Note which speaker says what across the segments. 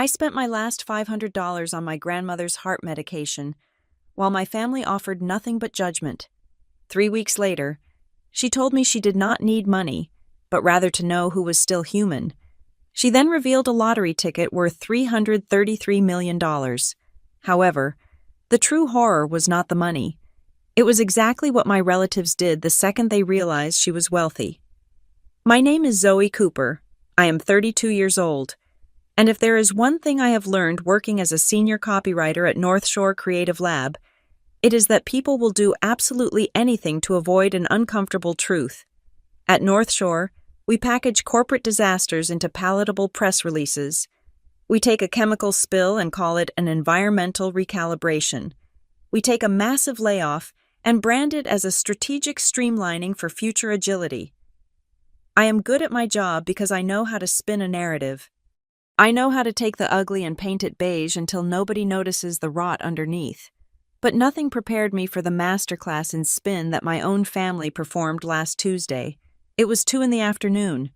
Speaker 1: I spent my last $500 on my grandmother's heart medication, while my family offered nothing but judgment. 3 weeks later, she told me she did not need money, but rather to know who was still human. She then revealed a lottery ticket worth $333 million. However, the true horror was not the money. It was exactly what my relatives did the second they realized she was wealthy. My name is Zoe Cooper. I am 32 years old. And if there is one thing I have learned working as a senior copywriter at North Shore Creative Lab, it is that people will do absolutely anything to avoid an uncomfortable truth. At North Shore, we package corporate disasters into palatable press releases. We take a chemical spill and call it an environmental recalibration. We take a massive layoff and brand it as a strategic streamlining for future agility. I am good at my job because I know how to spin a narrative. I know how to take the ugly and paint it beige until nobody notices the rot underneath. But nothing prepared me for the masterclass in spin that my own family performed last Tuesday. It was 2 p.m.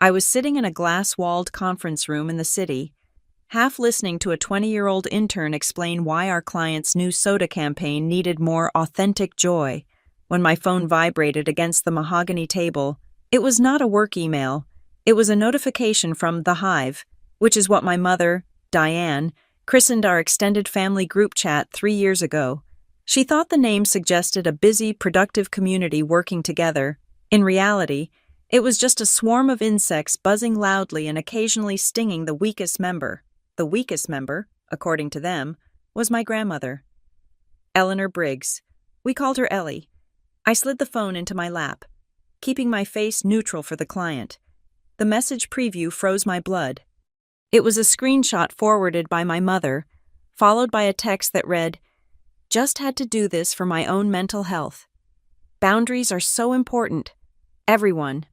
Speaker 1: I was sitting in a glass-walled conference room in the city, half listening to a 20-year-old intern explain why our client's new soda campaign needed more authentic joy, when my phone vibrated against the mahogany table. It was not a work email. It was a notification from The Hive, which is what my mother, Diane, christened our extended family group chat 3 years ago. She thought the name suggested a busy, productive community working together. In reality, it was just a swarm of insects buzzing loudly and occasionally stinging the weakest member. The weakest member, according to them, was my grandmother, Eleanor Briggs. We called her Ellie. I slid the phone into my lap, keeping my face neutral for the client. The message preview froze my blood. It was a screenshot forwarded by my mother, followed by a text that read, "Just had to do this for my own mental health. Boundaries are so important. Everyone."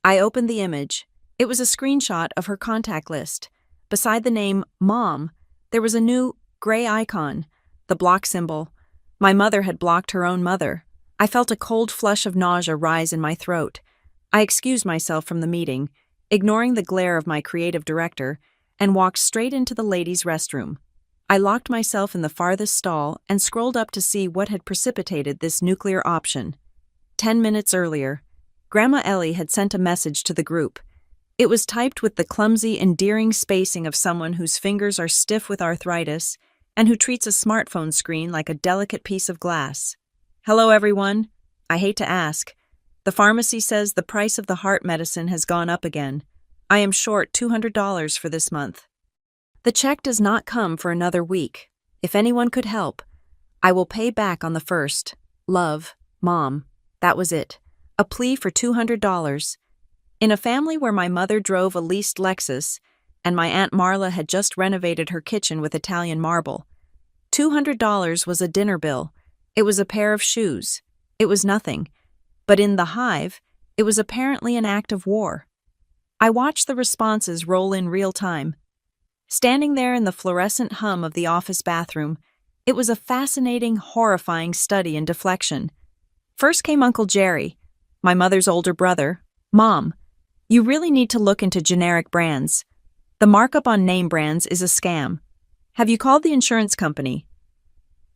Speaker 1: I opened the image. It was a screenshot of her contact list. Beside the name Mom, there was a new gray icon, the block symbol. My mother had blocked her own mother. I felt a cold flush of nausea rise in my throat. I excused myself from the meeting, ignoring the glare of my creative director, and walked straight into the ladies' restroom. I locked myself in the farthest stall and scrolled up to see what had precipitated this nuclear option. 10 minutes earlier, Grandma Ellie had sent a message to the group. It was typed with the clumsy, endearing spacing of someone whose fingers are stiff with arthritis and who treats a smartphone screen like a delicate piece of glass. "Hello, everyone. I hate to ask. The pharmacy says the price of the heart medicine has gone up again. I am short $200 for this month. The check does not come for another week. If anyone could help, I will pay back on the 1st. Love, Mom." That was it. A plea for $200. In a family where my mother drove a leased Lexus and my Aunt Marla had just renovated her kitchen with Italian marble, $200 was a dinner bill. It was a pair of shoes. It was nothing. But in The Hive, it was apparently an act of war. I watched the responses roll in real time. Standing there in the fluorescent hum of the office bathroom, it was a fascinating, horrifying study in deflection. First came Uncle Jerry, my mother's older brother. "Mom, you really need to look into generic brands. The markup on name brands is a scam. Have you called the insurance company?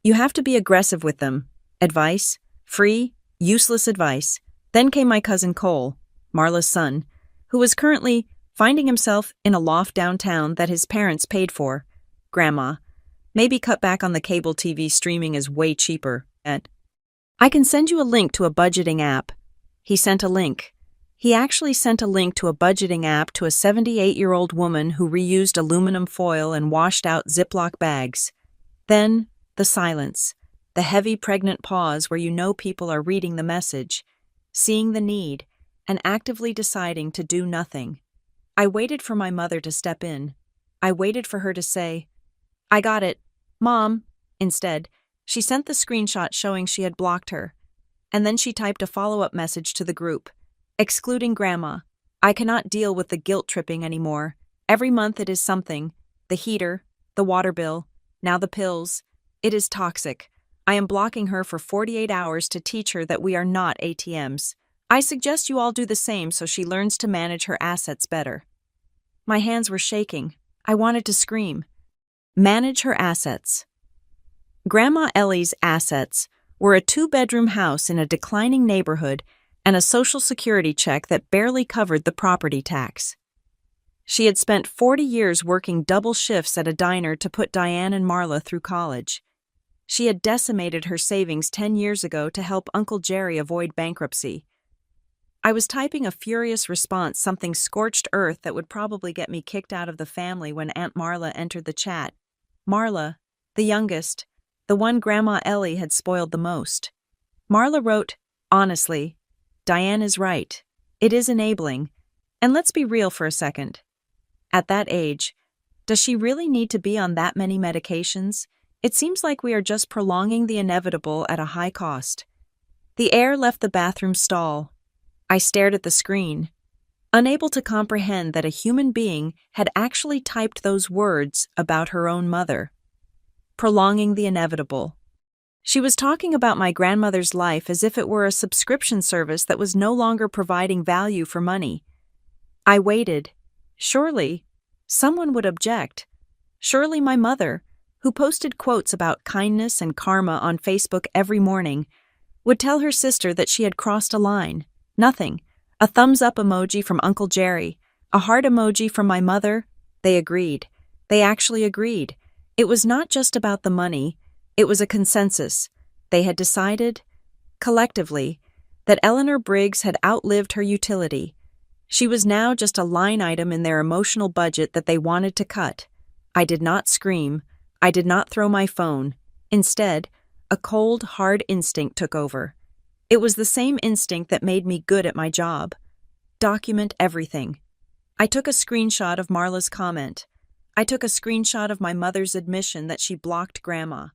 Speaker 1: You have to be aggressive with them. Advice, free, useless advice." Then came my cousin Cole, Marla's son, who was currently finding himself in a loft downtown that his parents paid for. "Grandma, maybe cut back on the cable TV, streaming is way cheaper. I can send you a link to a budgeting app." He sent a link. He actually sent a link to a budgeting app to a 78-year-old woman who reused aluminum foil and washed out Ziploc bags. Then, the silence, the heavy pregnant pause where you know people are reading the message, seeing the need, and actively deciding to do nothing. I waited for my mother to step in. I waited for her to say, "I got it, Mom." Instead, she sent the screenshot showing she had blocked her. And then she typed a follow-up message to the group, excluding Grandma. "I cannot deal with the guilt tripping anymore. Every month it is something. The heater, the water bill, now the pills. It is toxic. I am blocking her for 48 hours to teach her that we are not ATMs. I suggest you all do the same so she learns to manage her assets better." My hands were shaking. I wanted to scream. Manage her assets. Grandma Ellie's assets were a two-bedroom house in a declining neighborhood and a Social Security check that barely covered the property tax. She had spent 40 years working double shifts at a diner to put Diane and Marla through college. She had decimated her savings 10 years ago to help Uncle Jerry avoid bankruptcy. I was typing a furious response, something scorched earth that would probably get me kicked out of the family when Aunt Marla entered the chat. Marla, the youngest, the one Grandma Ellie had spoiled the most. Marla wrote, "Honestly, Diane is right. It is enabling. And let's be real for a second. At that age, does she really need to be on that many medications? It seems like we are just prolonging the inevitable at a high cost." The air left the bathroom stall. I stared at the screen, unable to comprehend that a human being had actually typed those words about her own mother. Prolonging the inevitable. She was talking about my grandmother's life as if it were a subscription service that was no longer providing value for money. I waited. Surely, someone would object. Surely my mother, who posted quotes about kindness and karma on Facebook every morning, would tell her sister that she had crossed a line. Nothing. A thumbs-up emoji from Uncle Jerry, a heart emoji from my mother. They agreed. They actually agreed. It was not just about the money, it was a consensus. They had decided, collectively, that Eleanor Briggs had outlived her utility. She was now just a line item in their emotional budget that they wanted to cut. I did not scream. I did not throw my phone. Instead, a cold, hard instinct took over. It was the same instinct that made me good at my job. Document everything. I took a screenshot of Marla's comment. I took a screenshot of my mother's admission that she blocked Grandma.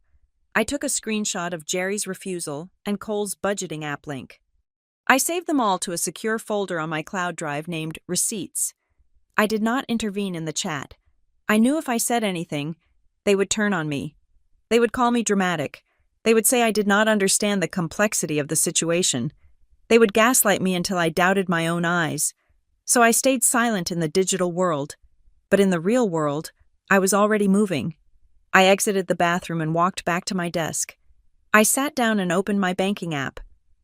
Speaker 1: I took a screenshot of Jerry's refusal and Cole's budgeting app link. I saved them all to a secure folder on my cloud drive named Receipts. I did not intervene in the chat. I knew if I said anything, they would turn on me. They would call me dramatic. They would say I did not understand the complexity of the situation. They would gaslight me until I doubted my own eyes. So I stayed silent in the digital world. But in the real world, I was already moving. I exited the bathroom and walked back to my desk. I sat down and opened my banking app.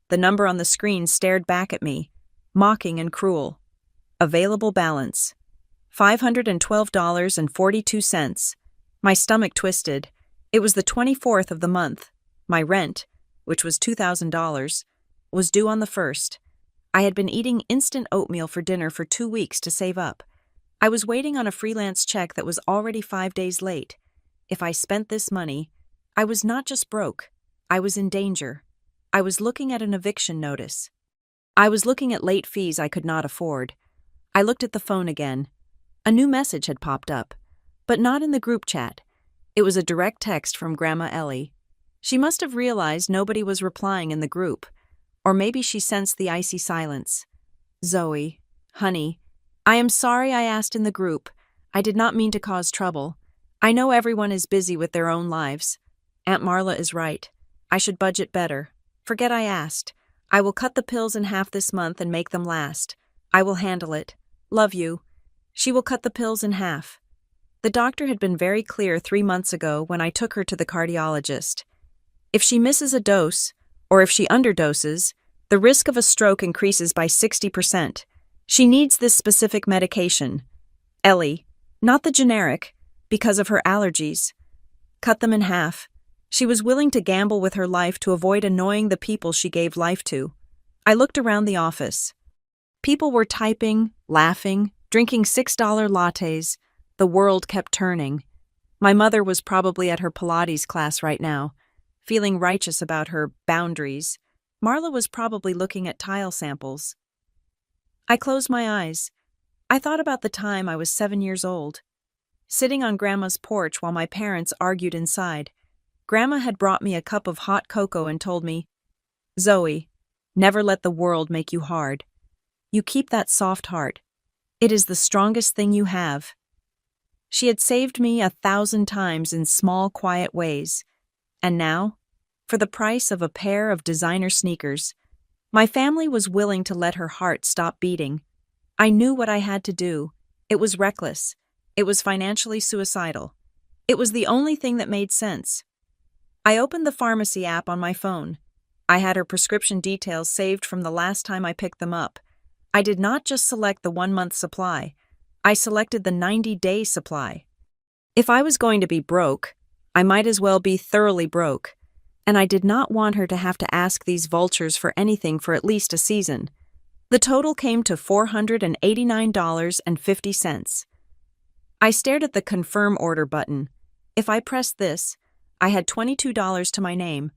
Speaker 1: The number on the screen stared back at me, mocking and cruel. Available balance: $512.42. My stomach twisted. It was the 24th of the month. My rent, which was $2,000, was due on the 1st. I had been eating instant oatmeal for dinner for 2 weeks to save up. I was waiting on a freelance check that was already 5 days late. If I spent this money, I was not just broke. I was in danger. I was looking at an eviction notice. I was looking at late fees I could not afford. I looked at the phone again. A new message had popped up, but not in the group chat. It was a direct text from Grandma Ellie. She must have realized nobody was replying in the group, or maybe she sensed the icy silence. "Zoe, honey, I am sorry I asked in the group. I did not mean to cause trouble. I know everyone is busy with their own lives. Aunt Marla is right. I should budget better. Forget I asked. I will cut the pills in half this month and make them last. I will handle it. Love you." She will cut the pills in half. The doctor had been very clear 3 months ago when I took her to the cardiologist. If she misses a dose, or if she underdoses, the risk of a stroke increases by 60%. She needs this specific medication. Ellie, not the generic, because of her allergies. Cut them in half. She was willing to gamble with her life to avoid annoying the people she gave life to. I looked around the office. People were typing, laughing, drinking $6 lattes. The world kept turning. My mother was probably at her Pilates class right now, feeling righteous about her boundaries. Marla was probably looking at tile samples. I closed my eyes. I thought about the time I was 7 years old, sitting on Grandma's porch while my parents argued inside. Grandma had brought me a cup of hot cocoa and told me, "Zoe, never let the world make you hard. You keep that soft heart. It is the strongest thing you have." She had saved me 1,000 times in small, quiet ways. And now, for the price of a pair of designer sneakers, my family was willing to let her heart stop beating. I knew what I had to do. It was reckless. It was financially suicidal. It was the only thing that made sense. I opened the pharmacy app on my phone. I had her prescription details saved from the last time I picked them up. I did not just select the 1-month supply. I selected the 90-day supply. If I was going to be broke, I might as well be thoroughly broke. And I did not want her to have to ask these vultures for anything for at least a season. The total came to $489.50. I stared at the confirm order button. If I pressed this, I had $22 to my name.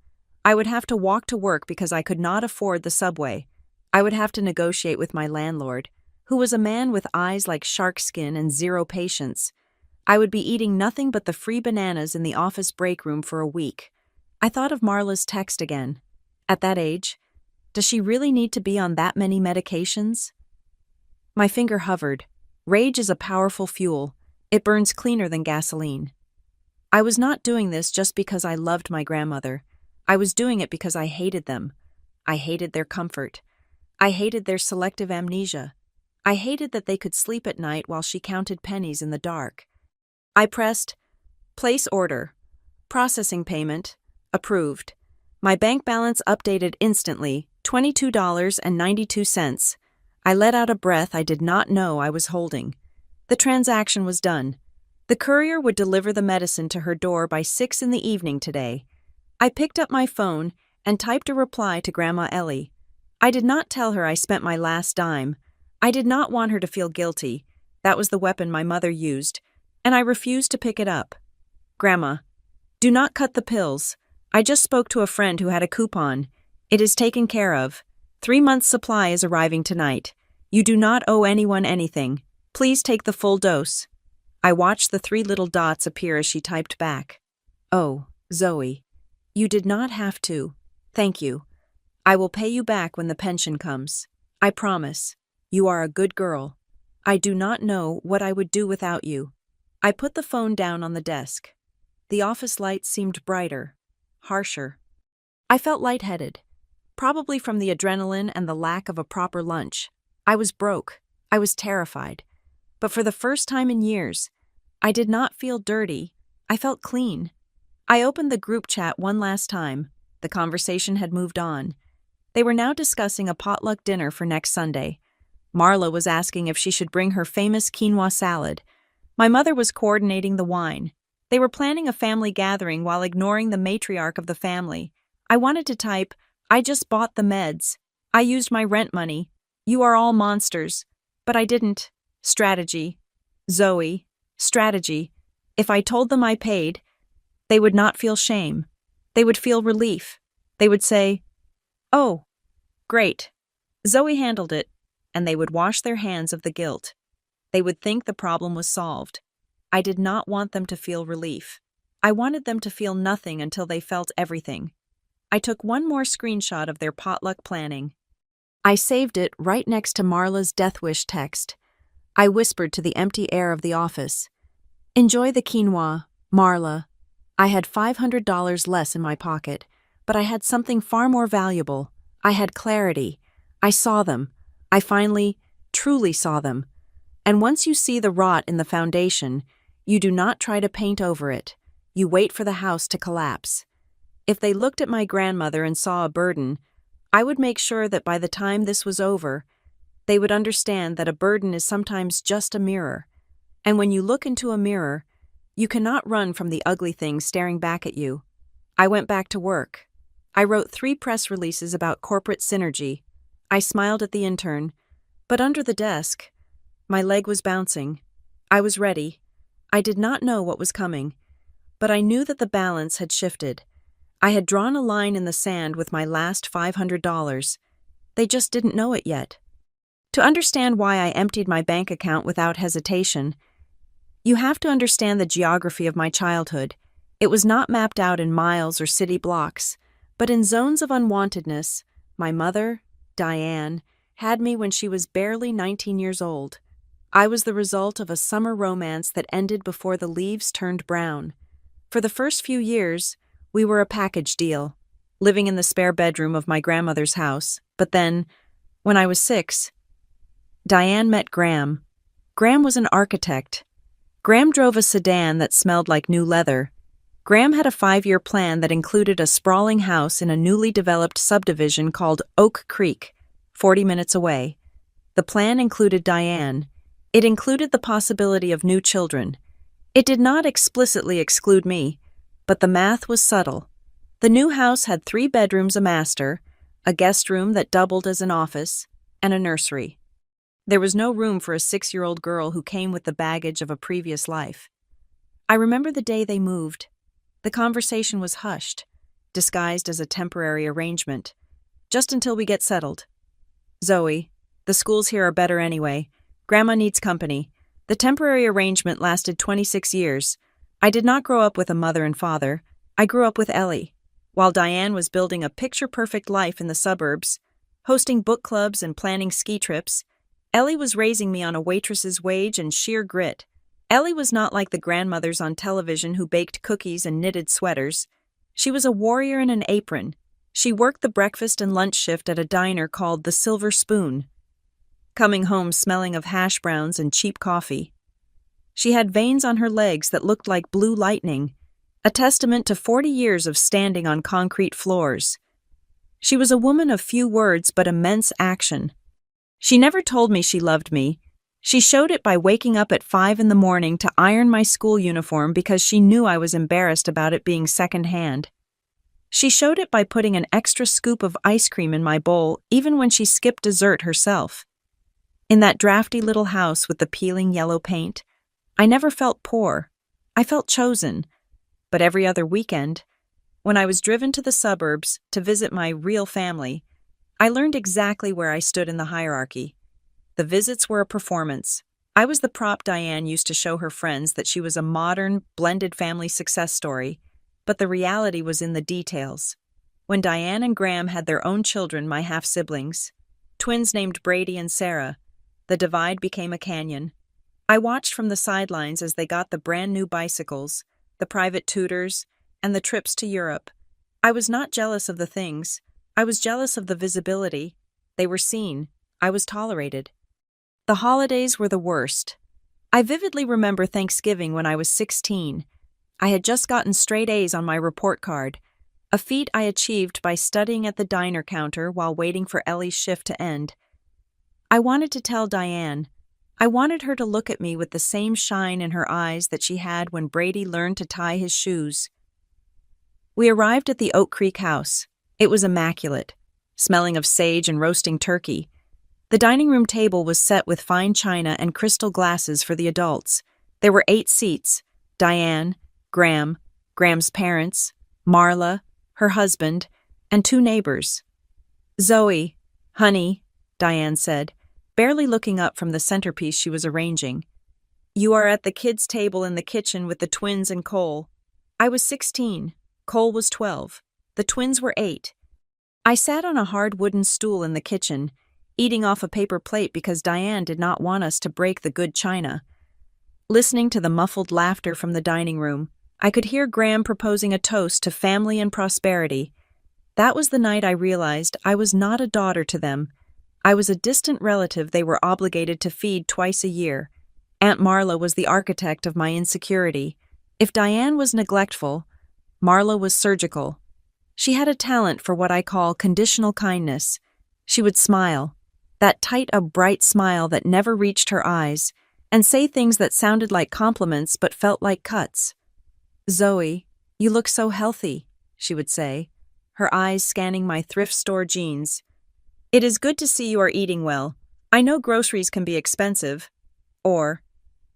Speaker 1: I would have to walk to work because I could not afford the subway. I would have to negotiate with my landlord, who was a man with eyes like shark skin and zero patience. I would be eating nothing but the free bananas in the office break room for a week. I thought of Marla's text again. At that age, does she really need to be on that many medications? My finger hovered. Rage is a powerful fuel. It burns cleaner than gasoline. I was not doing this just because I loved my grandmother. I was doing it because I hated them. I hated their comfort. I hated their selective amnesia. I hated that they could sleep at night while she counted pennies in the dark. I pressed, place order, processing payment, approved. My bank balance updated instantly, $22.92. I let out a breath I did not know I was holding. The transaction was done. The courier would deliver the medicine to her door by 6 p.m. today. I picked up my phone and typed a reply to Grandma Ellie. I did not tell her I spent my last dime. I did not want her to feel guilty. That was the weapon my mother used, and I refused to pick it up. Grandma, do not cut the pills. I just spoke to a friend who had a coupon. It is taken care of. 3 months' supply is arriving tonight. You do not owe anyone anything. Please take the full dose. I watched the 3 little dots appear as she typed back. Oh, Zoe, you did not have to. Thank you. I will pay you back when the pension comes. I promise. You are a good girl. I do not know what I would do without you. I put the phone down on the desk. The office lights seemed brighter, harsher. I felt lightheaded, probably from the adrenaline and the lack of a proper lunch. I was broke. I was terrified. But for the first time in years, I did not feel dirty. I felt clean. I opened the group chat one last time. The conversation had moved on. They were now discussing a potluck dinner for next Sunday. Marla was asking if she should bring her famous quinoa salad. My mother was coordinating the wine. They were planning a family gathering while ignoring the matriarch of the family. I wanted to type, I just bought the meds. I used my rent money. You are all monsters. But I didn't. Strategy. Zoe. Strategy. If I told them I paid, they would not feel shame. They would feel relief. They would say, oh, great. Zoe handled it, and they would wash their hands of the guilt. They would think the problem was solved. I did not want them to feel relief. I wanted them to feel nothing until they felt everything. I took one more screenshot of their potluck planning. I saved it right next to Marla's death wish text. I whispered to the empty air of the office. Enjoy the quinoa, Marla. I had $500 less in my pocket, but I had something far more valuable. I had clarity. I saw them. I finally, truly saw them. And once you see the rot in the foundation, you do not try to paint over it. You wait for the house to collapse. If they looked at my grandmother and saw a burden, I would make sure that by the time this was over, they would understand that a burden is sometimes just a mirror. And when you look into a mirror, you cannot run from the ugly things staring back at you. I went back to work. I wrote 3 press releases about corporate synergy. I smiled at the intern, but under the desk, my leg was bouncing. I was ready. I did not know what was coming, but I knew that the balance had shifted. I had drawn a line in the sand with my last $500. They just didn't know it yet. To understand why I emptied my bank account without hesitation, you have to understand the geography of my childhood. It was not mapped out in miles or city blocks, but in zones of unwantedness. My mother, Diane, had me when she was barely 19 years old. I was the result of a summer romance that ended before the leaves turned brown. For the first few years, we were a package deal, living in the spare bedroom of my grandmother's house. But then, when I was 6, Diane met Graham. Graham was an architect. Graham drove a sedan that smelled like new leather. Graham had a 5-year plan that included a sprawling house in a newly developed subdivision called Oak Creek, 40 minutes away. The plan included Diane. It included the possibility of new children. It did not explicitly exclude me, but the math was subtle. The new house had 3 bedrooms, a master, a guest room that doubled as an office, and a nursery. There was no room for a 6-year-old girl who came with the baggage of a previous life. I remember the day they moved. The conversation was hushed, disguised as a temporary arrangement. Just until we get settled. Zoe, the schools here are better anyway. Grandma needs company. The temporary arrangement lasted 26 years. I did not grow up with a mother and father. I grew up with Ellie. While Diane was building a picture-perfect life in the suburbs, hosting book clubs and planning ski trips, Ellie was raising me on a waitress's wage and sheer grit. Ellie was not like the grandmothers on television who baked cookies and knitted sweaters. She was a warrior in an apron. She worked the breakfast and lunch shift at a diner called the Silver Spoon, coming home smelling of hash browns and cheap coffee. She had veins on her legs that looked like blue lightning, a testament to 40 years of standing on concrete floors. She was a woman of few words but immense action. She never told me she loved me. She showed it by waking up at 5 in the morning to iron my school uniform because she knew I was embarrassed about it being secondhand. She showed it by putting an extra scoop of ice cream in my bowl even when she skipped dessert herself. In that drafty little house with the peeling yellow paint, I never felt poor. I felt chosen. But every other weekend, when I was driven to the suburbs to visit my real family, I learned exactly where I stood in the hierarchy. The visits were a performance. I was the prop Diane used to show her friends that she was a modern, blended family success story, but the reality was in the details. When Diane and Graham had their own children, my half-siblings, twins named Brady and Sarah, the divide became a canyon. I watched from the sidelines as they got the brand-new bicycles, the private tutors, and the trips to Europe. I was not jealous of the things. I was jealous of the visibility. They were seen. I was tolerated. The holidays were the worst. I vividly remember Thanksgiving when I was 16. I had just gotten straight A's on my report card, a feat I achieved by studying at the diner counter while waiting for Ellie's shift to end. I wanted to tell Diane. I wanted her to look at me with the same shine in her eyes that she had when Brady learned to tie his shoes. We arrived at the Oak Creek house. It was immaculate, smelling of sage and roasting turkey. The dining room table was set with fine china and crystal glasses for the adults. There were 8 seats: Diane, Graham, Graham's parents, Marla, her husband, and 2 neighbors. "Zoe, honey," Diane said, barely looking up from the centerpiece she was arranging. "You are at the kids' table in the kitchen with the twins and Cole." I was 16. Cole was 12. The twins were 8. I sat on a hard wooden stool in the kitchen, eating off a paper plate because Diane did not want us to break the good china. Listening to the muffled laughter from the dining room, I could hear Graham proposing a toast to family and prosperity. That was the night I realized I was not a daughter to them. I was a distant relative they were obligated to feed twice a year. Aunt Marla was the architect of my insecurity. If Diane was neglectful, Marla was surgical. She had a talent for what I call conditional kindness. She would smile, that tight, bright smile that never reached her eyes, and say things that sounded like compliments but felt like cuts. "Zoe, you look so healthy," she would say, her eyes scanning my thrift store jeans. "It is good to see you are eating well. I know groceries can be expensive." Or,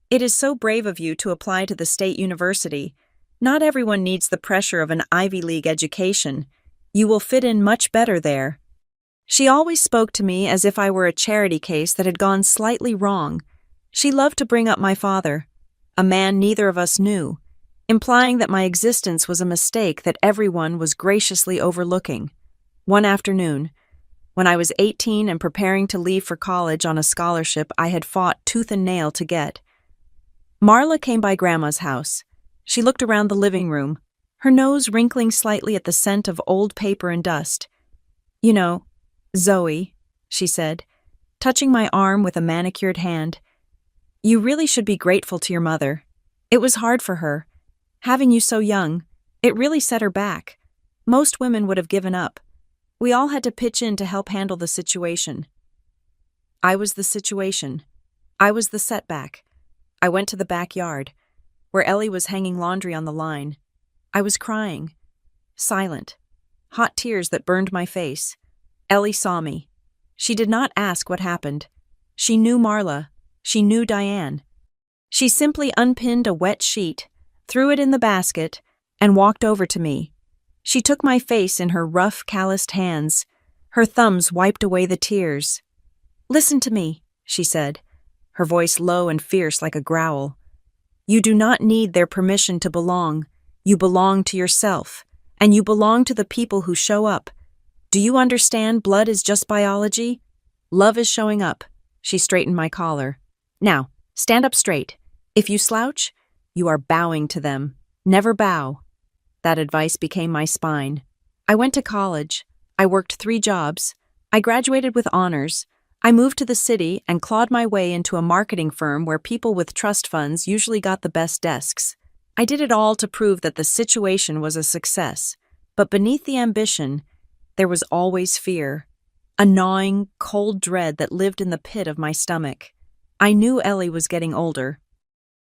Speaker 1: "It is so brave of you to apply to the state university. Not everyone needs the pressure of an Ivy League education. You will fit in much better there." She always spoke to me as if I were a charity case that had gone slightly wrong. She loved to bring up my father, a man neither of us knew, implying that my existence was a mistake that everyone was graciously overlooking. One afternoon, when I was 18 and preparing to leave for college on a scholarship I had fought tooth and nail to get, Marla came by Grandma's house. She looked around the living room, her nose wrinkling slightly at the scent of old paper and dust. "You know, Zoe," she said, touching my arm with a manicured hand, "you really should be grateful to your mother. It was hard for her. Having you so young, it really set her back. Most women would have given up. We all had to pitch in to help handle the situation. I was the situation. I was the setback. I went to the backyard, where Ellie was hanging laundry on the line. I was crying. Silent. Hot tears that burned my face. Ellie saw me. She did not ask what happened. She knew Marla. She knew Diane. She simply unpinned a wet sheet, threw it in the basket, and walked over to me. She took my face in her rough, calloused hands. Her thumbs wiped away the tears. "Listen to me," she said, her voice low and fierce like a growl. "You do not need their permission to belong. You belong to yourself, and you belong to the people who show up. Do you understand blood is just biology? Love is showing up." She straightened my collar. "Now, stand up straight. If you slouch, you are bowing to them. Never bow." That advice became my spine. I went to college. I worked 3 jobs. I graduated with honors. I moved to the city and clawed my way into a marketing firm where people with trust funds usually got the best desks. I did it all to prove that the situation was a success. But beneath the ambition, there was always fear. A gnawing, cold dread that lived in the pit of my stomach. I knew Ellie was getting older.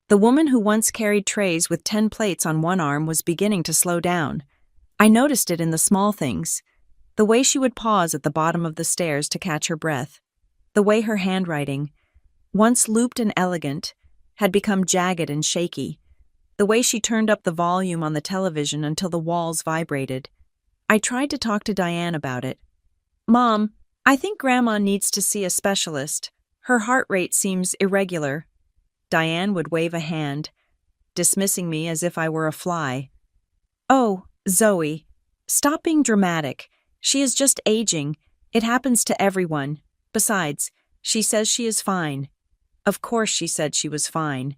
Speaker 1: The woman who once carried trays with 10 plates on one arm was beginning to slow down. I noticed it in the small things. The way she would pause at the bottom of the stairs to catch her breath. The way her handwriting, once looped and elegant, had become jagged and shaky. The way she turned up the volume on the television until the walls vibrated. I tried to talk to Diane about it. "Mom, I think Grandma needs to see a specialist. Her heart rate seems irregular." Diane would wave a hand, dismissing me as if I were a fly. "Oh, Zoe, stop being dramatic. She is just aging. It happens to everyone. Besides, she says she is fine." Of course she said she was fine.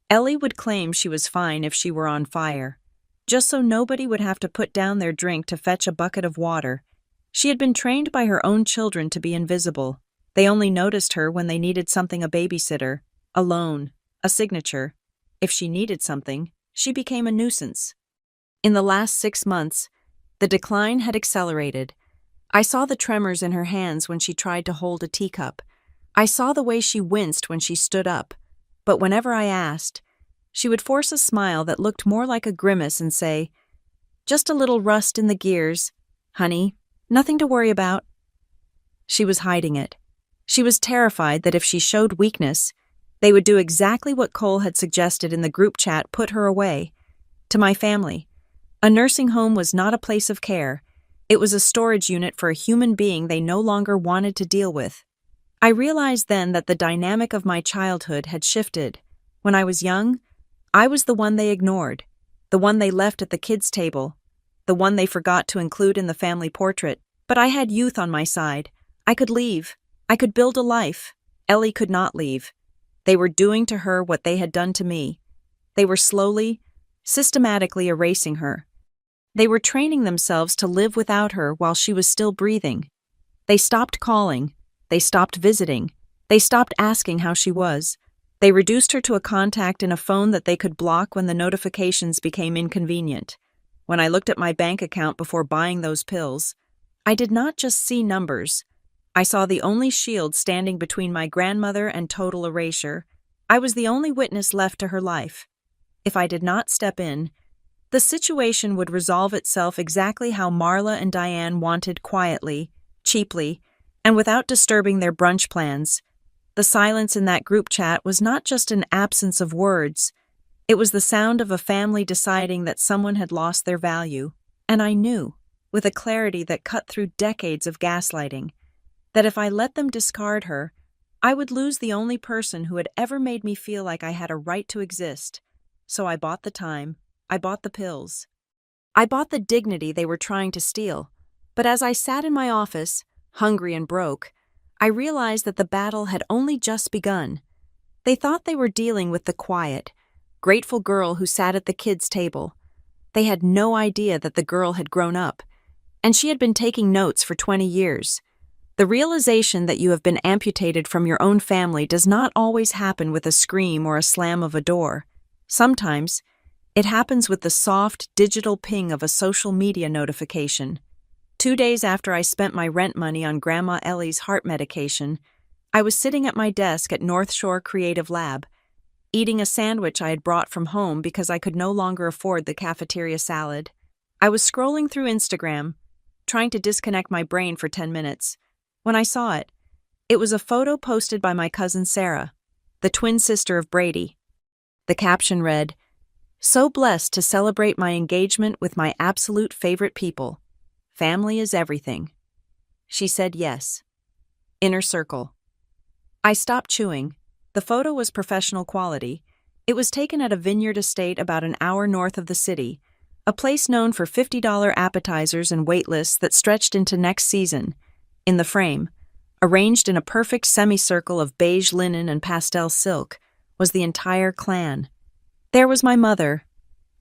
Speaker 1: Ellie would claim she was fine if she were on fire, just so nobody would have to put down their drink to fetch a bucket of water. She had been trained by her own children to be invisible. They only noticed her when they needed something: a babysitter, a loan, a signature. If she needed something, she became a nuisance. In the last 6 months, the decline had accelerated. I saw the tremors in her hands when she tried to hold a teacup. I saw the way she winced when she stood up. But whenever I asked, she would force a smile that looked more like a grimace and say, "Just a little rust in the gears. Honey, nothing to worry about." She was hiding it. She was terrified that if she showed weakness, they would do exactly what Cole had suggested in the group chat: put her away. To my family, a nursing home was not a place of care. It was a storage unit for a human being they no longer wanted to deal with. I realized then that the dynamic of my childhood had shifted. When I was young, I was the one they ignored, the one they left at the kids' table, the one they forgot to include in the family portrait. But I had youth on my side. I could leave. I could build a life. Ellie could not leave. They were doing to her what they had done to me. They were slowly, systematically erasing her. They were training themselves to live without her while she was still breathing. They stopped calling. They stopped visiting. They stopped asking how she was. They reduced her to a contact in a phone that they could block when the notifications became inconvenient. When I looked at my bank account before buying those pills, I did not just see numbers. I saw the only shield standing between my grandmother and total erasure. I was the only witness left to her life. If I did not step in, the situation would resolve itself exactly how Marla and Diane wanted: quietly, cheaply, and without disturbing their brunch plans. The silence in that group chat was not just an absence of words. It was the sound of a family deciding that someone had lost their value. And I knew, with a clarity that cut through decades of gaslighting, that if I let them discard her, I would lose the only person who had ever made me feel like I had a right to exist. So I bought the time. I bought the pills. I bought the dignity they were trying to steal. But as I sat in my office, hungry and broke, I realized that the battle had only just begun. They thought they were dealing with the quiet, grateful girl who sat at the kids' table. They had no idea that the girl had grown up, and she had been taking notes for 20 years. The realization that you have been amputated from your own family does not always happen with a scream or a slam of a door. Sometimes, it happens with the soft, digital ping of a social media notification. 2 days after I spent my rent money on Grandma Ellie's heart medication, I was sitting at my desk at North Shore Creative Lab, eating a sandwich I had brought from home because I could no longer afford the cafeteria salad. I was scrolling through Instagram, trying to disconnect my brain for 10 minutes. When I saw it, it was a photo posted by my cousin Sarah, the twin sister of Brady. The caption read, "So blessed to celebrate my engagement with my absolute favorite people. Family is everything." She said yes. Inner circle. I stopped chewing. The photo was professional quality. It was taken at a vineyard estate about an hour north of the city, a place known for $50 appetizers and wait lists that stretched into next season. In the frame, arranged in a perfect semicircle of beige linen and pastel silk, was the entire clan. There was my mother,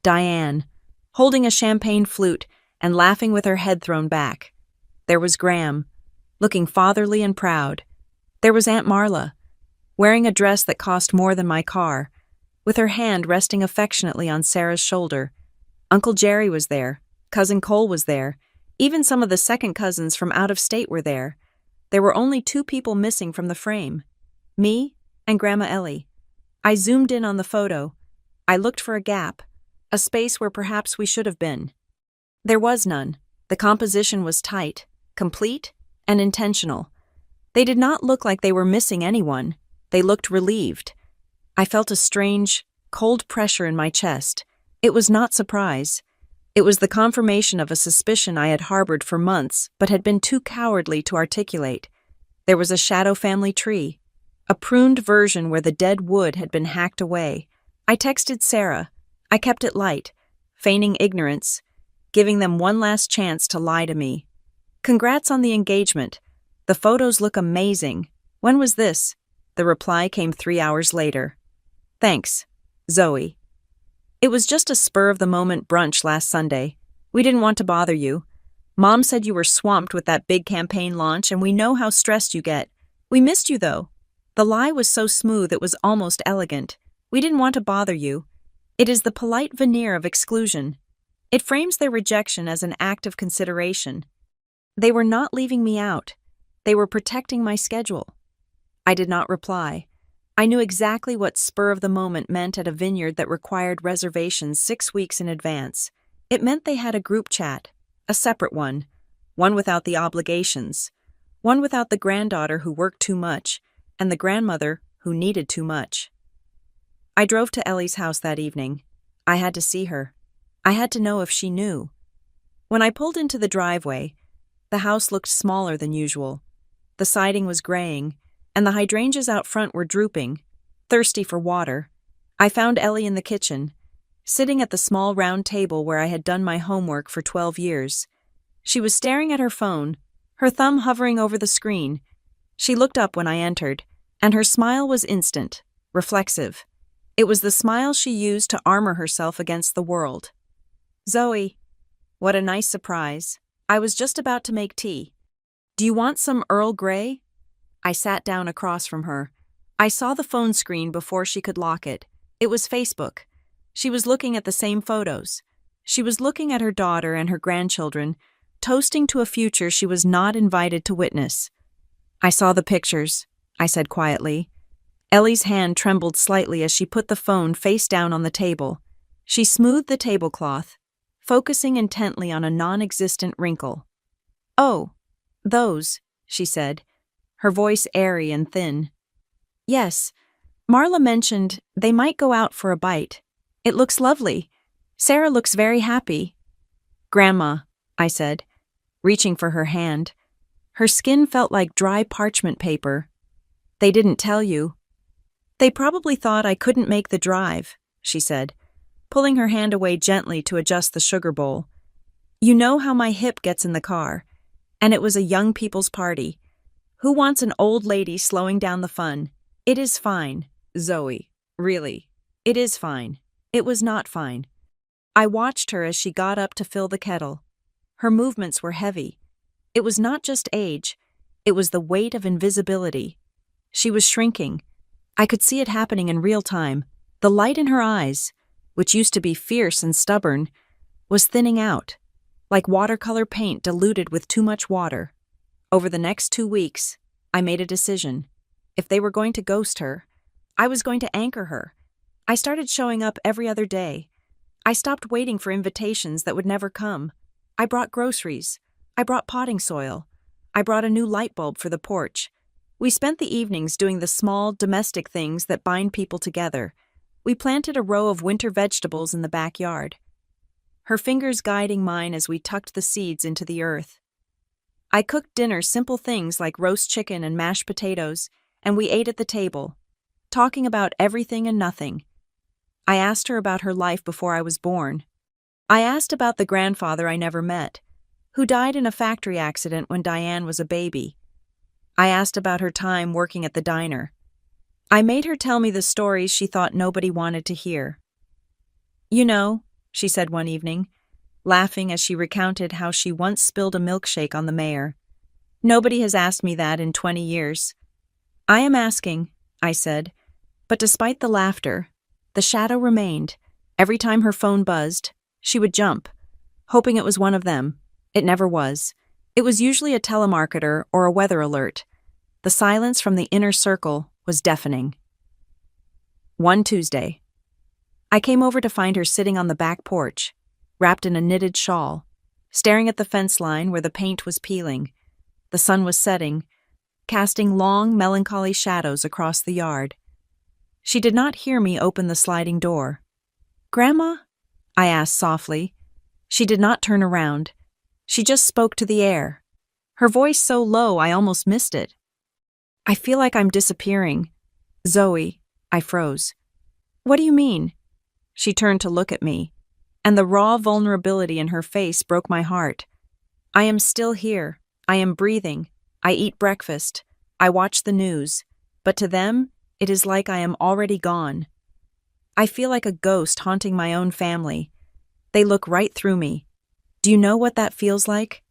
Speaker 1: Diane, holding a champagne flute and laughing with her head thrown back. There was Graham, looking fatherly and proud. There was Aunt Marla, wearing a dress that cost more than my car, with her hand resting affectionately on Sarah's shoulder. Uncle Jerry was there, Cousin Cole was there, even some of the second cousins from out of state were there. There were only 2 people missing from the frame, me and Grandma Ellie. I zoomed in on the photo. I looked for a gap, a space where perhaps we should have been. There was none. The composition was tight, complete, and intentional. They did not look like they were missing anyone. They looked relieved. I felt a strange, cold pressure in my chest. It was not surprise. It was the confirmation of a suspicion I had harbored for months but had been too cowardly to articulate. There was a shadow family tree, a pruned version where the dead wood had been hacked away. I texted Sarah. I kept it light, feigning ignorance, giving them one last chance to lie to me. "Congrats on the engagement. The photos look amazing. When was this?" The reply came 3 hours later. "Thanks, Zoe. It was just a spur-of-the-moment brunch last Sunday. We didn't want to bother you. Mom said you were swamped with that big campaign launch, and we know how stressed you get. We missed you, though." The lie was so smooth it was almost elegant. We didn't want to bother you. It is the polite veneer of exclusion. It frames their rejection as an act of consideration. They were not leaving me out. They were protecting my schedule. I did not reply. I knew exactly what spur of the moment meant at a vineyard that required reservations 6 weeks in advance. It meant they had a group chat, a separate one without the obligations, one without the granddaughter who worked too much, and the grandmother who needed too much. I drove to Ellie's house that evening. I had to see her. I had to know if she knew. When I pulled into the driveway, the house looked smaller than usual. The siding was graying, and the hydrangeas out front were drooping, thirsty for water. I found Ellie in the kitchen, sitting at the small round table where I had done my homework for 12 years. She was staring at her phone, her thumb hovering over the screen. She looked up when I entered, and her smile was instant, reflexive. It was the smile she used to armor herself against the world. "Zoe, what a nice surprise. I was just about to make tea. Do you want some Earl Grey?" I sat down across from her. I saw the phone screen before she could lock it. It was Facebook. She was looking at the same photos. She was looking at her daughter and her grandchildren, toasting to a future she was not invited to witness. "I saw the pictures," I said quietly. Ellie's hand trembled slightly as she put the phone face down on the table. She smoothed the tablecloth, focusing intently on a non-existent wrinkle. "Oh, those," she said, her voice airy and thin. "Yes, Marla mentioned they might go out for a bite. It looks lovely. Sarah looks very happy." "Grandma," I said, reaching for her hand. Her skin felt like dry parchment paper. "They didn't tell you." "They probably thought I couldn't make the drive," she said, pulling her hand away gently to adjust the sugar bowl. "You know how my hip gets in the car, and it was a young people's party. Who wants an old lady slowing down the fun? It is fine, Zoe. Really, it is fine. It was not fine." I watched her as she got up to fill the kettle. Her movements were heavy. It was not just age, it was the weight of invisibility. She was shrinking. I could see it happening in real time, the light in her eyes, which used to be fierce and stubborn, was thinning out, like watercolor paint diluted with too much water. Over the next 2 weeks, I made a decision. If they were going to ghost her, I was going to anchor her. I started showing up every other day. I stopped waiting for invitations that would never come. I brought groceries. I brought potting soil. I brought a new light bulb for the porch. We spent the evenings doing the small, domestic things that bind people together. We planted a row of winter vegetables in the backyard, her fingers guiding mine as we tucked the seeds into the earth. I cooked dinner, simple things like roast chicken and mashed potatoes, and we ate at the table, talking about everything and nothing. I asked her about her life before I was born. I asked about the grandfather I never met, who died in a factory accident when Diane was a baby. I asked about her time working at the diner. I made her tell me the stories she thought nobody wanted to hear. "You know," she said one evening, laughing as she recounted how she once spilled a milkshake on the mayor. "Nobody has asked me that in 20 years. "I am asking," I said, but despite the laughter, the shadow remained. Every time her phone buzzed, she would jump, hoping it was one of them. It never was. It was usually a telemarketer or a weather alert. The silence from the inner circle was deafening. One Tuesday, I came over to find her sitting on the back porch, wrapped in a knitted shawl, staring at the fence line where the paint was peeling. The sun was setting, casting long, melancholy shadows across the yard. She did not hear me open the sliding door. "Grandma?" I asked softly. She did not turn around. She just spoke to the air, her voice so low I almost missed it. "I feel like I'm disappearing. Zoe," I froze. "What do you mean?" She turned to look at me, and the raw vulnerability in her face broke my heart. "I am still here. I am breathing. I eat breakfast. I watch the news. But to them, it is like I am already gone. I feel like a ghost haunting my own family. They look right through me. Do you know what that feels like?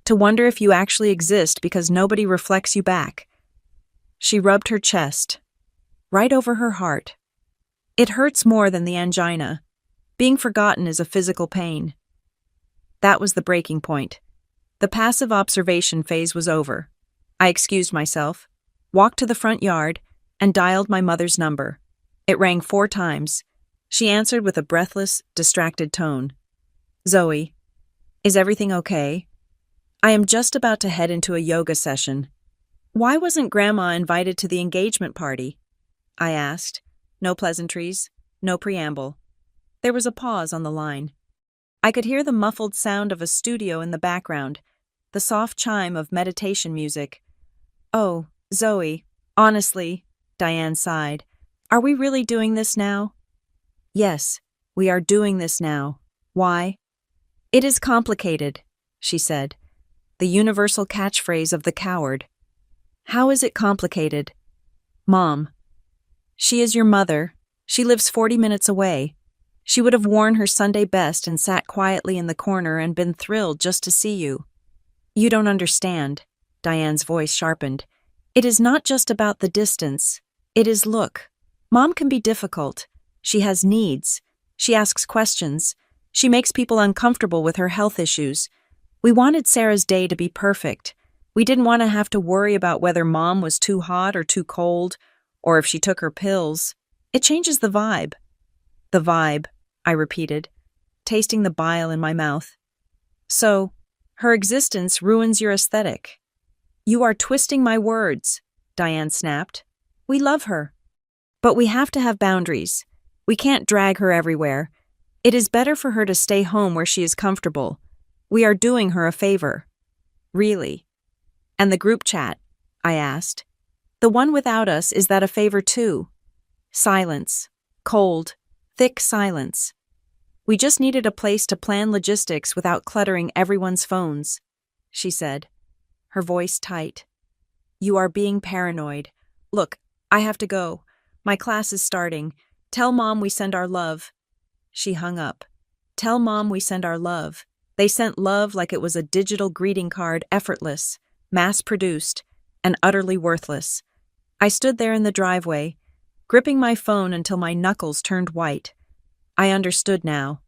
Speaker 1: To wonder if you actually exist because nobody reflects you back." She rubbed her chest, right over her heart. "It hurts more than the angina. Being forgotten is a physical pain." That was the breaking point. The passive observation phase was over. I excused myself, walked to the front yard, and dialed my mother's number. It rang 4 times. She answered with a breathless, distracted tone. "Zoe, is everything okay? I am just about to head into a yoga session." "Why wasn't Grandma invited to the engagement party?" I asked. No pleasantries, no preamble. There was a pause on the line. I could hear the muffled sound of a studio in the background, the soft chime of meditation music. "Oh, Zoe, honestly," Diane sighed, "are we really doing this now?" "Yes, we are doing this now. Why?" "It is complicated," she said, the universal catchphrase of the coward. "How is it complicated?" "Mom. She is your mother. She lives 40 minutes away. She would have worn her Sunday best and sat quietly in the corner and been thrilled just to see you." "You don't understand," Diane's voice sharpened. "It is not just about the distance. It is, look, Mom can be difficult. She has needs. She asks questions. She makes people uncomfortable with her health issues. We wanted Sarah's day to be perfect. We didn't want to have to worry about whether Mom was too hot or too cold, or if she took her pills. It changes the vibe." "The vibe," I repeated, tasting the bile in my mouth. "So, her existence ruins your aesthetic." "You are twisting my words," Diane snapped. "We love her. But we have to have boundaries. We can't drag her everywhere. It is better for her to stay home where she is comfortable. We are doing her a favor." "Really? And the group chat?" I asked. "The one without us, is that a favor too?" Silence. Cold, thick silence. "We just needed a place to plan logistics without cluttering everyone's phones," she said, her voice tight. "You are being paranoid. Look, I have to go. My class is starting. Tell Mom we send our love." She hung up. "Tell Mom we send our love." They sent love like it was a digital greeting card, effortless, mass-produced, and utterly worthless. I stood there in the driveway, gripping my phone until my knuckles turned white. I understood now.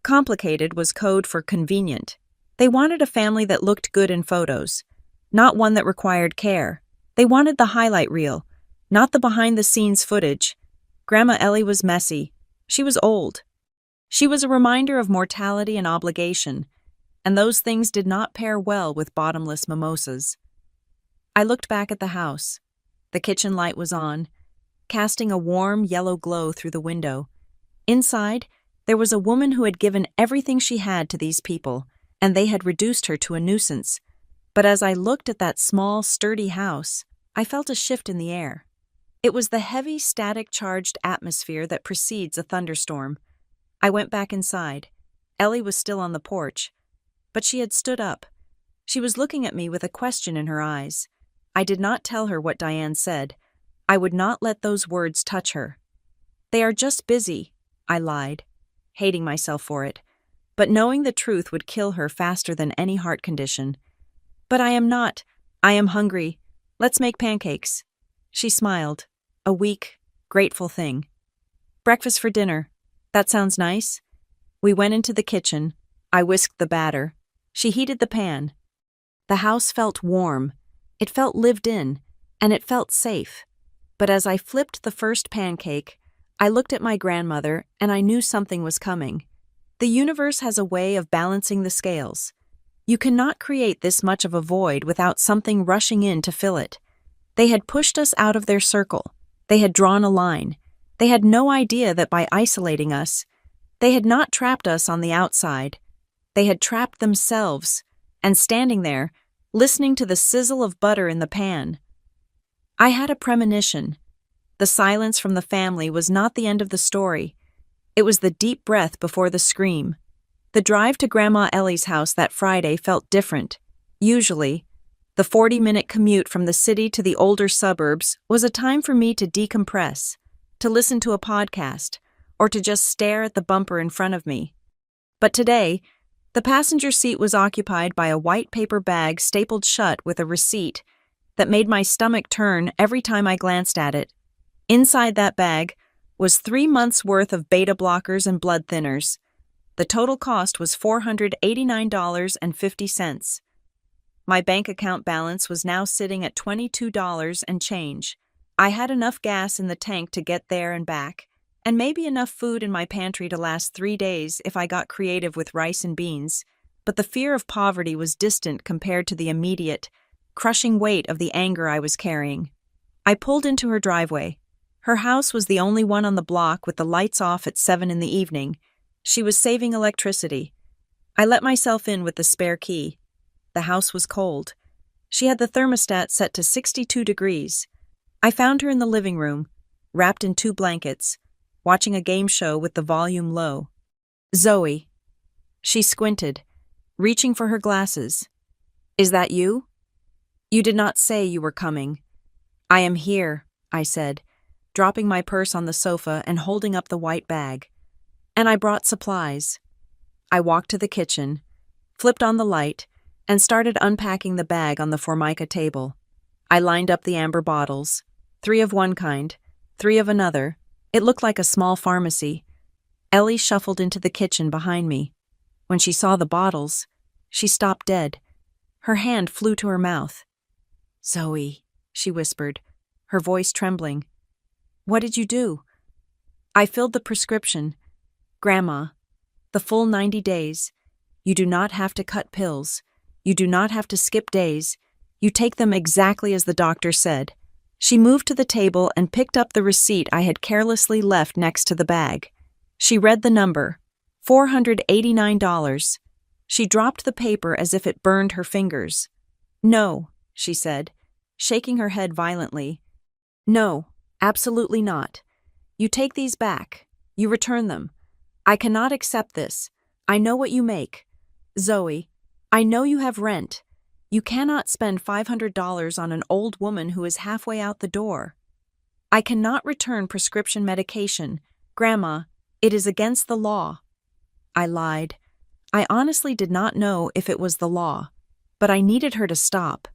Speaker 1: Complicated was code for convenient. They wanted a family that looked good in photos, not one that required care. They wanted the highlight reel, not the behind-the-scenes footage. Grandma Ellie was messy. She was old. She was a reminder of mortality and obligation, and those things did not pair well with bottomless mimosas. I looked back at the house. The kitchen light was on, casting a warm yellow glow through the window. Inside, there was a woman who had given everything she had to these people, and they had reduced her to a nuisance. But as I looked at that small, sturdy house, I felt a shift in the air. It was the heavy, static-charged atmosphere that precedes a thunderstorm. I went back inside. Ellie was still on the porch, but she had stood up. She was looking at me with a question in her eyes. I did not tell her what Diane said. I would not let those words touch her. "They are just busy," I lied, hating myself for it, but knowing the truth would kill her faster than any heart condition. "But I am not. I am hungry. Let's make pancakes." She smiled, a weak, grateful thing. "Breakfast for dinner. That sounds nice." We went into the kitchen. I whisked the batter. She heated the pan. The house felt warm. It felt lived in, and it felt safe. But as I flipped the first pancake, I looked at my grandmother and I knew something was coming. The universe has a way of balancing the scales. You cannot create this much of a void without something rushing in to fill it. They had pushed us out of their circle. They had drawn a line. They had no idea that by isolating us, they had not trapped us on the outside. They had trapped themselves, and standing there, listening to the sizzle of butter in the pan. I had a premonition. The silence from the family was not the end of the story. It was the deep breath before the scream. The drive to Grandma Ellie's house that Friday felt different. Usually, the 40-minute commute from the city to the older suburbs was a time for me to decompress, to listen to a podcast, or to just stare at the bumper in front of me. But today, the passenger seat was occupied by a white paper bag stapled shut with a receipt that made my stomach turn every time I glanced at it. Inside that bag was 3 months' worth of beta blockers and blood thinners. The total cost was $489.50. My bank account balance was now sitting at $22 and change. I had enough gas in the tank to get there and back, and maybe enough food in my pantry to last 3 days if I got creative with rice and beans, but the fear of poverty was distant compared to the immediate, crushing weight of the anger I was carrying. I pulled into her driveway. Her house was the only one on the block with the lights off at 7 in the evening. She was saving electricity. I let myself in with the spare key. The house was cold. She had the thermostat set to 62 degrees. I found her in the living room, wrapped in 2 blankets, watching a game show with the volume low. "Zoe." She squinted, reaching for her glasses. "Is that you?" "You did not say you were coming." "I am here," I said, dropping my purse on the sofa and holding up the white bag. "And I brought supplies." I walked to the kitchen, flipped on the light, and started unpacking the bag on the Formica table. I lined up the amber bottles, 3 of one kind, 3 of another. It looked like a small pharmacy. Ellie shuffled into the kitchen behind me. When she saw the bottles, she stopped dead. Her hand flew to her mouth. "Zoe," she whispered, her voice trembling. "What did you do?" "I filled the prescription. Grandma, the full 90 days. You do not have to cut pills. You do not have to skip days. You take them exactly as the doctor said." She moved to the table and picked up the receipt I had carelessly left next to the bag. She read the number, $489. She dropped the paper as if it burned her fingers. "No," she said, shaking her head violently. "No, absolutely not. You take these back. You return them. I cannot accept this. I know what you make. Zoe, I know you have rent. You cannot spend $500 on an old woman who is halfway out the door. I cannot return prescription medication. Grandma, it is against the law." I lied. I honestly did not know if it was the law, but I needed her to stop.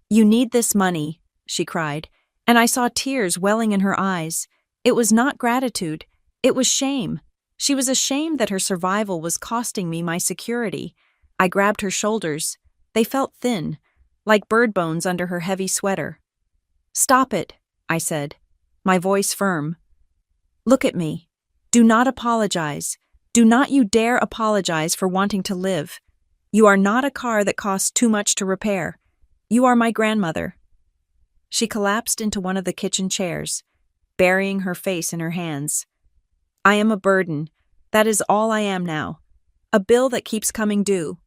Speaker 1: "You need this money," she cried, and I saw tears welling in her eyes. It was not gratitude. It was shame. She was ashamed that her survival was costing me my security. I grabbed her shoulders. They felt thin, like bird bones under her heavy sweater. "Stop it," I said, my voice firm. "Look at me. Do not apologize. Do not you dare apologize for wanting to live. You are not a car that costs too much to repair. You are my grandmother." She collapsed into one of the kitchen chairs, burying her face in her hands. "I am a burden. That is all I am now. A bill that keeps coming due."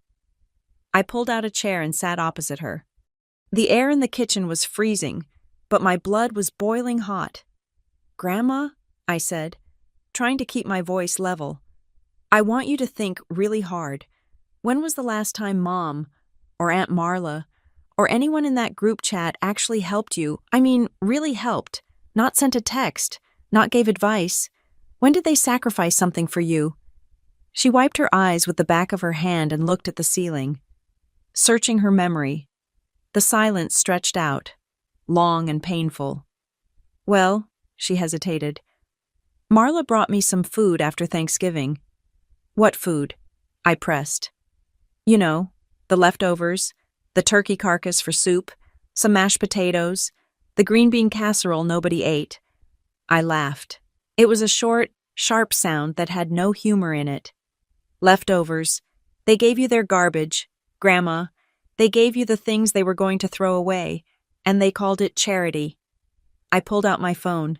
Speaker 1: I pulled out a chair and sat opposite her. The air in the kitchen was freezing, but my blood was boiling hot. "Grandma," I said, trying to keep my voice level, "I want you to think really hard. When was the last time Mom, or Aunt Marla, or anyone in that group chat actually helped you? I mean, really helped, not sent a text, not gave advice. When did they sacrifice something for you?" She wiped her eyes with the back of her hand and looked at the ceiling, searching her memory. The silence stretched out, long and painful. "Well," she hesitated, "Marla brought me some food after Thanksgiving." "What food?" I pressed. "You know, the leftovers, the turkey carcass for soup, some mashed potatoes, the green bean casserole nobody ate." I laughed. It was a short, sharp sound that had no humor in it. "Leftovers. They gave you their garbage, Grandma. They gave you the things they were going to throw away, and they called it charity." I pulled out my phone.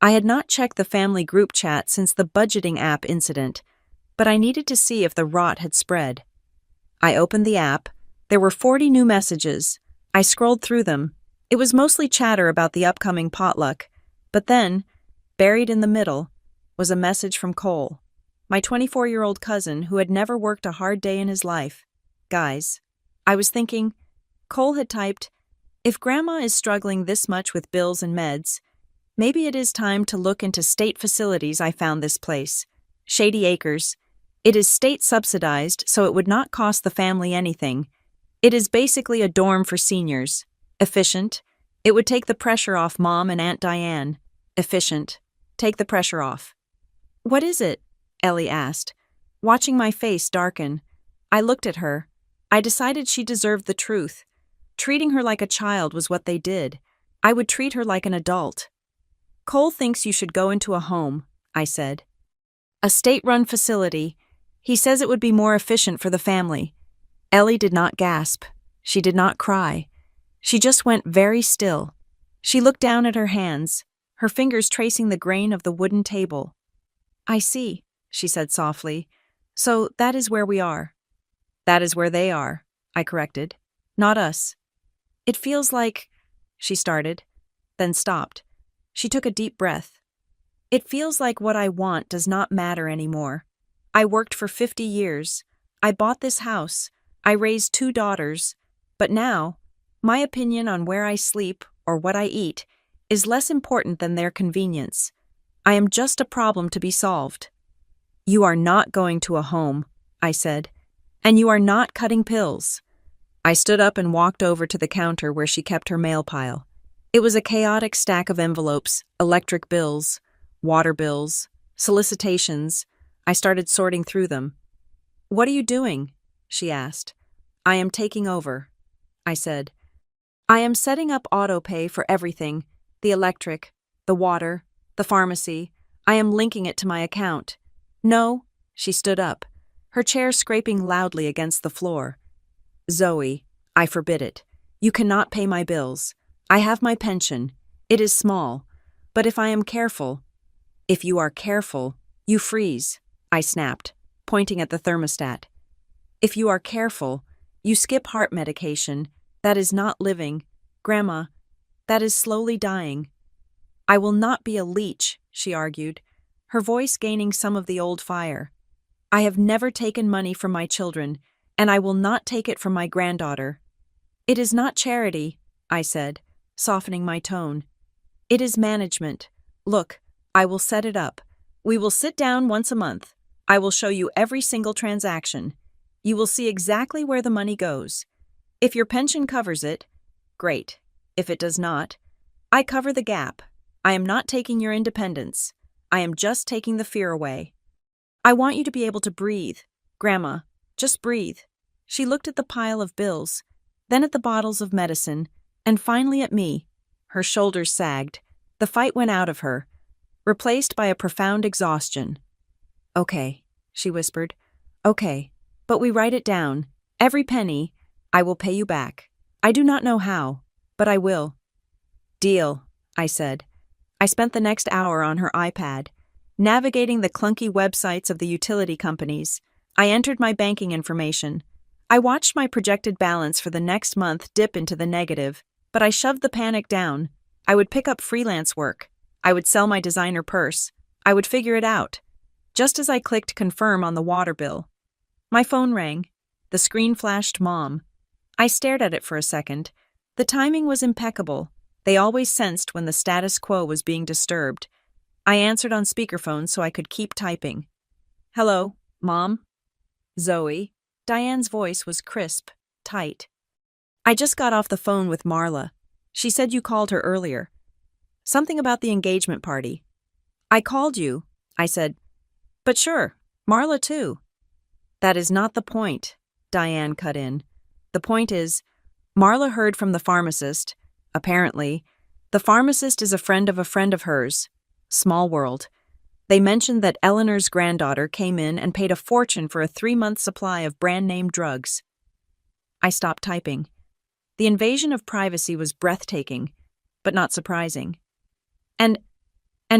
Speaker 1: I had not checked the family group chat since the budgeting app incident, but I needed to see if the rot had spread. I opened the app. There were 40 new messages. I scrolled through them. It was mostly chatter about the upcoming potluck, but then, buried in the middle, was a message from Cole, my 24-year-old cousin who had never worked a hard day in his life. "Guys," I was thinking, Cole had typed, "If Grandma is struggling this much with bills and meds, maybe it is time to look into state facilities. I found this place, Shady Acres. It is state-subsidized, so it would not cost the family anything. It is basically a dorm for seniors. Efficient. It would take the pressure off Mom and Aunt Diane. Efficient. Take the pressure off." "What is it?" Ellie asked, watching my face darken. I looked at her. I decided she deserved the truth. Treating her like a child was what they did. I would treat her like an adult. "Cole thinks you should go into a home," I said. "A state-run facility. He says it would be more efficient for the family." Ellie did not gasp. She did not cry. She just went very still. She looked down at her hands, her fingers tracing the grain of the wooden table. "I see," she said softly. "So that is where we are." "That is where they are," I corrected. "Not us." "It feels like—" she started, then stopped. She took a deep breath. "It feels like what I want does not matter anymore. I worked for 50 years. I bought this house. I raised 2 daughters. But now, my opinion on where I sleep or what I eat is less important than their convenience. I am just a problem to be solved." "You are not going to a home," I said, "and you are not cutting pills." I stood up and walked over to the counter where she kept her mail pile. It was a chaotic stack of envelopes, electric bills, water bills, solicitations. I started sorting through them. "What are you doing?" she asked. "I am taking over," I said. "I am setting up auto pay for everything, the electric, the water, the pharmacy. I am linking it to my account." "No," she stood up, her chair scraping loudly against the floor. "Zoe, I forbid it. You cannot pay my bills. I have my pension. It is small. But if I am careful—" "If you are careful, you freeze," I snapped, pointing at the thermostat. "If you are careful, you skip heart medication. That is not living. Grandma, that is slowly dying." "I will not be a leech," she argued, her voice gaining some of the old fire. "I have never taken money from my children, and I will not take it from my granddaughter." "It is not charity," I said, softening my tone. "It is management. Look, I will set it up. We will sit down once a month. I will show you every single transaction. You will see exactly where the money goes. If your pension covers it, great. If it does not, I cover the gap. I am not taking your independence. I am just taking the fear away." I want you to be able to breathe. Grandma, just breathe. She looked at the pile of bills, then at the bottles of medicine, and finally at me. Her shoulders sagged. The fight went out of her, replaced by a profound exhaustion. Okay, she whispered. Okay, but we write it down. Every penny. I will pay you back. I do not know how, but I will. Deal, I said. I spent the next hour on her iPad, navigating the clunky websites of the utility companies. I entered my banking information. I watched my projected balance for the next month dip into the negative, but I shoved the panic down. I would pick up freelance work. I would sell my designer purse. I would figure it out. Just as I clicked confirm on the water bill, my phone rang. The screen flashed Mom. I stared at it for a second. The timing was impeccable. They always sensed when the status quo was being disturbed. I answered on speakerphone so I could keep typing. Hello, Mom? Zoe. Diane's voice was crisp, tight. I just got off the phone with Marla. She said you called her earlier. Something about the engagement party. I called you, I said. But sure, Marla too. That is not the point, Diane cut in. The point is, Marla heard from the pharmacist. Apparently, the pharmacist is a friend of hers. Small world. They mentioned that Eleanor's granddaughter came in and paid a fortune for a 3-month supply of brand-name drugs. I stopped typing. The invasion of privacy was breathtaking, but not surprising. And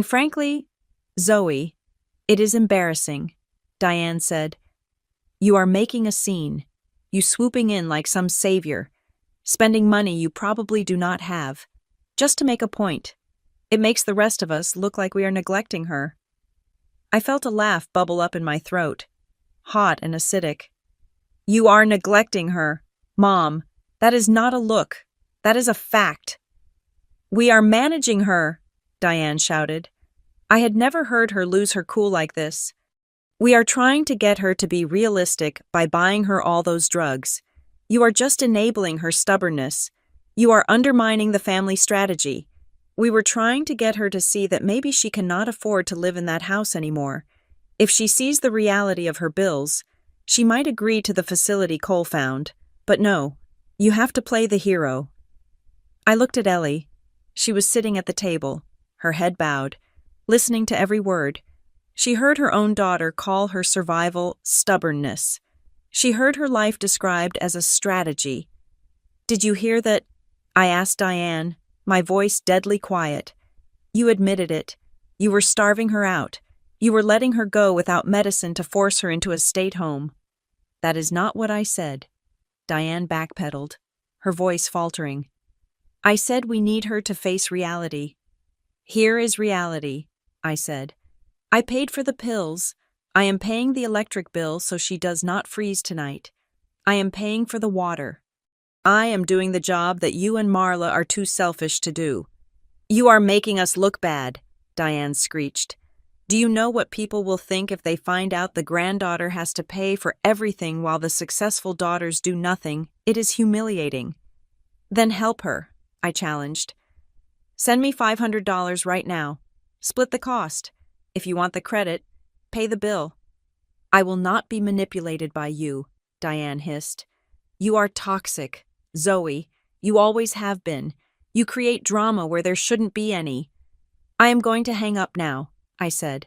Speaker 1: frankly, Zoe, it is embarrassing, Diane said. You are making a scene. You swooping in like some savior, spending money you probably do not have, just to make a point. It makes the rest of us look like we are neglecting her. I felt a laugh bubble up in my throat, hot and acidic. You are neglecting her, Mom. That is not a look. That is a fact. We are managing her, Diane shouted. I had never heard her lose her cool like this. We are trying to get her to be realistic by buying her all those drugs. You are just enabling her stubbornness. You are undermining the family strategy. We were trying to get her to see that maybe she cannot afford to live in that house anymore. If she sees the reality of her bills, she might agree to the facility Cole found. But no, you have to play the hero. I looked at Ellie. She was sitting at the table, her head bowed, listening to every word. She heard her own daughter call her survival stubbornness. She heard her life described as a strategy. Did you hear that? I asked Diane, my voice deadly quiet. You admitted it. You were starving her out. You were letting her go without medicine to force her into a state home. That is not what I said. Diane backpedaled, her voice faltering. I said we need her to face reality. Here is reality, I said. I paid for the pills. I am paying the electric bill so she does not freeze tonight. I am paying for the water. I am doing the job that you and Marla are too selfish to do. You are making us look bad, Diane screeched. Do you know what people will think if they find out the granddaughter has to pay for everything while the successful daughters do nothing? It is humiliating. Then help her, I challenged. Send me $500 right now. Split the cost. If you want the credit, pay the bill. I will not be manipulated by you, Diane hissed. You are toxic, Zoe. You always have been. You create drama where there shouldn't be any. I am going to hang up now, I said.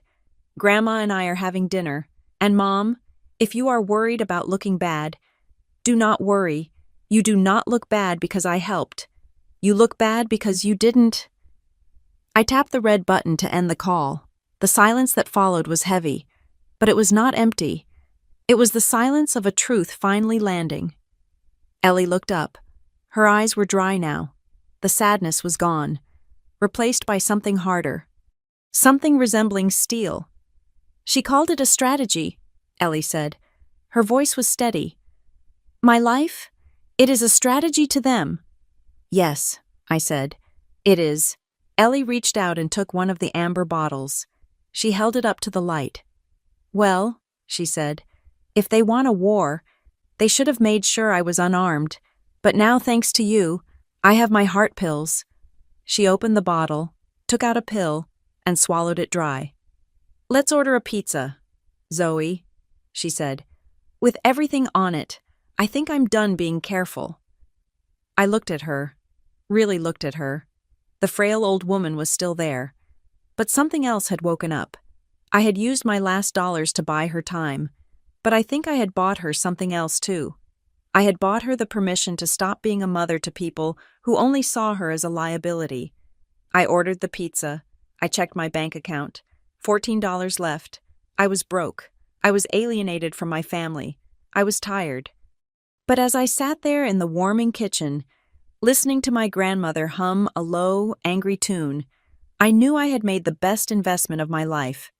Speaker 1: Grandma and I are having dinner. And Mom, if you are worried about looking bad, do not worry. You do not look bad because I helped. You look bad because you didn't. I tapped the red button to end the call. The silence that followed was heavy, but it was not empty. It was the silence of a truth finally landing. Ellie looked up. Her eyes were dry now. The sadness was gone, replaced by something harder. Something resembling steel. She called it a strategy, Ellie said. Her voice was steady. My life? It is a strategy to them. Yes, I said. It is. Ellie reached out and took one of the amber bottles. She held it up to the light. Well, she said, if they want a war, they should have made sure I was unarmed. But now, thanks to you, I have my heart pills. She opened the bottle, took out a pill, and swallowed it dry. Let's order a pizza. "Zoe," she said, "with everything on it, I think I'm done being careful." I looked at her, really looked at her. The frail old woman was still there. But something else had woken up. I had used my last dollars to buy her time, but I think I had bought her something else too. I had bought her the permission to stop being a mother to people who only saw her as a liability. I ordered the pizza. I checked my bank account. $14 left. I was broke. I was alienated from my family. I was tired. But as I sat there in the warming kitchen, listening to my grandmother hum a low, angry tune, I knew I had made the best investment of my life.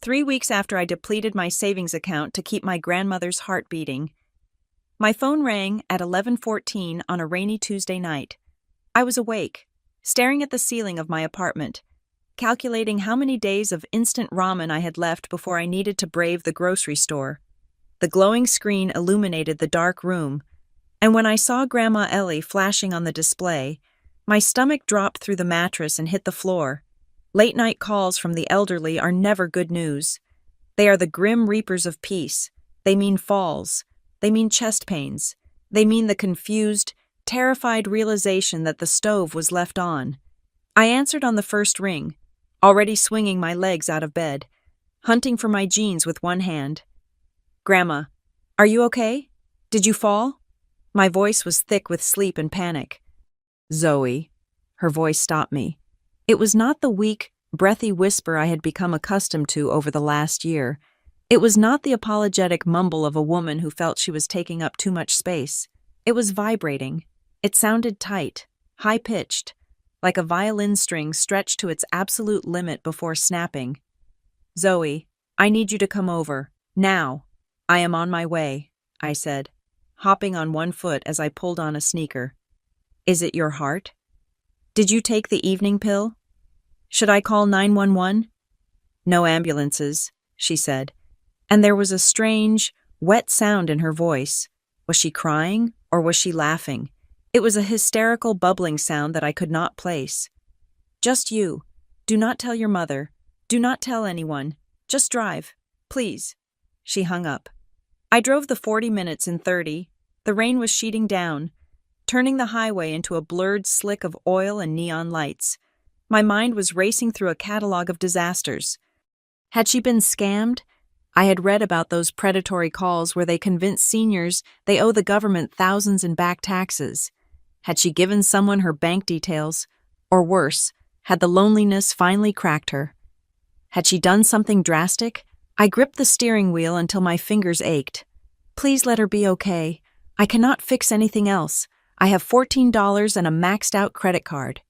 Speaker 1: 3 weeks after I depleted my savings account to keep my grandmother's heart beating, my phone rang at 11:14 on a rainy Tuesday night. I was awake, staring at the ceiling of my apartment, calculating how many days of instant ramen I had left before I needed to brave the grocery store. The glowing screen illuminated the dark room, and when I saw Grandma Ellie flashing on the display, my stomach dropped through the mattress and hit the floor. Late-night calls from the elderly are never good news. They are the grim reapers of peace. They mean falls. They mean chest pains. They mean the confused, terrified realization that the stove was left on. I answered on the first ring, already swinging my legs out of bed, hunting for my jeans with one hand. "Grandma, are you okay? Did you fall?" My voice was thick with sleep and panic. "Zoe," her voice stopped me. It was not the weak, breathy whisper I had become accustomed to over the last year. It was not the apologetic mumble of a woman who felt she was taking up too much space. It was vibrating. It sounded tight, high-pitched, like a violin string stretched to its absolute limit before snapping. "Zoe, I need you to come over. Now. I am on my way," I said, hopping on one foot as I pulled on a sneaker. "Is it your heart? Did you take the evening pill? Should I call 911? "No ambulances," she said, and there was a strange, wet sound in her voice. Was she crying or was she laughing? It was a hysterical bubbling sound that I could not place. "Just you. Do not tell your mother. Do not tell anyone. Just drive. Please." She hung up. I drove the 40 minutes in 30. The rain was sheeting down, turning the highway into a blurred slick of oil and neon lights. My mind was racing through a catalog of disasters. Had she been scammed? I had read about those predatory calls where they convince seniors they owe the government thousands in back taxes. Had she given someone her bank details? Or worse, had the loneliness finally cracked her? Had she done something drastic? I gripped the steering wheel until my fingers ached. Please let her be okay. I cannot fix anything else. I have $14 and a maxed-out credit card.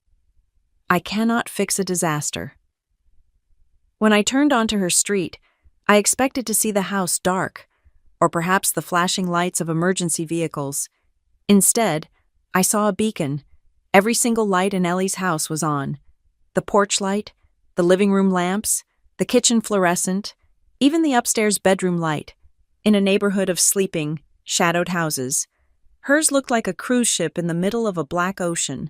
Speaker 1: I cannot fix a disaster. When I turned onto her street, I expected to see the house dark, or perhaps the flashing lights of emergency vehicles. Instead, I saw a beacon. Every single light in Ellie's house was on. The porch light, the living room lamps, the kitchen fluorescent, even the upstairs bedroom light, in a neighborhood of sleeping, shadowed houses. Hers looked like a cruise ship in the middle of a black ocean.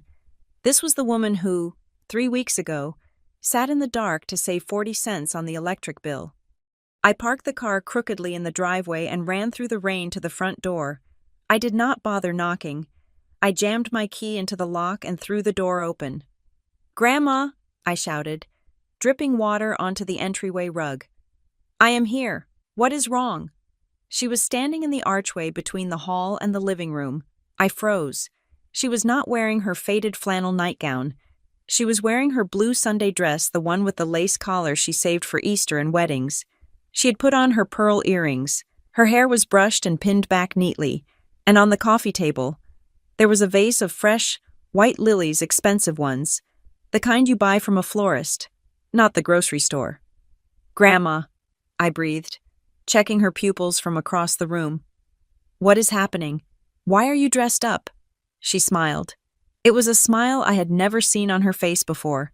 Speaker 1: This was the woman who, 3 weeks ago, sat in the dark to save 40 cents on the electric bill. I parked the car crookedly in the driveway and ran through the rain to the front door. I did not bother knocking. I jammed my key into the lock and threw the door open. "Grandma," I shouted, dripping water onto the entryway rug. "I am here. What is wrong?" She was standing in the archway between the hall and the living room. I froze. She was not wearing her faded flannel nightgown. She was wearing her blue Sunday dress, the one with the lace collar she saved for Easter and weddings. She had put on her pearl earrings. Her hair was brushed and pinned back neatly, and on the coffee table, there was a vase of fresh, white lilies, expensive ones, the kind you buy from a florist, not the grocery store. "Grandma," I breathed, checking her pupils from across the room. "What is happening? Why are you dressed up?" She smiled. It was a smile I had never seen on her face before.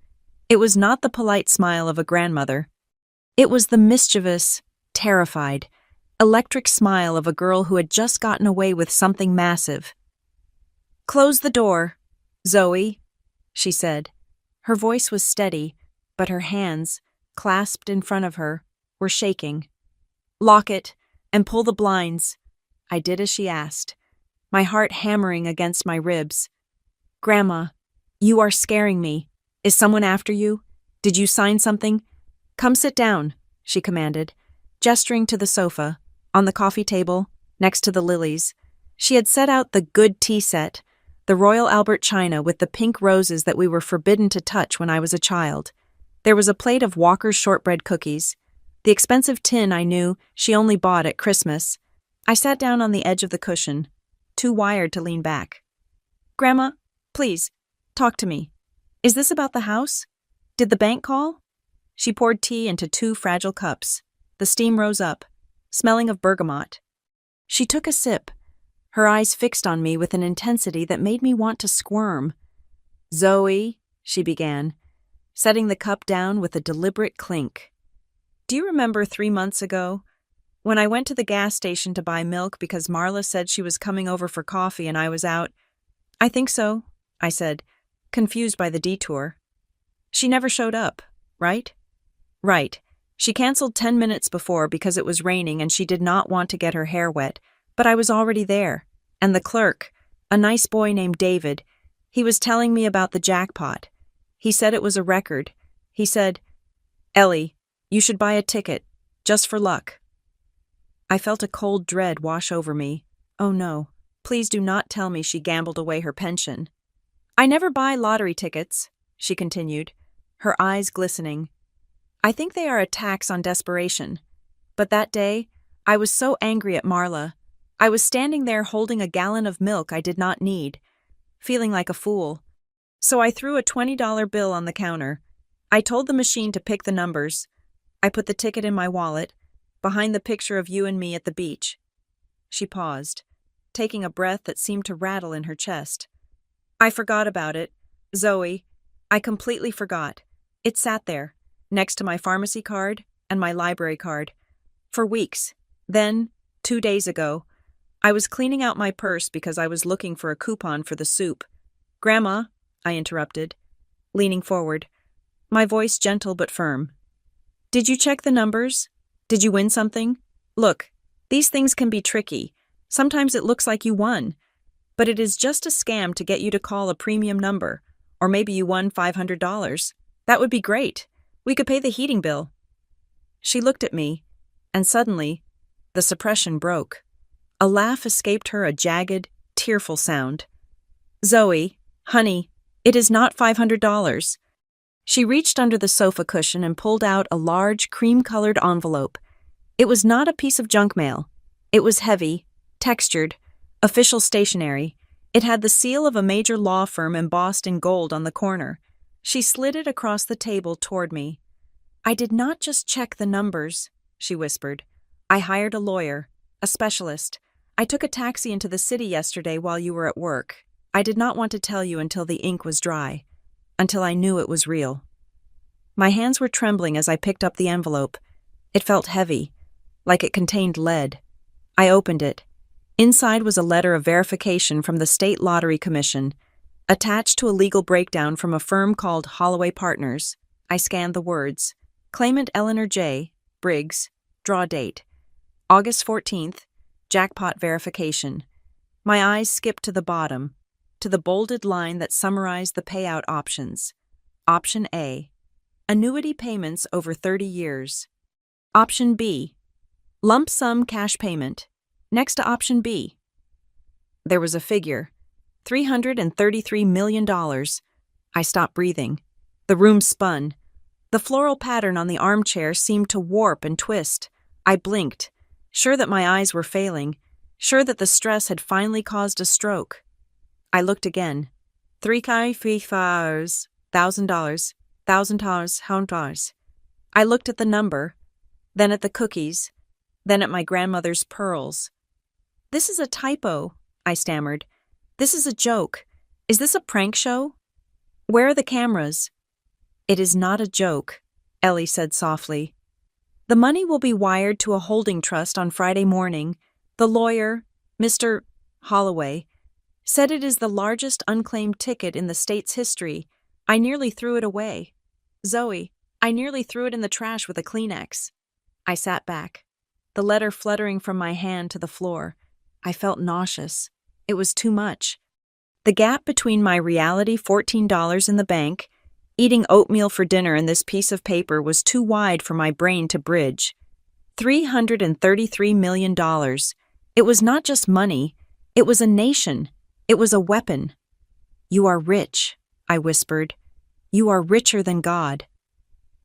Speaker 1: It was not the polite smile of a grandmother. It was the mischievous, terrified, electric smile of a girl who had just gotten away with something massive. "Close the door, Zoe," she said. Her voice was steady, but her hands, clasped in front of her, were shaking. Lock it, and pull the blinds. I did as she asked, my heart hammering against my ribs. Grandma, you are scaring me. Is someone after you? Did you sign something? Come sit down, she commanded, gesturing to the sofa, on the coffee table, next to the lilies. She had set out the good tea set, the Royal Albert china with the pink roses that we were forbidden to touch when I was a child. There was a plate of Walker's shortbread cookies, the expensive tin I knew she only bought at Christmas. I sat down on the edge of the cushion, too wired to lean back. Grandma, please, talk to me. Is this about the house? Did the bank call? She poured tea into 2 fragile cups. The steam rose up, smelling of bergamot. She took a sip, her eyes fixed on me with an intensity that made me want to squirm. Zoe, she began, setting the cup down with a deliberate clink. Do you remember 3 months ago, when I went to the gas station to buy milk because Marla said she was coming over for coffee and I was out? I think so, I said, confused by the detour. She never showed up, right? Right. She canceled 10 minutes before because it was raining and she did not want to get her hair wet, but I was already there. And the clerk, a nice boy named David, he was telling me about the jackpot. He said it was a record. He said, Ellie, you should buy a ticket, just for luck. I felt a cold dread wash over me. Oh no, please do not tell me she gambled away her pension. I never buy lottery tickets, she continued, her eyes glistening. I think they are a tax on desperation. But that day, I was so angry at Marla. I was standing there holding a gallon of milk I did not need, feeling like a fool. So I threw a $20 bill on the counter. I told the machine to pick the numbers. I put the ticket in my wallet, behind the picture of you and me at the beach. She paused, taking a breath that seemed to rattle in her chest. I forgot about it, Zoe. I completely forgot. It sat there, next to my pharmacy card and my library card, for weeks. Then, 2 days ago, I was cleaning out my purse because I was looking for a coupon for the soup. Grandma, I interrupted, leaning forward, my voice gentle but firm. Did you check the numbers? Did you win something? Look, these things can be tricky. Sometimes it looks like you won, but it is just a scam to get you to call a premium number, or maybe you won $500. That would be great. We could pay the heating bill. She looked at me, and suddenly, the suppression broke. A laugh escaped her, a jagged, tearful sound. Zoe, honey, it is not $500. She reached under the sofa cushion and pulled out a large, cream-colored envelope. It was not a piece of junk mail. It was heavy, textured, official stationery. It had the seal of a major law firm embossed in gold on the corner. She slid it across the table toward me. I did not just check the numbers, she whispered. I hired a lawyer, a specialist. I took a taxi into the city yesterday while you were at work. I did not want to tell you until the ink was dry, until I knew it was real. My hands were trembling as I picked up the envelope. It felt heavy, like it contained lead. I opened it. Inside was a letter of verification from the State Lottery Commission, attached to a legal breakdown from a firm called Holloway Partners. I scanned the words. Claimant Eleanor J. Briggs. Draw date. August 14th. Jackpot verification. My eyes skipped to the bottom, to the bolded line that summarized the payout options. Option A. Annuity payments over 30 years. Option B. Lump sum cash payment. Next to option B. There was a figure. $333 million. I stopped breathing. The room spun. The floral pattern on the armchair seemed to warp and twist. I blinked, sure that my eyes were failing, sure that the stress had finally caused a stroke. I looked again. $3,000, $1,000, $1,000. I looked at the number, then at the cookies, then at my grandmother's pearls. This is a typo, I stammered. This is a joke. Is this a prank show? Where are the cameras? It is not a joke, Ellie said softly. The money will be wired to a holding trust on Friday morning. The lawyer, Mr. Holloway, said it is the largest unclaimed ticket in the state's history. I nearly threw it away. Zoe, I nearly threw it in the trash with a Kleenex. I sat back. the letter fluttering from my hand to the floor. I felt nauseous. It was too much. The gap between my reality $14 in the bank, eating oatmeal for dinner, and this piece of paper was too wide for my brain to bridge. $333 million. It was not just money. It was a nation. It was a weapon. "You are rich," I whispered. "You are richer than God."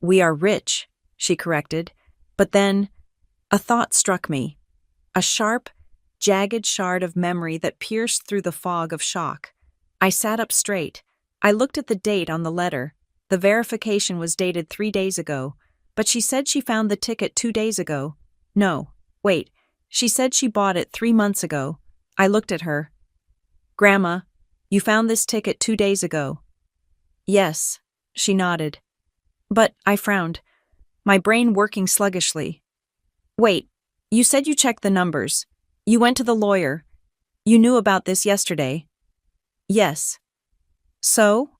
Speaker 1: "We are rich," she corrected. But then, a thought struck me. A sharp, jagged shard of memory that pierced through the fog of shock. I sat up straight. I looked at the date on the letter. The verification was dated 3 days ago, but she said she found the ticket 2 days ago. No, wait, she said she bought it 3 months ago. I looked at her. "Grandma, you found this ticket 2 days ago." "Yes," she nodded. But I frowned, my brain working sluggishly. "Wait, you said you checked the numbers. You went to the lawyer. You knew about this yesterday." "Yes." "So?"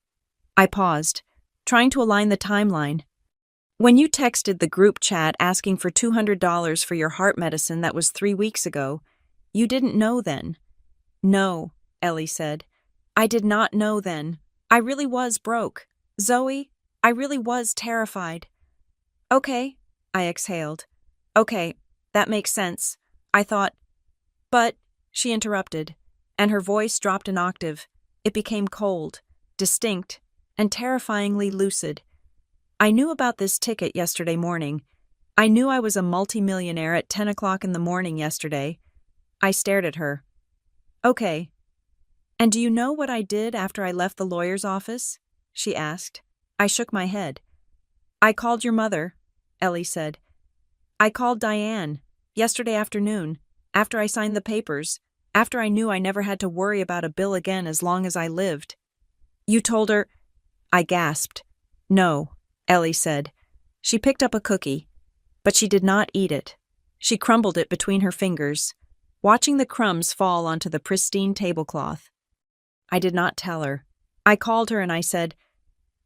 Speaker 1: I paused, trying to align the timeline. "When you texted the group chat asking for $200 for your heart medicine, that was 3 weeks ago. You didn't know then." "No," Ellie said. "I did not know then. I really was broke. Zoe, I really was terrified." "Okay," I exhaled. "Okay, that makes sense." I thought. "But," she interrupted, and her voice dropped an octave. It became cold, distinct, and terrifyingly lucid. "I knew about this ticket yesterday morning. I knew I was a multimillionaire at 10 o'clock in the morning yesterday." I stared at her. "Okay. And do you know what I did after I left the lawyer's office?" she asked. I shook my head. "I called your mother," Ellie said. "I called Diane yesterday afternoon, after I signed the papers, after I knew I never had to worry about a bill again as long as I lived." "You told her—" I gasped. "No," Ellie said. She picked up a cookie, but she did not eat it. She crumbled it between her fingers, watching the crumbs fall onto the pristine tablecloth. I did not tell her. I called her and I said,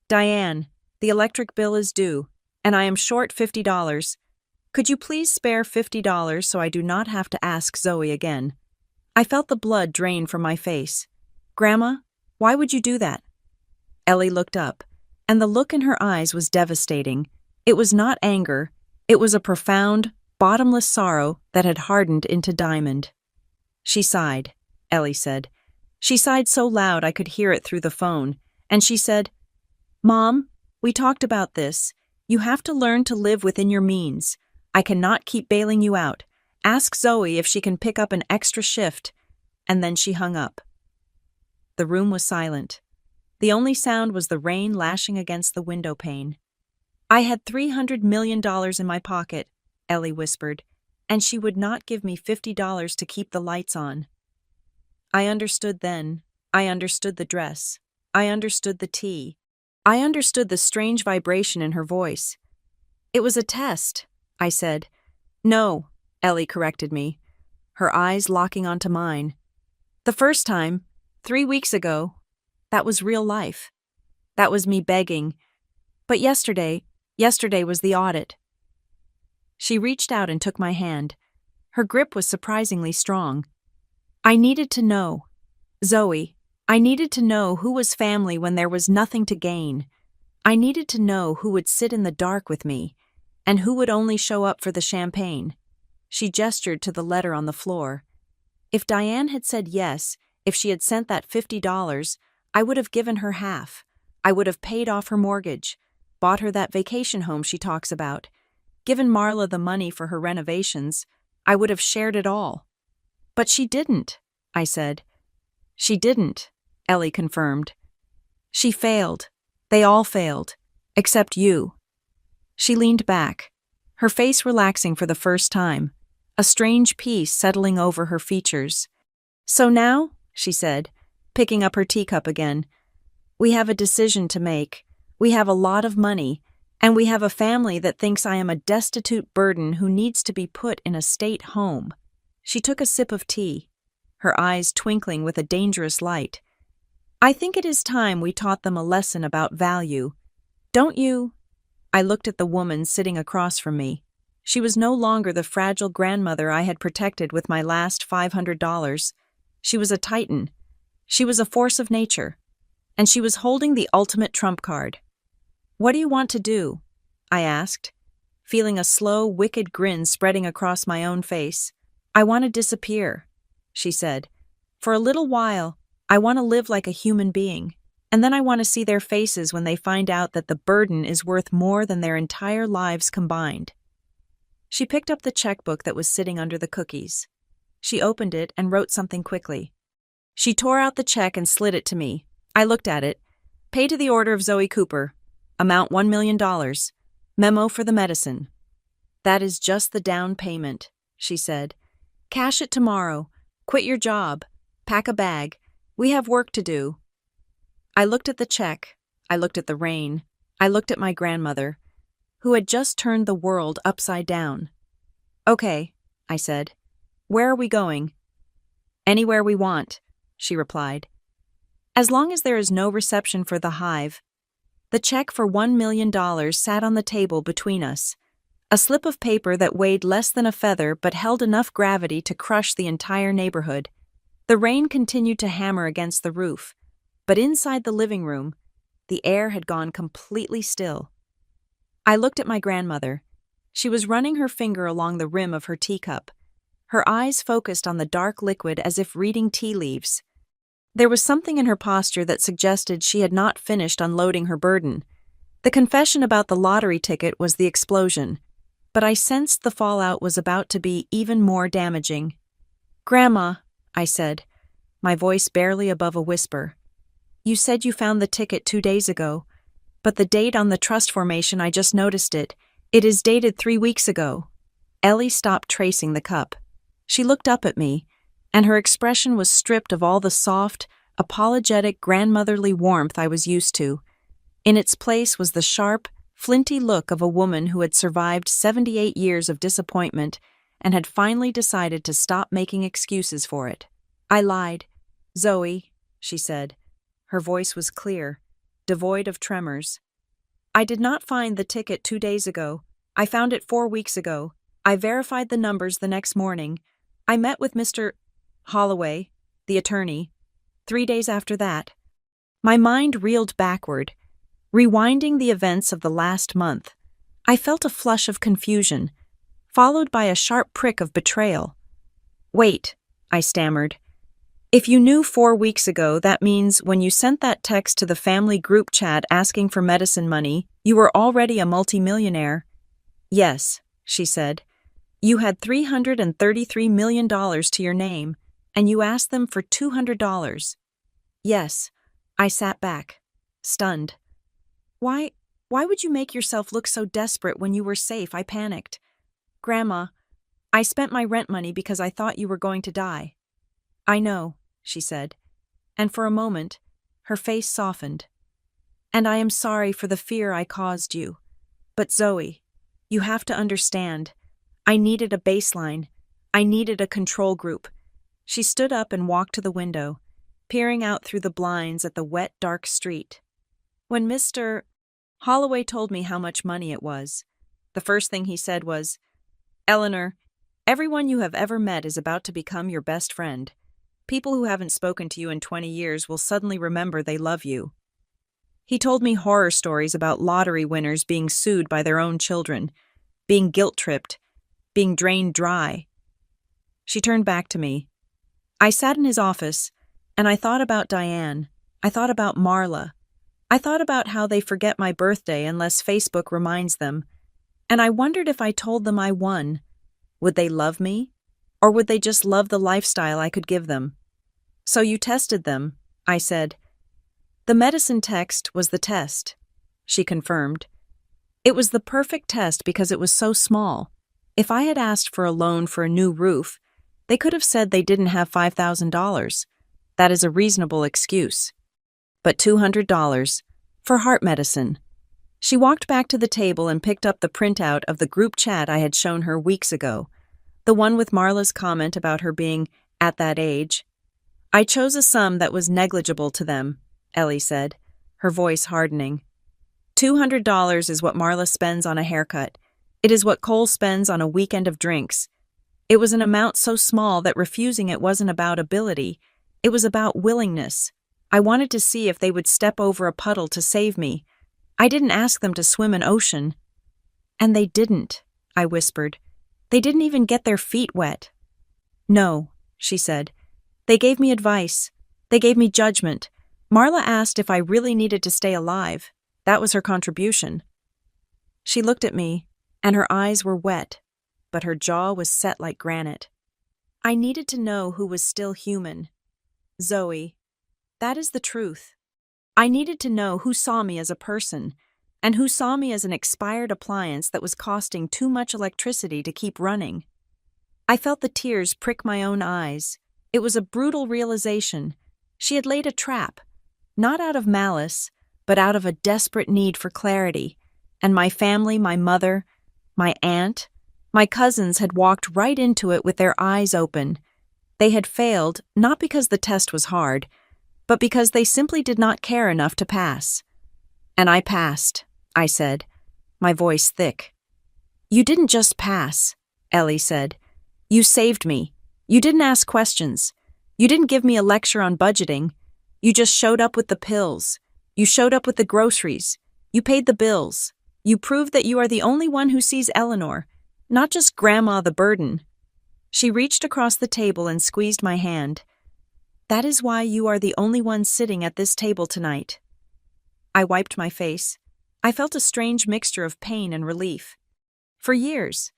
Speaker 1: "Diane, the electric bill is due, and I am short $50. Could you please spare $50 so I do not have to ask Zoe again?" I felt the blood drain from my face. "Grandma, why would you do that?" Ellie looked up, and the look in her eyes was devastating. It was not anger. It was a profound, bottomless sorrow that had hardened into diamond. "She sighed," Ellie said. She sighed so loud I could hear it through the phone, and she said, "Mom, we talked about this. You have to learn to live within your means. I cannot keep bailing you out. Ask Zoe if she can pick up an extra shift." And then she hung up. The room was silent. The only sound was the rain lashing against the window pane. "I had $300 million in my pocket," Ellie whispered, "and she would not give me $50 to keep the lights on." I understood then. I understood the dress. I understood the tea. I understood the strange vibration in her voice. "It was a test," I said. "No," Ellie corrected me, her eyes locking onto mine. "The first time, 3 weeks ago, that was real life. That was me begging. But yesterday was the audit." She reached out and took my hand. Her grip was surprisingly strong. "I needed to know. Zoe, I needed to know who was family when there was nothing to gain. I needed to know who would sit in the dark with me, and who would only show up for the champagne." She gestured to the letter on the floor. "If Diane had said yes, if she had sent that $50, I would have given her half. I would have paid off her mortgage, bought her that vacation home she talks about, given Marla the money for her renovations. I would have shared it all." "But she didn't," I said. "She didn't," Ellie confirmed. "She failed. They all failed. Except you." She leaned back, her face relaxing for the first time, a strange peace settling over her features. "So now," she said, picking up her teacup again, "we have a decision to make. We have a lot of money, and we have a family that thinks I am a destitute burden who needs to be put in a state home." She took a sip of tea, her eyes twinkling with a dangerous light. "I think it is time we taught them a lesson about value. Don't you?" I looked at the woman sitting across from me. She was no longer the fragile grandmother I had protected with my last $500. She was a titan. She was a force of nature. And she was holding the ultimate trump card. "What do you want to do?" I asked, feeling a slow, wicked grin spreading across my own face. "I want to disappear," she said. "For a little while, I want to live like a human being. And then I want to see their faces when they find out that the burden is worth more than their entire lives combined." She picked up the checkbook that was sitting under the cookies. She opened it and wrote something quickly. She tore out the check and slid it to me. I looked at it. "Pay to the order of Zoe Cooper. Amount $1 million. Memo for the medicine." "That is just the down payment," she said. "Cash it tomorrow. Quit your job. Pack a bag. We have work to do." I looked at the check. I looked at the rain. I looked at my grandmother, who had just turned the world upside down. "Okay," I said. "Where are we going?" "Anywhere we want," she replied. "As long as there is no reception for the hive." The check for $1 million sat on the table between us, a slip of paper that weighed less than a feather but held enough gravity to crush the entire neighborhood. The rain continued to hammer against the roof, but inside the living room, the air had gone completely still. I looked at my grandmother. She was running her finger along the rim of her teacup, her eyes focused on the dark liquid as if reading tea leaves. There was something in her posture that suggested she had not finished unloading her burden. The confession about the lottery ticket was the explosion, but I sensed the fallout was about to be even more damaging. "Grandma," I said, my voice barely above a whisper, "you said you found the ticket 2 days ago, but the date on the trust formation, I just noticed it. It is dated 3 weeks ago." Ellie stopped tracing the cup. She looked up at me, and her expression was stripped of all the soft, apologetic grandmotherly warmth I was used to. In its place was the sharp, flinty look of a woman who had survived 78 years of disappointment and had finally decided to stop making excuses for it. "I lied. Zoe," she said. Her voice was clear, devoid of tremors. "I did not find the ticket 2 days ago. I found it 4 weeks ago. I verified the numbers the next morning. I met with Mr. Holloway, the attorney, 3 days after that." My mind reeled backward, rewinding the events of the last month. I felt a flush of confusion, followed by a sharp prick of betrayal. "Wait," I stammered. "If you knew 4 weeks ago, that means when you sent that text to the family group chat asking for medicine money, you were already a multimillionaire." "Yes," she said. "You had $333 million to your name, and you asked them for $200. "Yes." I sat back, stunned. Why would you make yourself look so desperate when you were safe?" I panicked. "Grandma, I spent my rent money because I thought you were going to die." "I know," she said, and for a moment, her face softened. "And I am sorry for the fear I caused you. But Zoe, you have to understand. I needed a baseline. I needed a control group." She stood up and walked to the window, peering out through the blinds at the wet, dark street. "When Mr. Holloway told me how much money it was, the first thing he said was, 'Eleanor, everyone you have ever met is about to become your best friend. People who haven't spoken to you in 20 years will suddenly remember they love you.' He told me horror stories about lottery winners being sued by their own children, being guilt-tripped, being drained dry." She turned back to me. I sat in his office, and I thought about Diane. I thought about Marla. I thought about how they forget my birthday unless Facebook reminds them. And I wondered if I told them I won, would they love me? Or would they just love the lifestyle I could give them? "So you tested them," I said. "The medicine text was the test," she confirmed. "It was the perfect test because it was so small. If I had asked for a loan for a new roof, they could have said they didn't have $5,000. That is a reasonable excuse. But $200 for heart medicine." She walked back to the table and picked up the printout of the group chat I had shown her weeks ago, the one with Marla's comment about her being at that age. "I chose a sum that was negligible to them," Ellie said, her voice hardening. $200 is what Marla spends on a haircut. It is what Cole spends on a weekend of drinks. It was an amount so small that refusing it wasn't about ability, it was about willingness. I wanted to see if they would step over a puddle to save me. I didn't ask them to swim an ocean. And they didn't, I whispered. They didn't even get their feet wet. No, she said. They gave me advice. They gave me judgment. Marla asked if I really needed to stay alive. That was her contribution. She looked at me, and her eyes were wet, but her jaw was set like granite. I needed to know who was still human. Zoe. That is the truth. I needed to know who saw me as a person, and who saw me as an expired appliance that was costing too much electricity to keep running. I felt the tears prick my own eyes. It was a brutal realization. She had laid a trap, not out of malice, but out of a desperate need for clarity, and my family, my mother, my aunt, my cousins had walked right into it with their eyes open. They had failed, not because the test was hard, but because they simply did not care enough to pass. And I passed, I said, my voice thick. You didn't just pass, Ellie said. You saved me. You didn't ask questions. You didn't give me a lecture on budgeting. You just showed up with the pills. You showed up with the groceries. You paid the bills. You proved that you are the only one who sees Eleanor, not just Grandma the burden. She reached across the table and squeezed my hand. That is why you are the only one sitting at this table tonight. I wiped my face. I felt a strange mixture of pain and relief. For years,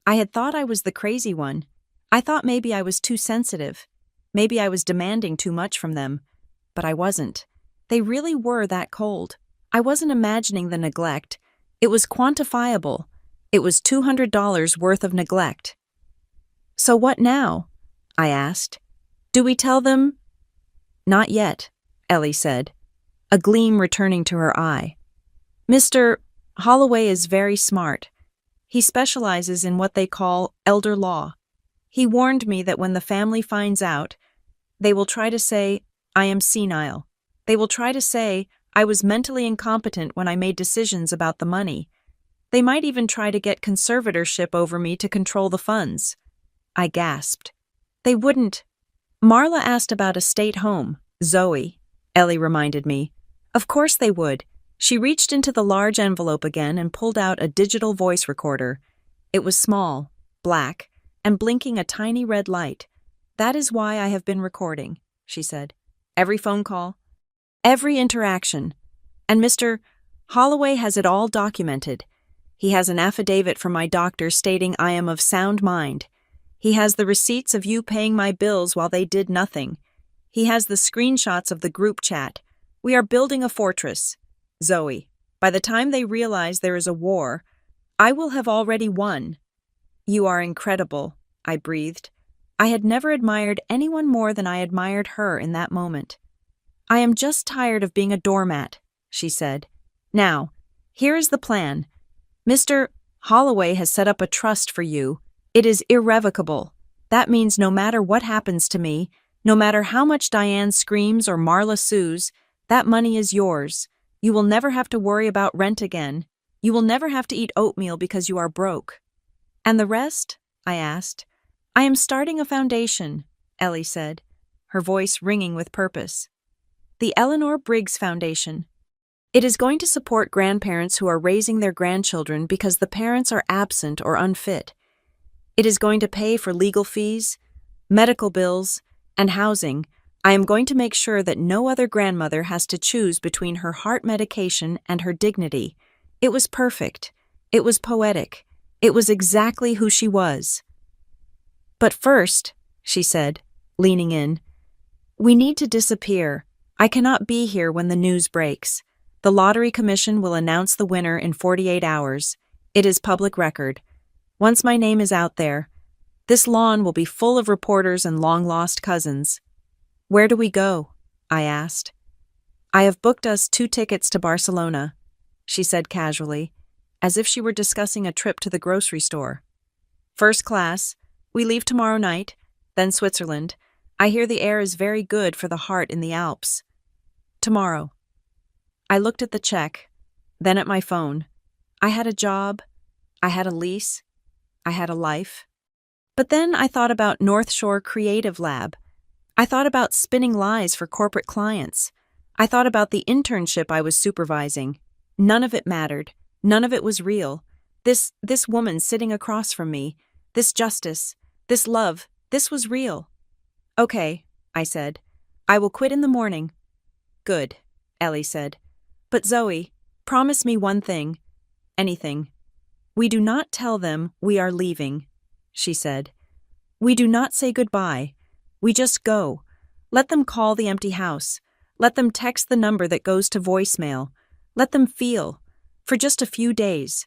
Speaker 1: I had thought I was the crazy one. I thought maybe I was too sensitive. Maybe I was demanding too much from them. But I wasn't. They really were that cold. I wasn't imagining the neglect. It was quantifiable. It was $200 worth of neglect. So what now? I asked. Do we tell them? Not yet, Ellie said, a gleam returning to her eye. Mr. Holloway is very smart. He specializes in what they call elder law. He warned me that when the family finds out, they will try to say, I am senile. They will try to say, I was mentally incompetent when I made decisions about the money. They might even try to get conservatorship over me to control the funds. I gasped. They wouldn't. Marla asked about a state home, Zoe, Ellie reminded me. Of course they would. She reached into the large envelope again and pulled out a digital voice recorder. It was small, black, and blinking a tiny red light. That is why I have been recording, she said. Every phone call, every interaction. And Mr. Holloway has it all documented. He has an affidavit from my doctor stating I am of sound mind. He has the receipts of you paying my bills while they did nothing. He has the screenshots of the group chat. We are building a fortress. Zoe, by the time they realize there is a war, I will have already won. You are incredible, I breathed. I had never admired anyone more than I admired her in that moment. I am just tired of being a doormat, she said. Now, here is the plan. Mr. Holloway has set up a trust for you. It is irrevocable. That means no matter what happens to me, no matter how much Diane screams or Marla sues, that money is yours. You will never have to worry about rent again. You will never have to eat oatmeal because you are broke. And the rest? I asked. I am starting a foundation, Ellie said, her voice ringing with purpose. The Eleanor Briggs Foundation. It is going to support grandparents who are raising their grandchildren because the parents are absent or unfit. It is going to pay for legal fees, medical bills, and housing. I am going to make sure that no other grandmother has to choose between her heart medication and her dignity. It was perfect. It was poetic. It was exactly who she was. But first, she said, leaning in, we need to disappear. I cannot be here when the news breaks. The Lottery Commission will announce the winner in 48 hours. It is public record. Once my name is out there, this lawn will be full of reporters and long-lost cousins. Where do we go? I asked. I have booked us 2 tickets to Barcelona, she said casually, as if she were discussing a trip to the grocery store. First class, we leave tomorrow night, then Switzerland. I hear the air is very good for the heart in the Alps. Tomorrow. I looked at the check, then at my phone. I had a job, I had a lease. I had a life. But then I thought about North Shore Creative Lab. I thought about spinning lies for corporate clients. I thought about the internship I was supervising. None of it mattered. None of it was real. This woman sitting across from me, this justice, this love, this was real. Okay, I said. I will quit in the morning. Good, Ellie said. But Zoe, promise me one thing. Anything. We do not tell them we are leaving, she said. We do not say goodbye. We just go. Let them call the empty house. Let them text the number that goes to voicemail. Let them feel, for just a few days,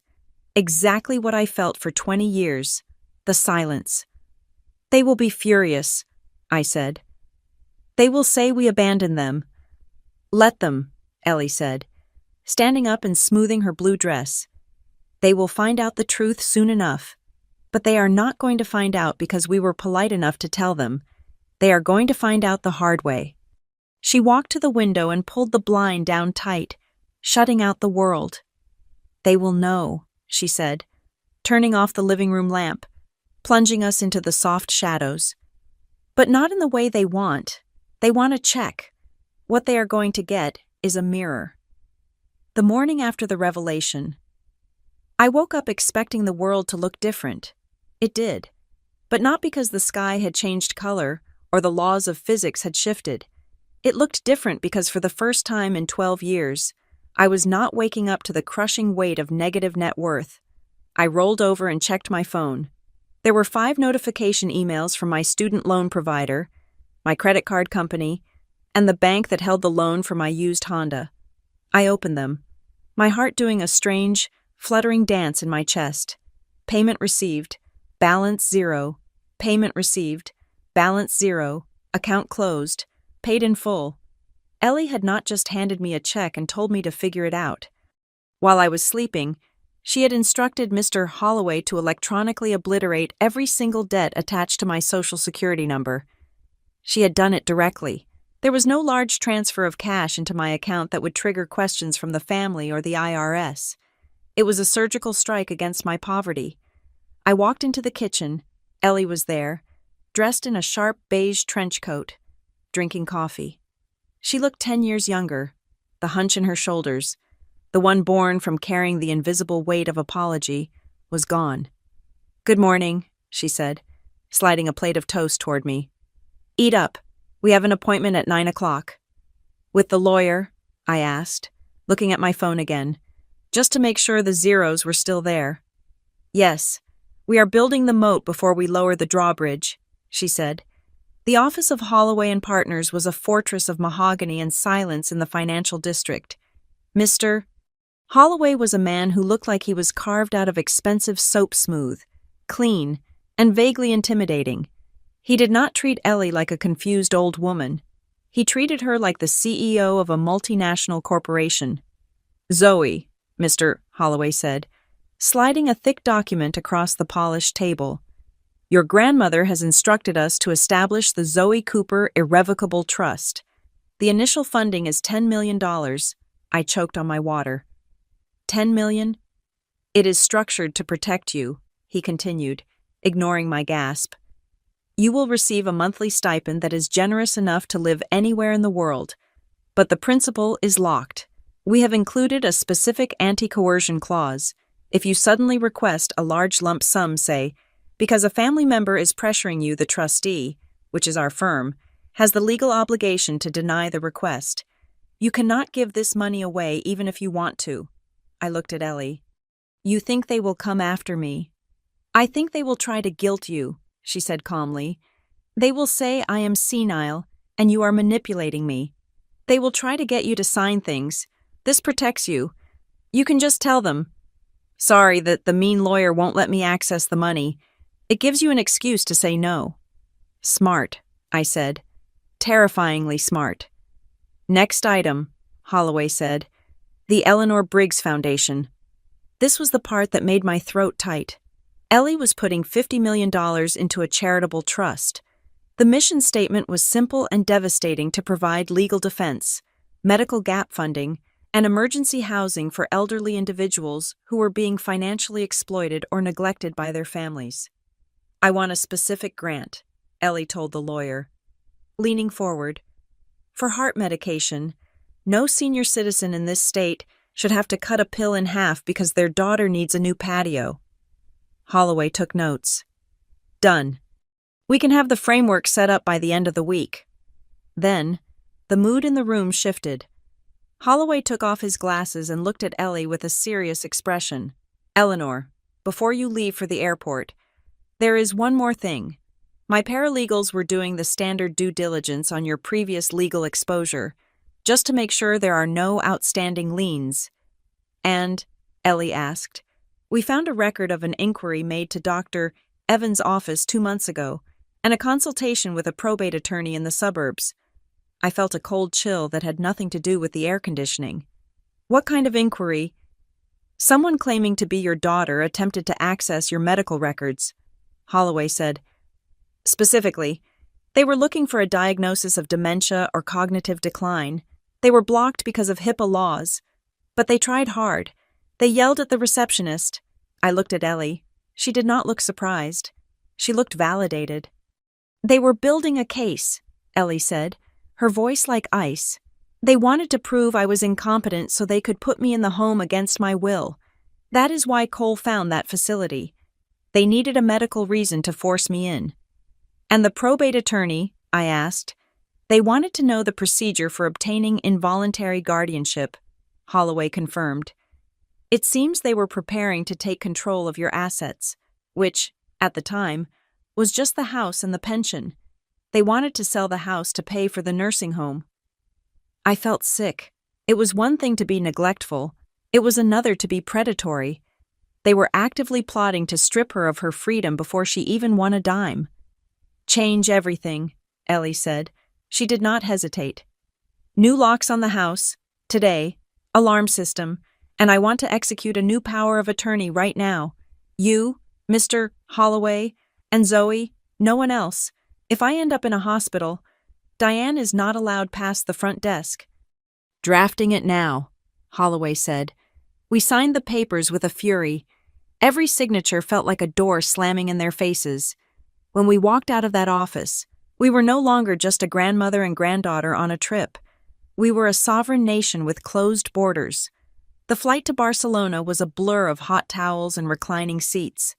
Speaker 1: exactly what I felt for 20 years, the silence. They will be furious, I said. They will say we abandoned them. Let them, Ellie said, standing up and smoothing her blue dress. They will find out the truth soon enough. But they are not going to find out because we were polite enough to tell them. They are going to find out the hard way. She walked to the window and pulled the blind down tight, shutting out the world. They will know, she said, turning off the living room lamp, plunging us into the soft shadows. But not in the way they want. They want a check. What they are going to get is a mirror. The morning after the revelation, I woke up expecting the world to look different. It did. But not because the sky had changed color or the laws of physics had shifted. It looked different because for the first time in 12 years, I was not waking up to the crushing weight of negative net worth. I rolled over and checked my phone. There were 5 notification emails from my student loan provider, my credit card company, and the bank that held the loan for my used Honda. I opened them, my heart doing a strange, fluttering dance in my chest. Payment received, balance 0, payment received, balance 0, account closed, paid in full. Ellie had not just handed me a check and told me to figure it out. While I was sleeping, she had instructed Mr. Holloway to electronically obliterate every single debt attached to my Social Security number. She had done it directly. There was no large transfer of cash into my account that would trigger questions from the family or the IRS. It was a surgical strike against my poverty. I walked into the kitchen. Ellie was there, dressed in a sharp beige trench coat, drinking coffee. She looked 10 years younger, the hunch in her shoulders, the one born from carrying the invisible weight of apology, was gone. Good morning, she said, sliding a plate of toast toward me. Eat up. We have an appointment at 9 o'clock. With the lawyer? I asked, looking at my phone again, just to make sure the zeros were still there. Yes, we are building the moat before we lower the drawbridge, she said. The office of Holloway and Partners was a fortress of mahogany and silence in the financial district. Mr. Holloway was a man who looked like he was carved out of expensive soap smooth, clean, and vaguely intimidating. He did not treat Ellie like a confused old woman. He treated her like the CEO of a multinational corporation. Zoe, Mr. Holloway said, sliding a thick document across the polished table. Your grandmother has instructed us to establish the Zoe Cooper Irrevocable Trust. The initial funding is $10 million. I choked on my water. 10 million? It is structured to protect you, he continued, ignoring my gasp. You will receive a monthly stipend that is generous enough to live anywhere in the world. But the principal is locked. We have included a specific anti-coercion clause. If you suddenly request a large lump sum, say, because a family member is pressuring you, the trustee, which is our firm, has the legal obligation to deny the request. You cannot give this money away even if you want to. I looked at Ellie. You think they will come after me? I think they will try to guilt you, she said calmly. They will say I am senile and you are manipulating me. They will try to get you to sign things. This protects you. You can just tell them. Sorry that the mean lawyer won't let me access the money. It gives you an excuse to say no. Smart, I said. Terrifyingly smart. Next item, Holloway said. The Eleanor Briggs Foundation. This was the part that made my throat tight. Ellie was putting $50 million into a charitable trust. The mission statement was simple and devastating to provide legal defense, medical gap funding, and emergency housing for elderly individuals who were being financially exploited or neglected by their families. I want a specific grant, Ellie told the lawyer, leaning forward. For heart medication, no senior citizen in this state should have to cut a pill in half because their daughter needs a new patio. Holloway took notes. Done. We can have the framework set up by the end of the week. Then, the mood in the room shifted. Holloway took off his glasses and looked at Ellie with a serious expression. Eleanor, before you leave for the airport, there is one more thing. My paralegals were doing the standard due diligence on your previous legal exposure, just to make sure there are no outstanding liens. And, Ellie asked, we found a record of an inquiry made to Dr. Evans' office 2 months ago, and a consultation with a probate attorney in the suburbs. I felt a cold chill that had nothing to do with the air conditioning. What kind of inquiry? Someone claiming to be your daughter attempted to access your medical records, Holloway said. Specifically, they were looking for a diagnosis of dementia or cognitive decline. They were blocked because of HIPAA laws. But they tried hard. They yelled at the receptionist. I looked at Ellie. She did not look surprised. She looked validated. They were building a case, Ellie said, her voice like ice. They wanted to prove I was incompetent so they could put me in the home against my will. That is why Cole found that facility. They needed a medical reason to force me in. And the probate attorney, I asked. They wanted to know the procedure for obtaining involuntary guardianship, Holloway confirmed. It seems they were preparing to take control of your assets, which, at the time, was just the house and the pension. They wanted to sell the house to pay for the nursing home. I felt sick. It was one thing to be neglectful. It was another to be predatory. They were actively plotting to strip her of her freedom before she even won a dime. Change everything, Ellie said. She did not hesitate. New locks on the house, today, alarm system, and I want to execute a new power of attorney right now. You, Mr. Holloway, and Zoe, no one else. If I end up in a hospital, Diane is not allowed past the front desk. Drafting it now, Holloway said. We signed the papers with a fury. Every signature felt like a door slamming in their faces. When we walked out of that office, we were no longer just a grandmother and granddaughter on a trip. We were a sovereign nation with closed borders. The flight to Barcelona was a blur of hot towels and reclining seats.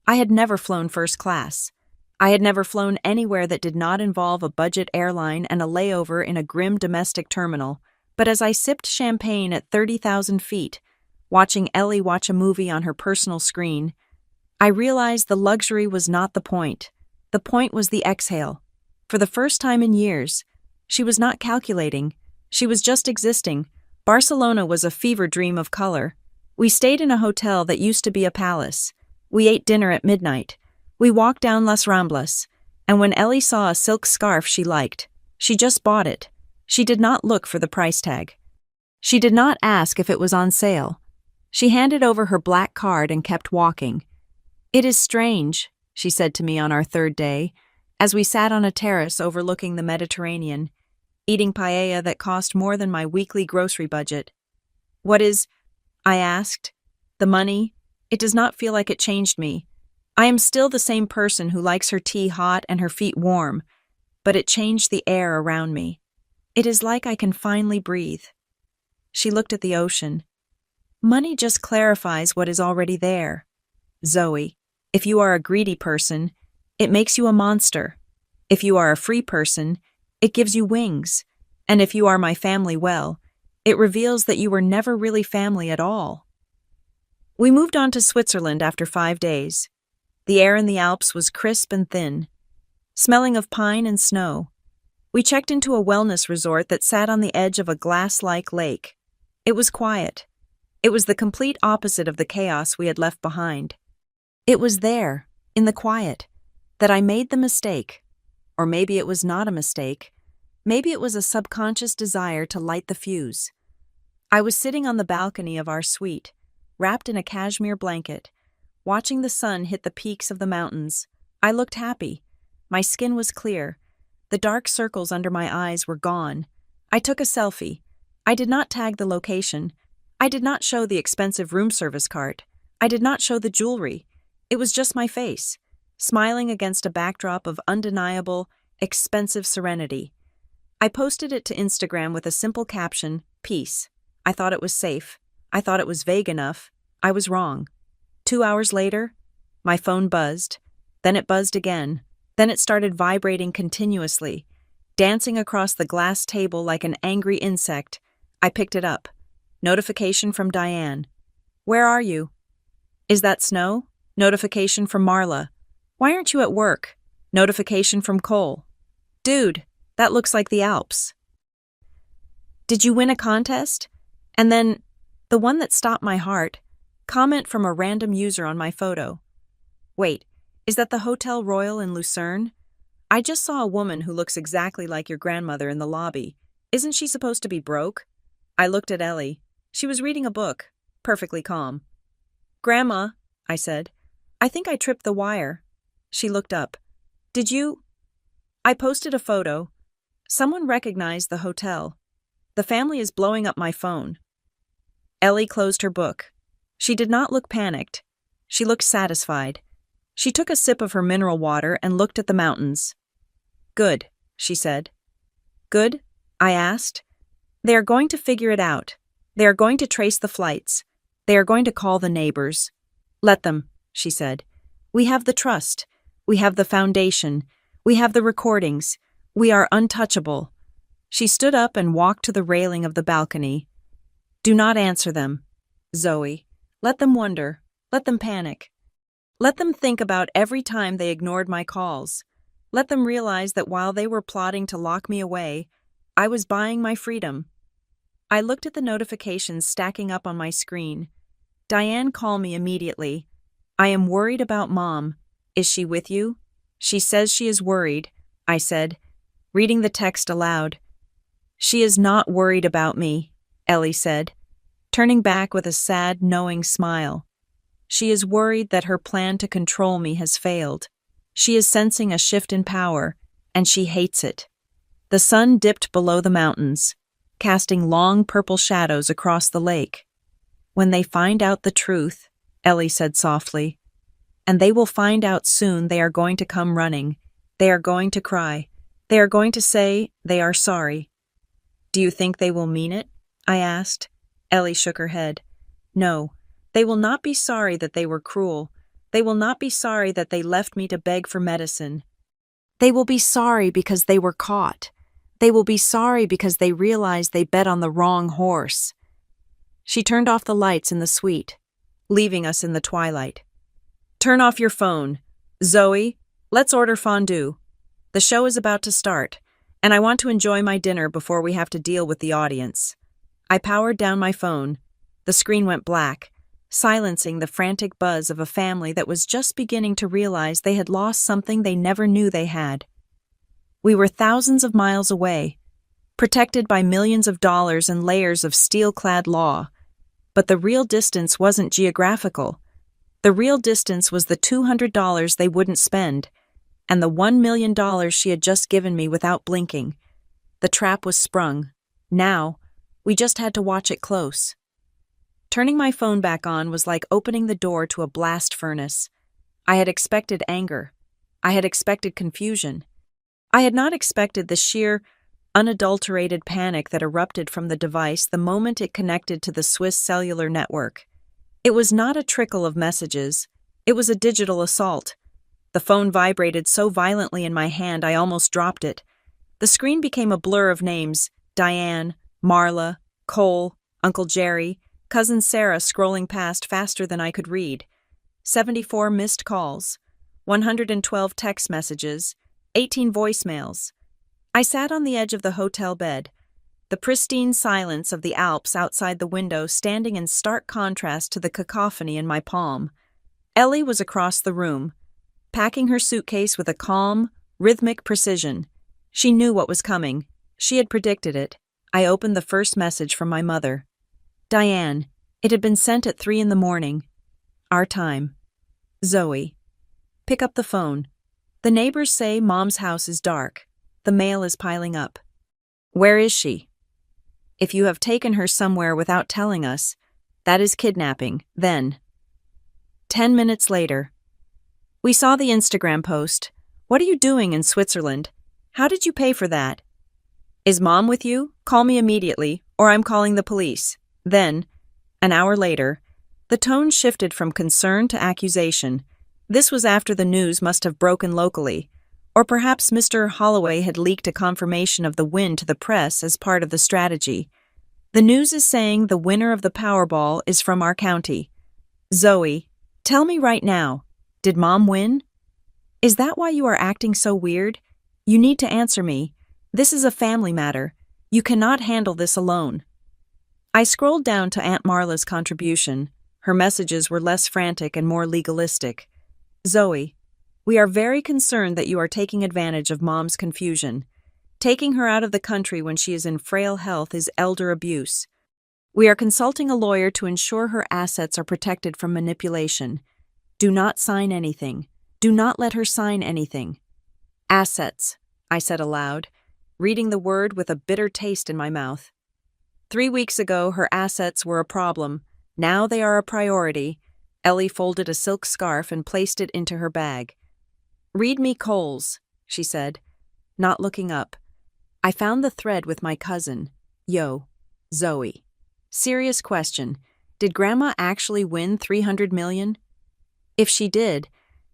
Speaker 1: I had never flown first class. I had never flown anywhere that did not involve a budget airline and a layover in a grim domestic terminal, but as I sipped champagne at 30,000 feet, watching Ellie watch a movie on her personal screen, I realized the luxury was not the point. The point was the exhale. For the first time in years, she was not calculating. She was just existing. Barcelona was a fever dream of color. We stayed in a hotel that used to be a palace. We ate dinner at midnight. We walked down Las Ramblas, and when Ellie saw a silk scarf she liked, she just bought it. She did not look for the price tag. She did not ask if it was on sale. She handed over her black card and kept walking. It is strange, she said to me on our third day, as we sat on a terrace overlooking the Mediterranean, eating paella that cost more than my weekly grocery budget. What is, I asked, the money? It does not feel like it changed me. I am still the same person who likes her tea hot and her feet warm, but it changed the air around me. It is like I can finally breathe. She looked at the ocean. Money just clarifies what is already there. Zoe, if you are a greedy person, it makes you a monster. If you are a free person, it gives you wings. And if you are my family well, it reveals that you were never really family at all. We moved on to Switzerland after 5 days. The air in the Alps was crisp and thin, smelling of pine and snow. We checked into a wellness resort that sat on the edge of a glass-like lake. It was quiet. It was the complete opposite of the chaos we had left behind. It was there, in the quiet, that I made the mistake. Or maybe it was not a mistake. Maybe it was a subconscious desire to light the fuse. I was sitting on the balcony of our suite, wrapped in a cashmere blanket, watching the sun hit the peaks of the mountains. I looked happy. My skin was clear. The dark circles under my eyes were gone. I took a selfie. I did not tag the location. I did not show the expensive room service cart. I did not show the jewelry. It was just my face, smiling against a backdrop of undeniable, expensive serenity. I posted it to Instagram with a simple caption, "Peace." I thought it was safe. I thought it was vague enough. I was wrong. 2 hours later, my phone buzzed. Then it buzzed again. Then it started vibrating continuously, dancing across the glass table like an angry insect. I picked it up. Notification from Diane. "Where are you?" "Is that snow?" Notification from Marla. "Why aren't you at work?" Notification from Cole. "Dude, that looks like the Alps." "Did you win a contest?" And then, the one that stopped my heart, comment from a random user on my photo. "Wait, is that the Hotel Royal in Lucerne? I just saw a woman who looks exactly like your grandmother in the lobby. Isn't she supposed to be broke?" I looked at Ellie. She was reading a book, perfectly calm. "Grandma," I said, "I think I tripped the wire." She looked up. "Did you?" I posted a photo. Someone recognized the hotel. The family is blowing up my phone. Ellie closed her book. She did not look panicked. She looked satisfied. She took a sip of her mineral water and looked at the mountains. "Good," she said. "Good?" I asked. "They are going to figure it out. They are going to trace the flights. They are going to call the neighbors." "Let them," she said. "We have the trust. We have the foundation. We have the recordings. We are untouchable." She stood up and walked to the railing of the balcony. "Do not answer them, Zoe. Let them wonder. Let them panic. Let them think about every time they ignored my calls. Let them realize that while they were plotting to lock me away, I was buying my freedom." I looked at the notifications stacking up on my screen. Diane called me immediately. "I am worried about Mom. Is she with you?" "She says she is worried," I said, reading the text aloud. "She is not worried about me," Ellie said, turning back with a sad, knowing smile. "She is worried that her plan to control me has failed. She is sensing a shift in power, and she hates it." The sun dipped below the mountains, casting long purple shadows across the lake. "When they find out the truth," Ellie said softly, "and they will find out soon, they are going to come running. They are going to cry. They are going to say they are sorry." "Do you think they will mean it?" I asked. Ellie shook her head. "No, they will not be sorry that they were cruel. They will not be sorry that they left me to beg for medicine. They will be sorry because they were caught. They will be sorry because they realized they bet on the wrong horse." She turned off the lights in the suite, leaving us in the twilight. "Turn off your phone. Zoe, let's order fondue. The show is about to start, and I want to enjoy my dinner before we have to deal with the audience." I powered down my phone. The screen went black, silencing the frantic buzz of a family that was just beginning to realize they had lost something they never knew they had. We were thousands of miles away, protected by millions of dollars and layers of steel-clad law. But the real distance wasn't geographical. The real distance was the $200 they wouldn't spend, and the $1 million she had just given me without blinking. The trap was sprung. Now, we just had to watch it close. Turning my phone back on was like opening the door to a blast furnace. I had expected anger. I had expected confusion. I had not expected the sheer, unadulterated panic that erupted from the device the moment it connected to the Swiss cellular network. It was not a trickle of messages. It was a digital assault. The phone vibrated so violently in my hand I almost dropped it. The screen became a blur of names: Diane, Marla, Cole, Uncle Jerry, Cousin Sarah scrolling past faster than I could read. 74 missed calls, 112 text messages, 18 voicemails. I sat on the edge of the hotel bed, the pristine silence of the Alps outside the window standing in stark contrast to the cacophony in my palm. Ellie was across the room, packing her suitcase with a calm, rhythmic precision. She knew what was coming. She had predicted it. I opened the first message from my mother. "Diane, it had been sent at 3 a.m. Our time. Zoe. Pick up the phone. The neighbors say Mom's house is dark. The mail is piling up. Where is she?" If you have taken her somewhere without telling us, that is kidnapping, then. 10 minutes later. We saw the Instagram post. What are you doing in Switzerland? How did you pay for that? Is Mom with you? Call me immediately, or I'm calling the police. Then, an hour later, the tone shifted from concern to accusation. This was after the news must have broken locally, or perhaps Mr. Holloway had leaked a confirmation of the win to the press as part of the strategy. The news is saying the winner of the Powerball is from our county. Zoe, tell me right now, did Mom win? Is that why you are acting so weird? You need to answer me. This is a family matter. You cannot handle this alone. I scrolled down to Aunt Marla's contribution. Her messages were less frantic and more legalistic. Zoe, we are very concerned that you are taking advantage of Mom's confusion. Taking her out of the country when she is in frail health is elder abuse. We are consulting a lawyer to ensure her assets are protected from manipulation. Do not sign anything. Do not let her sign anything. Assets, I said aloud, reading the word with a bitter taste in my mouth. 3 weeks ago, her assets were a problem. Now they are a priority. Ellie folded a silk scarf and placed it into her bag. Read me Coles, she said, not looking up. I found the thread with my cousin. Yo, Zoe. Serious question. Did Grandma actually win $300 million? If she did,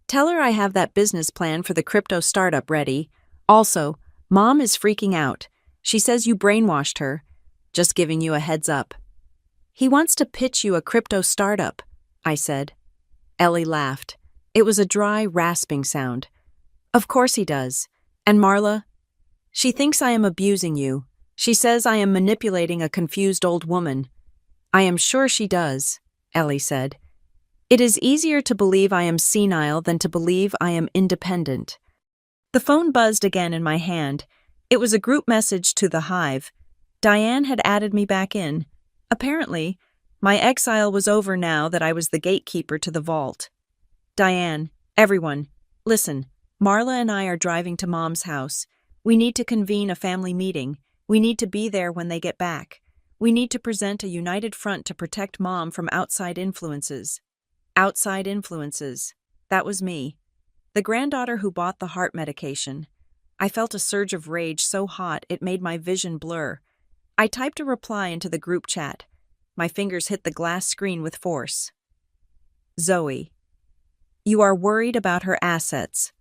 Speaker 1: tell her I have that business plan for the crypto startup ready. Also, Mom is freaking out. She says you brainwashed her. Just giving you a heads up. He wants to pitch you a crypto startup, I said. Ellie laughed. It was a dry, rasping sound. Of course he does. And Marla? She thinks I am abusing you. She says I am manipulating a confused old woman. I am sure she does, Ellie said. It is easier to believe I am senile than to believe I am independent. The phone buzzed again in my hand. It was a group message to the Hive. Diane had added me back in. Apparently, my exile was over now that I was the gatekeeper to the vault. Diane, everyone, listen. Marla and I are driving to Mom's house. We need to convene a family meeting. We need to be there when they get back. We need to present a united front to protect Mom from outside influences. Outside influences. That was me. The granddaughter who bought the heart medication. I felt a surge of rage so hot it made my vision blur. I typed a reply into the group chat. My fingers hit the glass screen with force. Zoe. You are worried about her assets.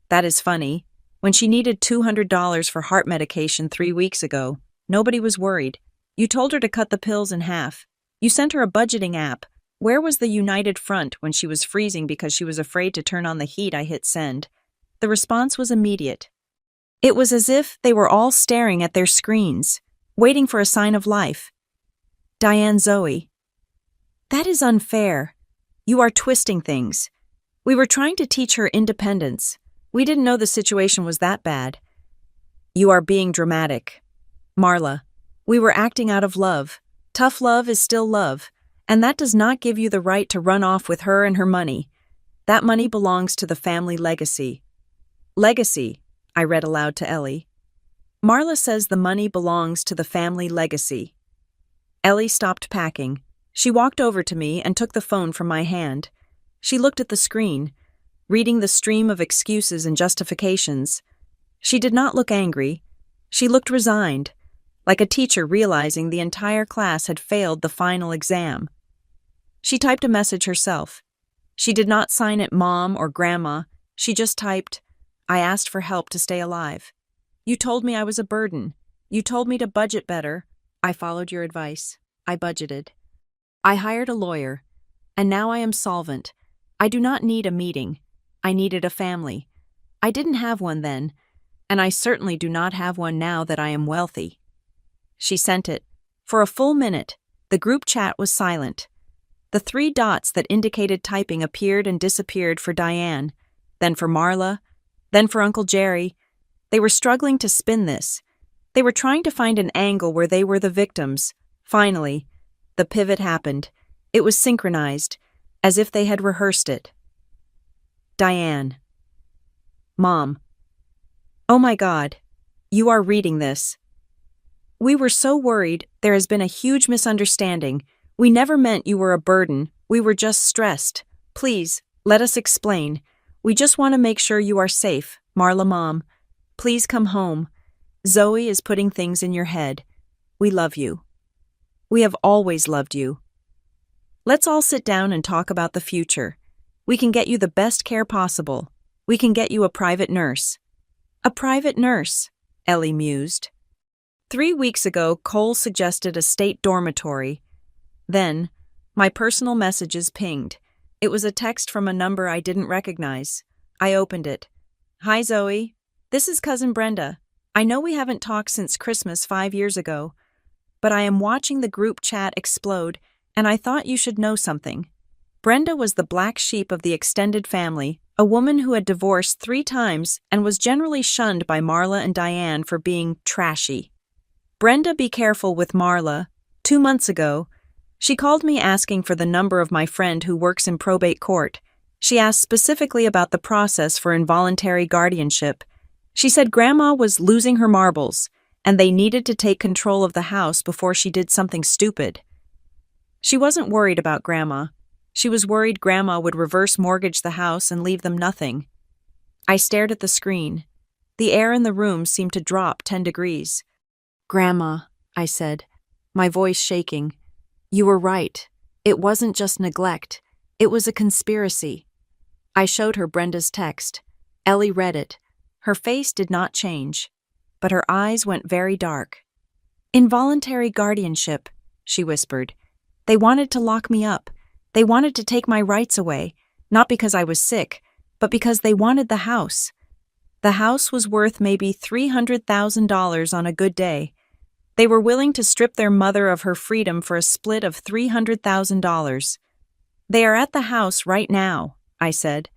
Speaker 1: That is funny. When she needed $200 for heart medication 3 weeks ago, nobody was worried. You told her to cut the pills in half. You sent her a budgeting app. Where was the united front when she was freezing because she was afraid to turn on the heat? I hit send. The response was immediate. It was as if they were all staring at their screens, waiting for a sign of life. Diane Zoe. That is unfair. You are twisting things. We were trying to teach her independence. We didn't know the situation was that bad. You are being dramatic. Marla, we were acting out of love. Tough love is still love. And that does not give you the right to run off with her and her money. That money belongs to the family legacy. Legacy, I read aloud to Ellie. Marla says the money belongs to the family legacy. Ellie stopped packing. She walked over to me and took the phone from my hand. She looked at the screen, reading the stream of excuses and justifications. She did not look angry. She looked resigned, like a teacher realizing the entire class had failed the final exam. She typed a message herself. She did not sign it Mom or Grandma. She just typed, I asked for help to stay alive. You told me I was a burden. You told me to budget better. I followed your advice. I budgeted. I hired a lawyer. And now I am solvent. I do not need a meeting. I needed a family. I didn't have one then, and I certainly do not have one now that I am wealthy. She sent it. For a full minute, the group chat was silent. The 3 dots that indicated typing appeared and disappeared for Diane, then for Marla, then for Uncle Jerry. They were struggling to spin this. They were trying to find an angle where they were the victims. Finally, the pivot happened. It was synchronized, as if they had rehearsed it. Diane. Mom. Oh my God, you are reading this. We were so worried. There has been a huge misunderstanding. We never meant you were a burden. We were just stressed. Please, let us explain. We just want to make sure you are safe. Marla, Mom. Please come home. Zoe is putting things in your head. We love you. We have always loved you. Let's all sit down and talk about the future. We can get you the best care possible. We can get you a private nurse. A private nurse, Ellie mused. 3 weeks ago, Cole suggested a state dormitory. Then, my personal messages pinged. It was a text from a number I didn't recognize. I opened it. Hi, Zoe. This is Cousin Brenda. I know we haven't talked since Christmas 5 years ago, but I am watching the group chat explode, and I thought you should know something. Brenda was the black sheep of the extended family, a woman who had divorced 3 times and was generally shunned by Marla and Diane for being trashy. Brenda, be careful with Marla. 2 months ago, she called me asking for the number of my friend who works in probate court. She asked specifically about the process for involuntary guardianship. She said Grandma was losing her marbles, and they needed to take control of the house before she did something stupid. She wasn't worried about Grandma. She was worried Grandma would reverse mortgage the house and leave them nothing. I stared at the screen. The air in the room seemed to drop 10 degrees. Grandma, I said, my voice shaking. You were right. It wasn't just neglect. It was a conspiracy. I showed her Brenda's text. Ellie read it. Her face did not change, but her eyes went very dark. Involuntary guardianship, she whispered. They wanted to lock me up. They wanted to take my rights away, not because I was sick, but because they wanted the house. The house was worth maybe $300,000 on a good day. They were willing to strip their mother of her freedom for a split of $300,000. They are at the house right now, I said,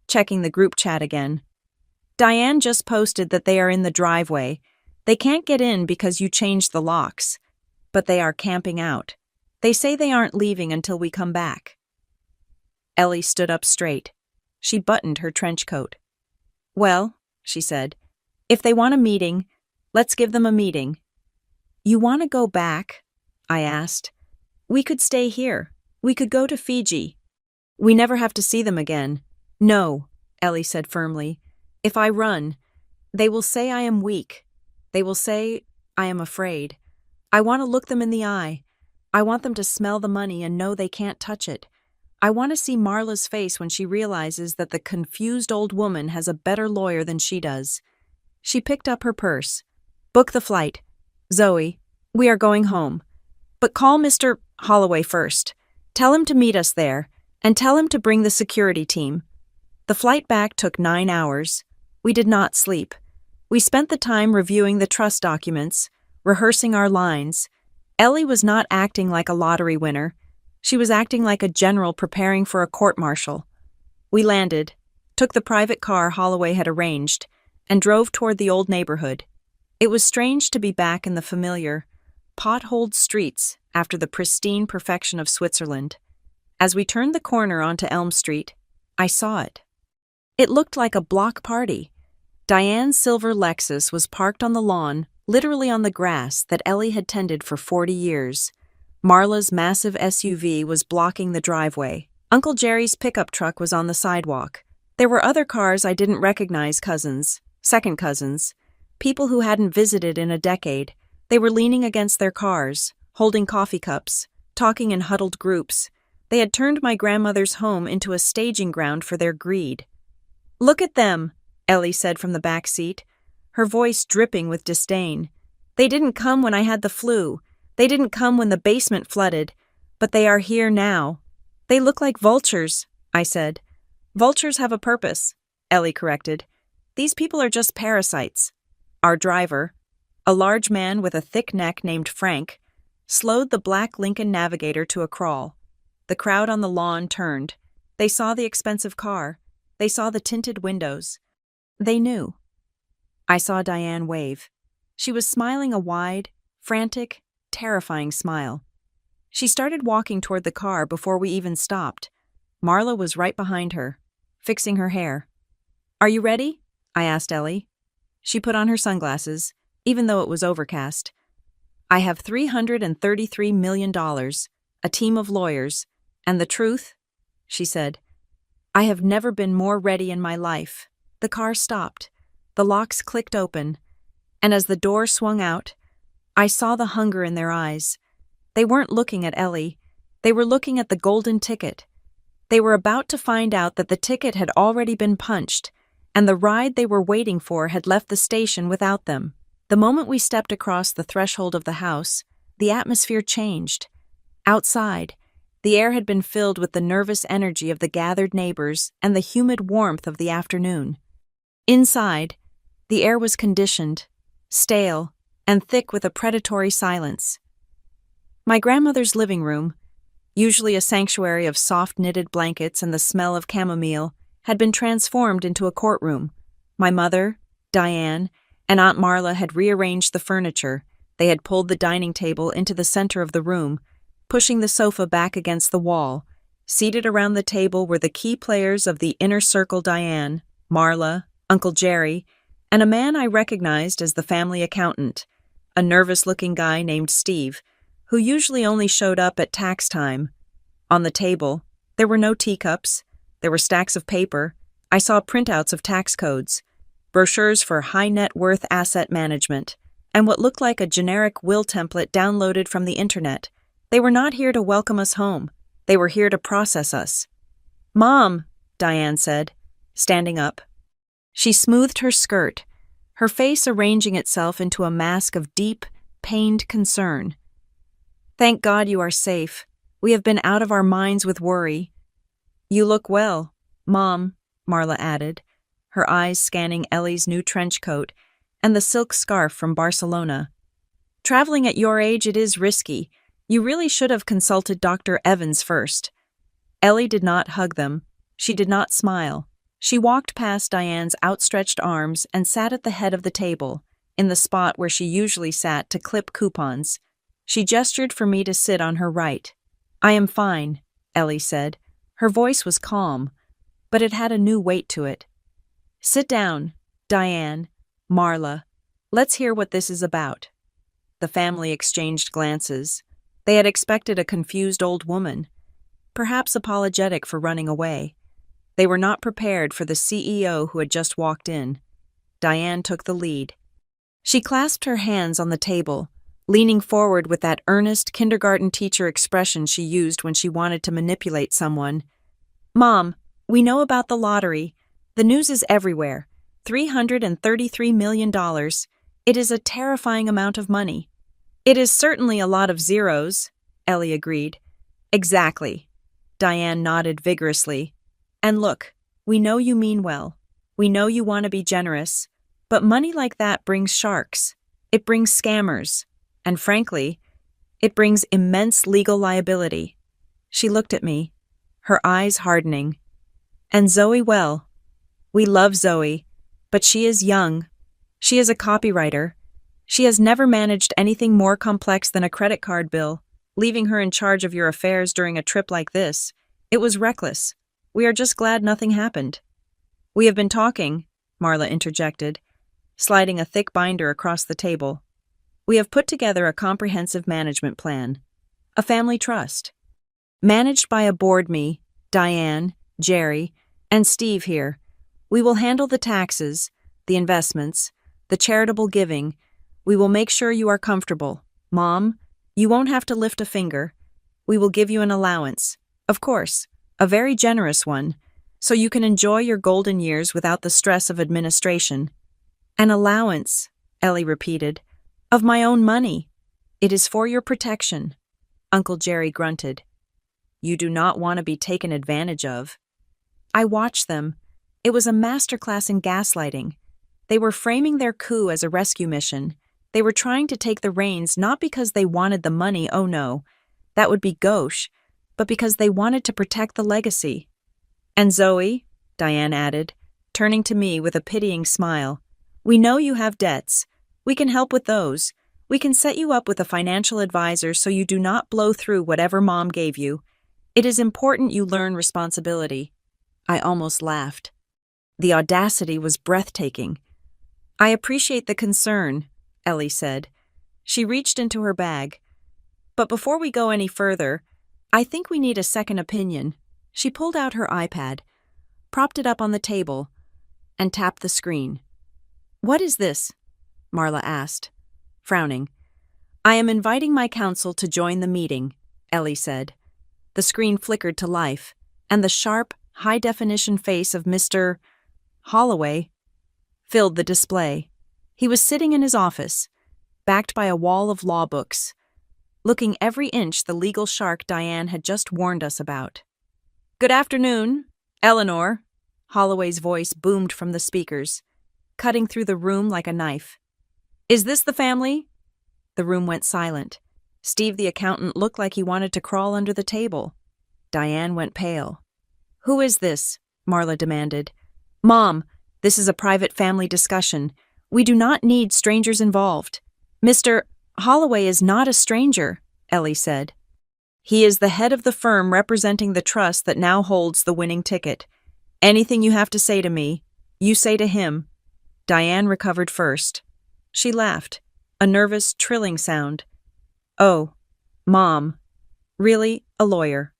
Speaker 1: checking the group chat again. Diane just posted that they are in the driveway. They can't get in because you changed the locks, but they are camping out. They say they aren't leaving until we come back. Ellie stood up straight. She buttoned her trench coat. Well, she said, if they want a meeting, let's give them a meeting. You want to go back? I asked. We could stay here. We could go to Fiji. We never have to see them again. No, Ellie said firmly. If I run, they will say I am weak. They will say I am afraid. I want to look them in the eye. I want them to smell the money and know they can't touch it. I want to see Marla's face when she realizes that the confused old woman has a better lawyer than she does. She picked up her purse. Book the flight. Zoe, we are going home. But call Mr. Holloway first. Tell him to meet us there, and tell him to bring the security team. The flight back took 9 hours. We did not sleep. We spent the time reviewing the trust documents, rehearsing our lines. Ellie was not acting like a lottery winner. She was acting like a general preparing for a court-martial. We landed, took the private car Holloway had arranged, and drove toward the old neighborhood. It was strange to be back in the familiar, potholed streets after the pristine perfection of Switzerland. As we turned the corner onto Elm Street, I saw it. It looked like a block party. Diane's silver Lexus was parked on the lawn, literally on the grass that Ellie had tended for 40 years. Marla's massive SUV was blocking the driveway. Uncle Jerry's pickup truck was on the sidewalk. There were other cars I didn't recognize, cousins, second cousins, people who hadn't visited in a decade. They were leaning against their cars, holding coffee cups, talking in huddled groups. They had turned my grandmother's home into a staging ground for their greed. Look at them, Ellie said from the back seat, her voice dripping with disdain. They didn't come when I had the flu. They didn't come when the basement flooded. But they are here now. They look like vultures, I said. Vultures have a purpose, Ellie corrected. These people are just parasites. Our driver, a large man with a thick neck named Frank, slowed the black Lincoln Navigator to a crawl. The crowd on the lawn turned. They saw the expensive car. They saw the tinted windows. They knew. I saw Diane wave. She was smiling a wide, frantic, terrifying smile. She started walking toward the car before we even stopped. Marla was right behind her, fixing her hair. Are you ready? I asked Ellie. She put on her sunglasses, even though it was overcast. I have $333 million, a team of lawyers, and the truth, she said, I have never been more ready in my life. The car stopped. The locks clicked open, and as the door swung out, I saw the hunger in their eyes. They weren't looking at Ellie. They were looking at the golden ticket. They were about to find out that the ticket had already been punched, and the ride they were waiting for had left the station without them. The moment we stepped across the threshold of the house, the atmosphere changed. Outside, the air had been filled with the nervous energy of the gathered neighbors and the humid warmth of the afternoon. Inside, the air was conditioned, stale, and thick with a predatory silence. My grandmother's living room, usually a sanctuary of soft knitted blankets and the smell of chamomile, had been transformed into a courtroom. My mother, Diane, and Aunt Marla had rearranged the furniture. They had pulled the dining table into the center of the room, pushing the sofa back against the wall. Seated around the table were the key players of the inner circle: Diane, Marla, Uncle Jerry, and a man I recognized as the family accountant, a nervous-looking guy named Steve, who usually only showed up at tax time. On the table, there were no teacups. There were stacks of paper. I saw printouts of tax codes, brochures for high-net-worth asset management, and what looked like a generic will template downloaded from the internet. They were not here to welcome us home. They were here to process us. "Mom," Diane said, standing up. She smoothed her skirt, her face arranging itself into a mask of deep, pained concern. "Thank God you are safe. We have been out of our minds with worry." "You look well, Mom," Marla added, her eyes scanning Ellie's new trench coat and the silk scarf from Barcelona. "Traveling at your age, it is risky. You really should have consulted Dr. Evans first." Ellie did not hug them. She did not smile. She walked past Diane's outstretched arms and sat at the head of the table, in the spot where she usually sat to clip coupons. She gestured for me to sit on her right. "I am fine," Ellie said. Her voice was calm, but it had a new weight to it. "Sit down, Diane, Marla. Let's hear what this is about." The family exchanged glances. They had expected a confused old woman, perhaps apologetic for running away. They were not prepared for the CEO who had just walked in. Diane took the lead. She clasped her hands on the table, leaning forward with that earnest kindergarten teacher expression she used when she wanted to manipulate someone. "Mom, we know about the lottery. The news is everywhere. $333 million. It is a terrifying amount of money." "It is certainly a lot of zeros," Ellie agreed. "Exactly." Diane nodded vigorously. "And look, we know you mean well. We know you want to be generous. But money like that brings sharks. It brings scammers. And frankly, it brings immense legal liability." She looked at me, her eyes hardening. "And Zoe, well, we love Zoe, but she is young. She is a copywriter. She has never managed anything more complex than a credit card bill. Leaving her in charge of your affairs during a trip like this, it was reckless. We are just glad nothing happened." "We have been talking," Marla interjected, sliding a thick binder across the table. "We have put together a comprehensive management plan, a family trust, managed by a board: me, Diane, Jerry, and Steve here. We will handle the taxes, the investments, the charitable giving. We will make sure you are comfortable. Mom, you won't have to lift a finger. We will give you an allowance, of course, a very generous one, so you can enjoy your golden years without the stress of administration." "An allowance," Ellie repeated. "Of my own money. It is for your protection." Uncle Jerry grunted. "You do not want to be taken advantage of." I watched them. It was a masterclass in gaslighting. They were framing their coup as a rescue mission. They were trying to take the reins not because they wanted the money, oh no, that would be gauche, but because they wanted to protect the legacy. "And Zoe," Diane added, turning to me with a pitying smile, "we know you have debts. We can help with those. We can set you up with a financial advisor so you do not blow through whatever Mom gave you. It is important you learn responsibility." I almost laughed. The audacity was breathtaking. "I appreciate the concern," Ellie said. She reached into her bag. But before we go any further, I think we need a second opinion. She pulled out her iPad, propped it up on the table, and tapped the screen. What is this? Marla asked, frowning. I am inviting my counsel to join the meeting, Ellie said. The screen flickered to life, and the sharp, high-definition face of Mr. Holloway filled the display. He was sitting in his office, backed by a wall of law books, looking every inch the legal shark Diane had just warned us about. Good afternoon, Eleanor, Holloway's voice boomed from the speakers, cutting through the room like a knife. Is this the family? The room went silent. Steve the accountant looked like he wanted to crawl under the table. Diane went pale. Who is this? Marla demanded. Mom, this is a private family discussion. We do not need strangers involved. Mr. Holloway is not a stranger, Ellie said. He is the head of the firm representing the trust that now holds the winning ticket. Anything you have to say to me, you say to him. Diane recovered first. She laughed, a nervous, trilling sound. Oh, Mom. Really, a lawyer.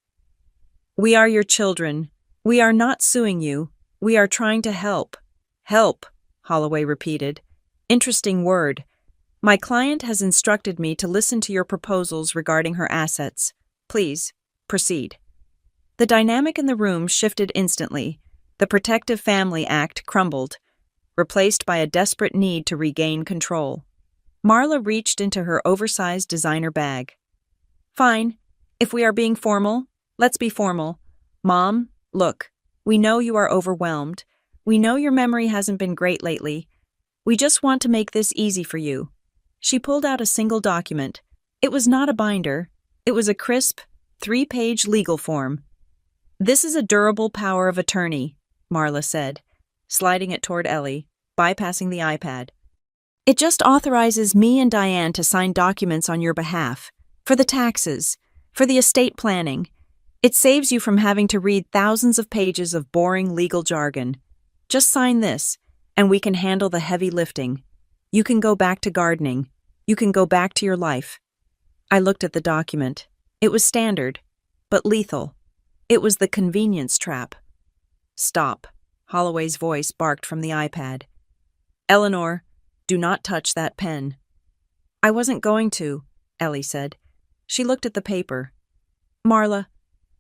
Speaker 1: We are your children. We are not suing you. We are trying to help. Help, Holloway repeated. Interesting word. My client has instructed me to listen to your proposals regarding her assets. Please, proceed. The dynamic in the room shifted instantly. The Protective Family Act crumbled, replaced by a desperate need to regain control. Marla reached into her oversized designer bag. Fine. If we are being formal, let's be formal. Mom, look, we know you are overwhelmed. We know your memory hasn't been great lately. We just want to make this easy for you. She pulled out a single document. It was not a binder. It was a crisp, 3-page legal form. This is a durable power of attorney, Marla said, sliding it toward Ellie, bypassing the iPad. It just authorizes me and Diane to sign documents on your behalf, for the taxes, for the estate planning. It saves you from having to read thousands of pages of boring legal jargon. Just sign this, and we can handle the heavy lifting. You can go back to gardening. You can go back to your life. I looked at the document. It was standard, but lethal. It was the convenience trap. Stop, Holloway's voice barked from the iPad. Eleanor, do not touch that pen. I wasn't going to, Ellie said. She looked at the paper. Marla,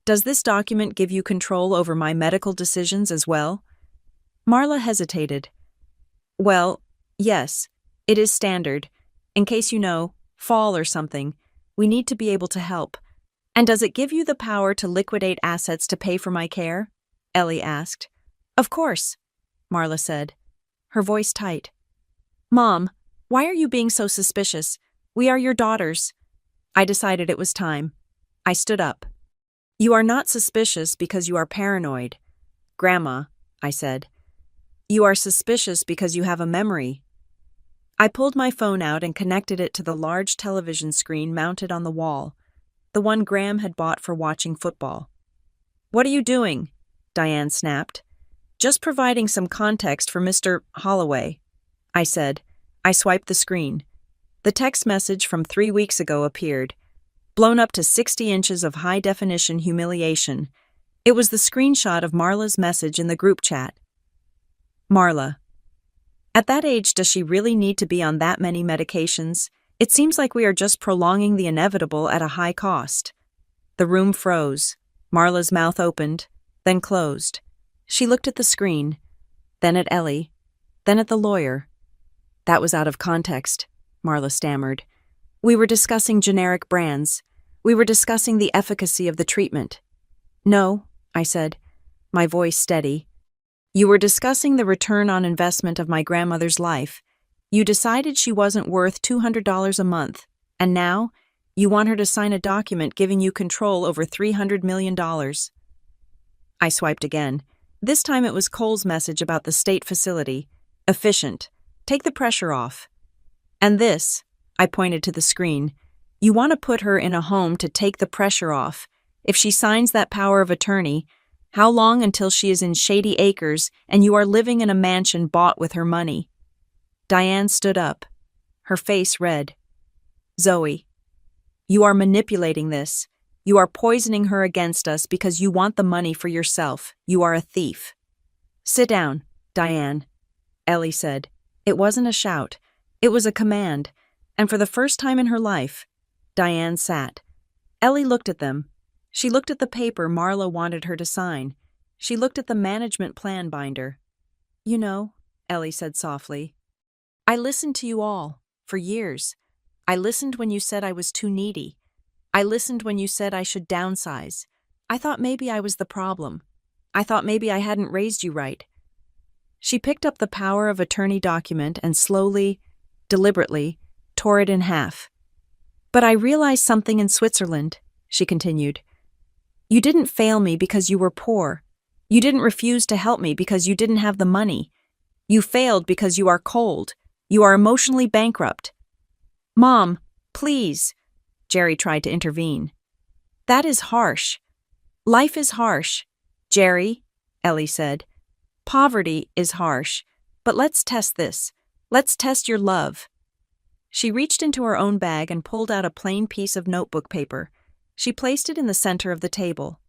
Speaker 1: does this document give you control over my medical decisions as well? Marla hesitated. Well, yes, it is standard. In case fall or something, we need to be able to help. And does it give you the power to liquidate assets to pay for my care? Ellie asked. Of course, Marla said, her voice tight. Mom, why are you being so suspicious? We are your daughters. I decided it was time. I stood up. You are not suspicious because you are paranoid. Grandma, I said. You are suspicious because you have a memory. I pulled my phone out and connected it to the large television screen mounted on the wall, the one Graham had bought for watching football. What are you doing? Diane snapped. Just providing some context for Mr. Holloway, I said. I swiped the screen. The text message from 3 weeks ago appeared, blown up to 60 inches of high-definition humiliation. It was the screenshot of Marla's message in the group chat. Marla. At that age, does she really need to be on that many medications? It seems like we are just prolonging the inevitable at a high cost. The room froze. Marla's mouth opened, then closed. She looked at the screen, then at Ellie, then at the lawyer. That was out of context, Marla stammered. We were discussing generic brands. We were discussing the efficacy of the treatment. No, I said, my voice steady. You were discussing the return on investment of my grandmother's life. You decided she wasn't worth $200 a month, and now you want her to sign a document giving you control over $300 million. I swiped again. This time it was Cole's message about the state facility. Efficient. Take the pressure off. And this, I pointed to the screen, you want to put her in a home to take the pressure off. If she signs that power of attorney, how long until she is in Shady Acres and you are living in a mansion bought with her money? Diane stood up, her face red. Zoe, you are manipulating this. You are poisoning her against us because you want the money for yourself. You are a thief. Sit down, Diane, Ellie said. It wasn't a shout. It was a command. And for the first time in her life, Diane sat. Ellie looked at them. She looked at the paper Marla wanted her to sign. She looked at the management plan binder. You know, Ellie said softly, I listened to you all, for years. I listened when you said I was too needy. I listened when you said I should downsize. I thought maybe I was the problem. I thought maybe I hadn't raised you right. She picked up the power of attorney document and slowly, deliberately, tore it in half. But I realized something in Switzerland, she continued. You didn't fail me because you were poor. You didn't refuse to help me because you didn't have the money. You failed because you are cold. You are emotionally bankrupt. Mom, please, Jerry tried to intervene. That is harsh. Life is harsh. Jerry, Ellie said. Poverty is harsh. But let's test this. Let's test your love. She reached into her own bag and pulled out a plain piece of notebook paper. She placed it in the center of the table.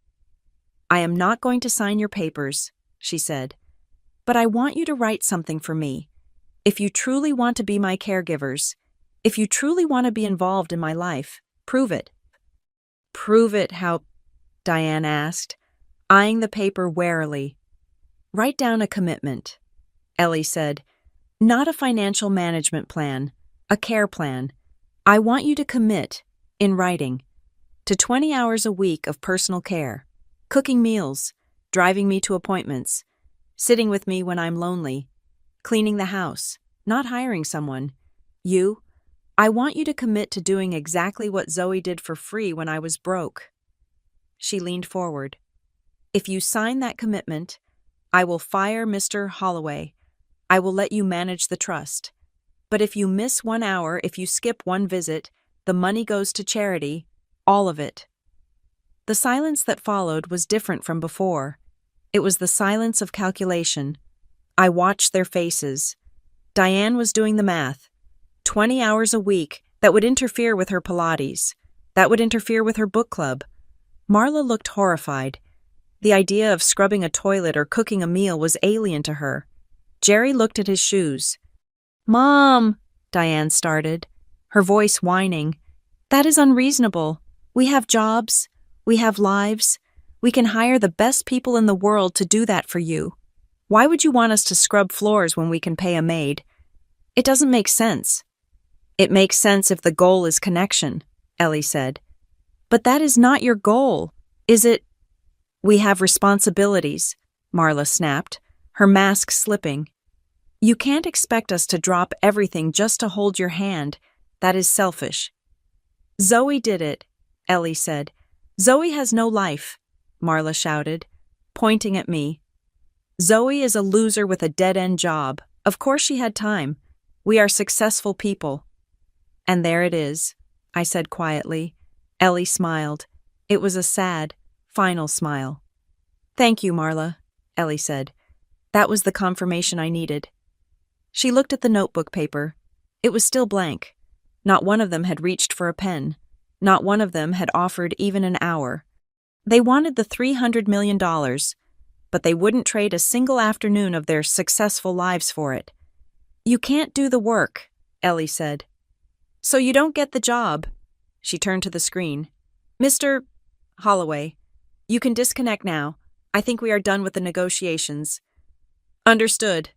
Speaker 1: I am not going to sign your papers, she said. But I want you to write something for me. If you truly want to be my caregivers, if you truly want to be involved in my life, prove it. Prove it how? Diane asked, eyeing the paper warily. Write down a commitment, Ellie said. Not a financial management plan, a care plan. I want you to commit, in writing, to 20 hours a week of personal care, cooking meals, driving me to appointments, sitting with me when I'm lonely, cleaning the house, not hiring someone. I want you to commit to doing exactly what Zoe did for free when I was broke. She leaned forward. If you sign that commitment, I will fire Mr. Holloway. I will let you manage the trust. But if you miss 1 hour, if you skip one visit, the money goes to charity, all of it. The silence that followed was different from before. It was the silence of calculation. I watched their faces. Diane was doing the math. 20 hours a week, that would interfere with her Pilates. That would interfere with her book club. Marla looked horrified. The idea of scrubbing a toilet or cooking a meal was alien to her. Jerry looked at his shoes. Mom, Diane started, her voice whining. That is unreasonable. We have jobs. We have lives. We can hire the best people in the world to do that for you. Why would you want us to scrub floors when we can pay a maid? It doesn't make sense. It makes sense if the goal is connection, Ellie said. But that is not your goal, is it? We have responsibilities, Marla snapped, her mask slipping. You can't expect us to drop everything just to hold your hand. That is selfish. Zoe did it, Ellie said. Zoe has no life, Marla shouted, pointing at me. Zoe is a loser with a dead-end job. Of course she had time. We are successful people. And there it is, I said quietly. Ellie smiled. It was a sad, final smile. Thank you, Marla, Ellie said. That was the confirmation I needed. She looked at the notebook paper. It was still blank. Not one of them had reached for a pen. Not one of them had offered even an hour. They wanted the $300 million, but they wouldn't trade a single afternoon of their successful lives for it. You can't do the work, Ellie said. So you don't get the job. She turned to the screen. Mr. Holloway, you can disconnect now. I think we are done with the negotiations. Understood.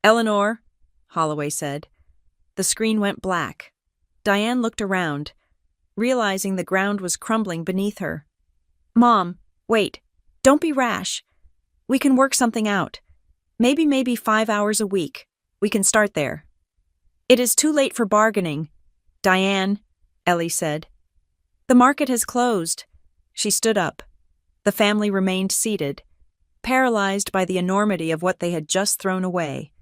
Speaker 1: Eleanor, Holloway said. The screen went black. Diane looked around, realizing the ground was crumbling beneath her. Mom, wait. Don't be rash. We can work something out. Maybe 5 hours a week. We can start there. It is too late for bargaining. Diane, Ellie said. The market has closed. She stood up. The family remained seated, paralyzed by the enormity of what they had just thrown away.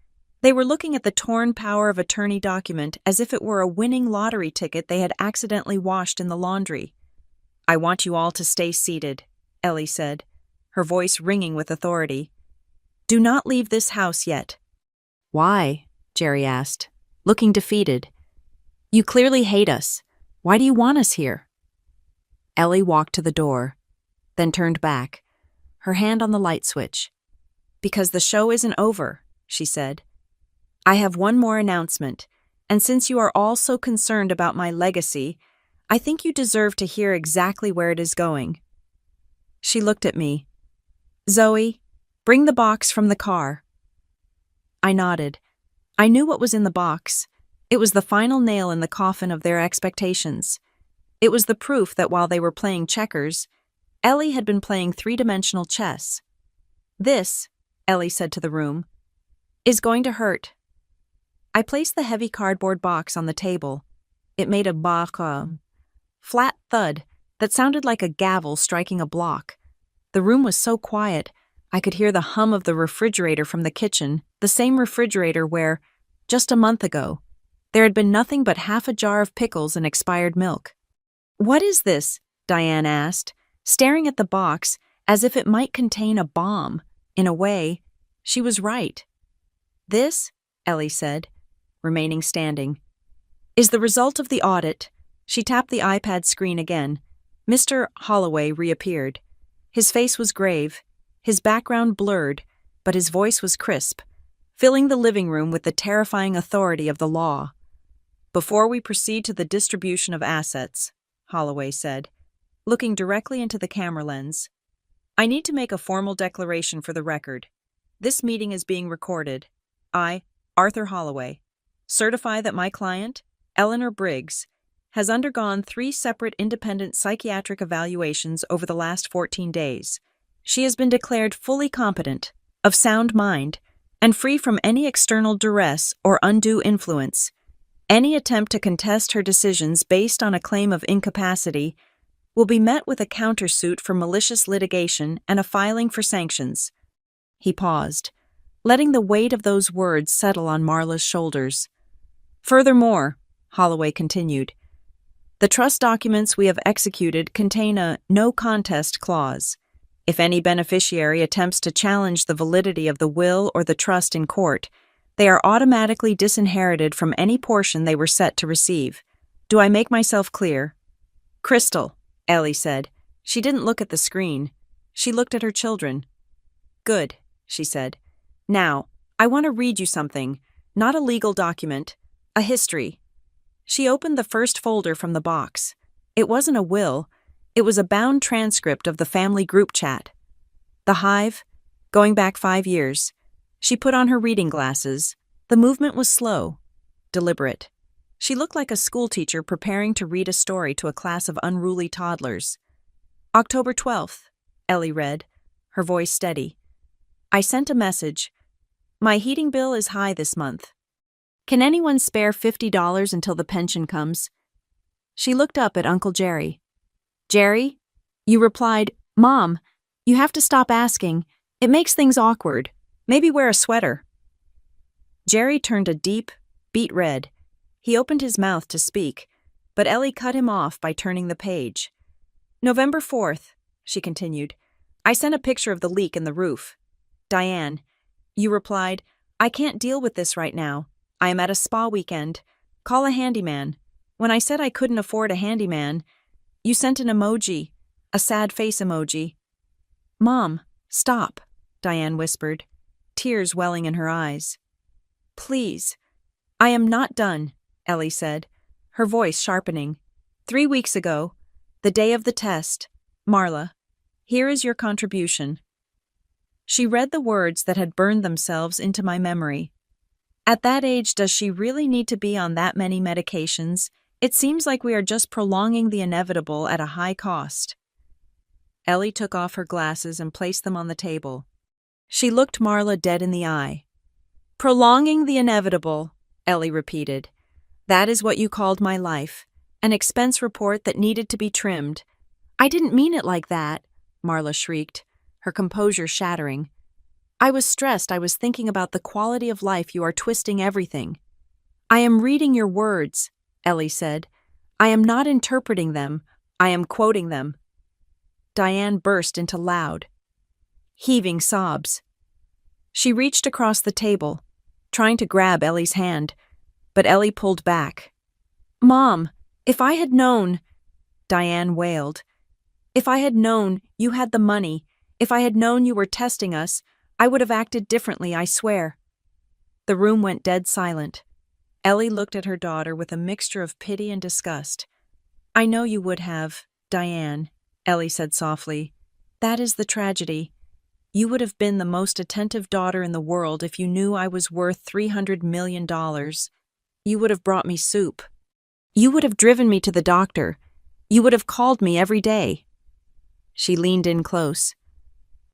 Speaker 1: They were looking at the torn power of attorney document as if it were a winning lottery ticket they had accidentally washed in the laundry. I want you all to stay seated, Ellie said, her voice ringing with authority. Do not leave this house yet. Why? Jerry asked, looking defeated. You clearly hate us. Why do you want us here?" Ellie walked to the door, then turned back, her hand on the light switch. "Because the show isn't over," she said. "I have one more announcement, and since you are all so concerned about my legacy, I think you deserve to hear exactly where it is going." She looked at me. "Zoe, bring the box from the car." I nodded. I knew what was in the box. It was the final nail in the coffin of their expectations. It was the proof that while they were playing checkers, Ellie had been playing three-dimensional chess. "This," Ellie said to the room, "is going to hurt." I placed the heavy cardboard box on the table. It made a flat thud that sounded like a gavel striking a block. The room was so quiet, I could hear the hum of the refrigerator from the kitchen, the same refrigerator where, just a month ago, there had been nothing but half a jar of pickles and expired milk. "What is this?" Diane asked, staring at the box as if it might contain a bomb. In a way, she was right. "This," Ellie said, remaining standing, "is the result of the audit." She tapped the iPad screen again. Mr. Holloway reappeared. His face was grave, his background blurred, but his voice was crisp, filling the living room with the terrifying authority of the law. "Before we proceed to the distribution of assets," Holloway said, looking directly into the camera lens, "I need to make a formal declaration for the record. This meeting is being recorded. I, Arthur Holloway, certify that my client, Eleanor Briggs, has undergone 3 separate independent psychiatric evaluations over the last 14 days. She has been declared fully competent, of sound mind, and free from any external duress or undue influence. Any attempt to contest her decisions based on a claim of incapacity will be met with a countersuit for malicious litigation and a filing for sanctions." He paused, letting the weight of those words settle on Marla's shoulders. "Furthermore," Holloway continued, "the trust documents we have executed contain a no-contest clause. If any beneficiary attempts to challenge the validity of the will or the trust in court, they are automatically disinherited from any portion they were set to receive. Do I make myself clear?" "Crystal," Ellie said. She didn't look at the screen. She looked at her children. "Good," she said. "Now, I want to read you something, not a legal document, a history." She opened the first folder from the box. It wasn't a will. It was a bound transcript of the family group chat. The Hive, going back 5 years. She put on her reading glasses. The movement was slow, deliberate. She looked like a schoolteacher preparing to read a story to a class of unruly toddlers. "October 12th, Ellie read, her voice steady. "I sent a message. My heating bill is high this month. Can anyone spare $50 until the pension comes?" She looked up at Uncle Jerry. "Jerry?" You replied, "Mom, you have to stop asking. It makes things awkward. Maybe wear a sweater." Jerry turned a deep, beet red. He opened his mouth to speak, but Ellie cut him off by turning the page. "November 4th, she continued. "I sent a picture of the leak in the roof. Diane, you replied, 'I can't deal with this right now. I am at a spa weekend. Call a handyman.' When I said I couldn't afford a handyman, you sent an emoji, a sad face emoji." "Mom, stop," Diane whispered, tears welling in her eyes. "Please." "I am not done," Ellie said, her voice sharpening. 3 weeks ago, the day of the test, Marla, here is your contribution." She read the words that had burned themselves into my memory. At that age, does she really need to be on that many medications? It seems like we are just prolonging the inevitable at a high cost. Ellie took off her glasses and placed them on the table. She looked Marla dead in the eye. "Prolonging the inevitable," Ellie repeated. "That is what you called my life, an expense report that needed to be trimmed." "I didn't mean it like that," Marla shrieked, her composure shattering. "I was stressed. I was thinking about the quality of life you are twisting everything." "I am reading your words," Ellie said. "I am not interpreting them. I am quoting them." Diane burst into loud, heaving sobs. She reached across the table, trying to grab Ellie's hand, but Ellie pulled back. "Mom, If I had known, Diane wailed. If I had known you had the money, if I had known you were testing us, I would have acted differently, I swear. The room went dead silent. Ellie looked at her daughter with a mixture of pity and disgust. I know you would have, Diane, Ellie said softly. That is the tragedy. You would have been the most attentive daughter in the world if you knew I was worth $300 million. You would have brought me soup. You would have driven me to the doctor. You would have called me every day. She leaned in close.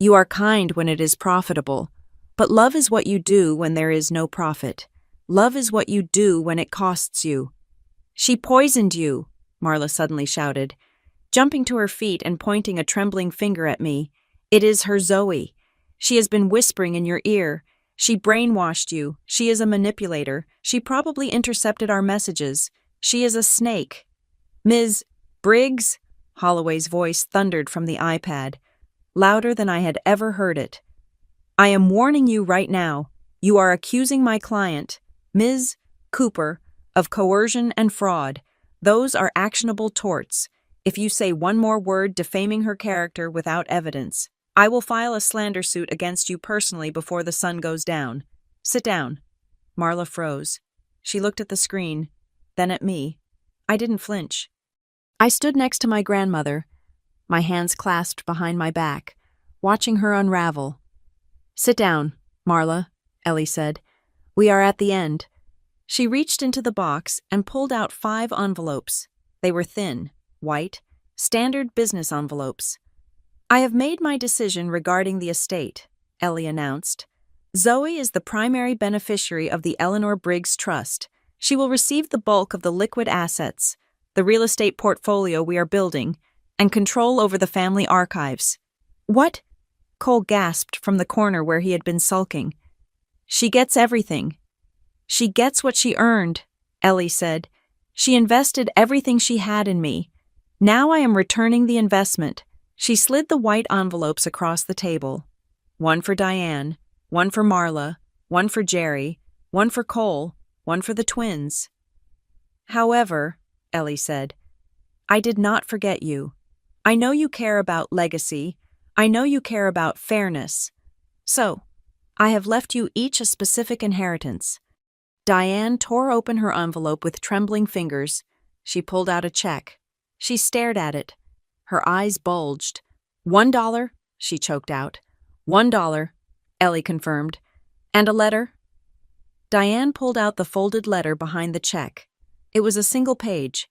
Speaker 1: You are kind when it is profitable, but love is what you do when there is no profit. Love is what you do when it costs you. She poisoned you, Marla suddenly shouted, jumping to her feet and pointing a trembling finger at me. It is her Zoe. She has been whispering in your ear. She brainwashed you. She is a manipulator. She probably intercepted our messages. She is a snake. Ms. Briggs? Holloway's voice thundered from the iPad, louder than I had ever heard it. I am warning you right now. You are accusing my client, Ms. Cooper, of coercion and fraud. Those are actionable torts. If you say one more word defaming her character without evidence, I will file a slander suit against you personally before the sun goes down. Sit down. Marla froze. She looked at the screen, then at me. I didn't flinch. I stood next to my grandmother, my hands clasped behind my back, watching her unravel. Sit down, Marla, Ellie said. We are at the end. She reached into the box and pulled out 5 envelopes. They were thin, white, standard business envelopes. I have made my decision regarding the estate, Ellie announced. Zoe is the primary beneficiary of the Eleanor Briggs Trust. She will receive the bulk of the liquid assets, the real estate portfolio we are building, and control over the family archives. What? Cole gasped from the corner where he had been sulking. She gets everything. She gets what she earned, Ellie said. She invested everything she had in me. Now I am returning the investment. She slid the white envelopes across the table. One for Diane, one for Marla, one for Jerry, one for Cole, one for the twins. However, Ellie said, I did not forget you. I know you care about legacy. I know you care about fairness. So, I have left you each a specific inheritance. Diane tore open her envelope with trembling fingers. She pulled out a check. She stared at it. Her eyes bulged. $1, she choked out. $1, Ellie confirmed. And a letter? Diane pulled out the folded letter behind the check. It was a single page.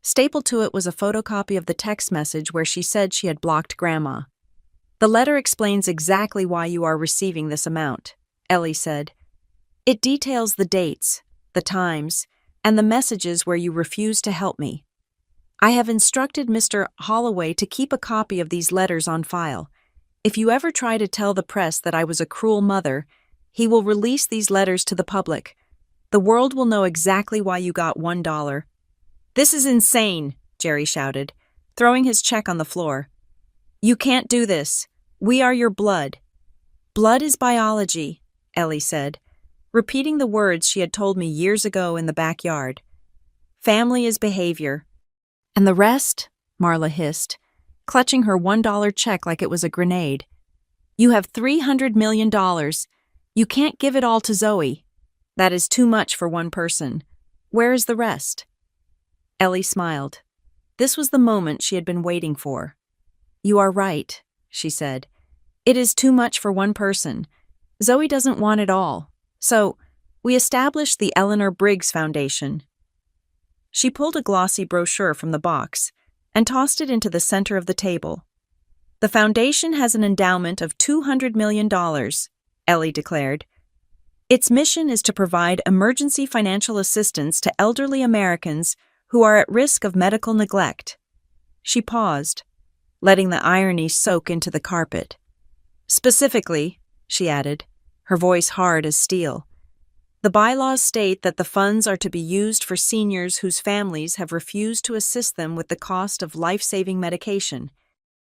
Speaker 1: Stapled to it was a photocopy of the text message where she said she had blocked Grandma. The letter explains exactly why you are receiving this amount, Ellie said. It details the dates, the times, and the messages where you refuse to help me. I have instructed Mr. Holloway to keep a copy of these letters on file. If you ever try to tell the press that I was a cruel mother, he will release these letters to the public. The world will know exactly why you got $1. This is insane, Jerry shouted, throwing his check on the floor. You can't do this. We are your blood. Blood is biology, Ellie said, repeating the words she had told me years ago in the backyard. Family is behavior. And the rest? Marla hissed, clutching her $1 check like it was a grenade. You have $300 million. You can't give it all to Zoe. That is too much for one person. Where is the rest? Ellie smiled. This was the moment she had been waiting for. You are right, she said. It is too much for one person. Zoe doesn't want it all. So, we established the Eleanor Briggs Foundation. She pulled a glossy brochure from the box and tossed it into the center of the table. The foundation has an endowment of $200 million, Ellie declared. Its mission is to provide emergency financial assistance to elderly Americans who are at risk of medical neglect. She paused, letting the irony soak into the carpet. Specifically, she added, her voice hard as steel, the bylaws state that the funds are to be used for seniors whose families have refused to assist them with the cost of life-saving medication.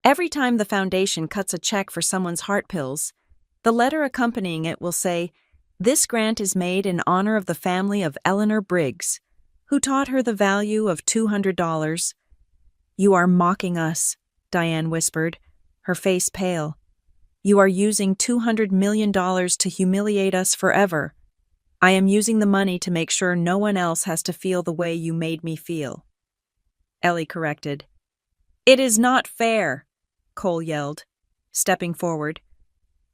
Speaker 1: Every time the foundation cuts a check for someone's heart pills, the letter accompanying it will say, "This grant is made in honor of the family of Eleanor Briggs, Who taught her the value of $200? You are mocking us, Diane whispered, her face pale. You are using $200 million to humiliate us forever. I am using the money to make sure no one else has to feel the way you made me feel. Ellie corrected. It is not fair, Cole yelled, stepping forward.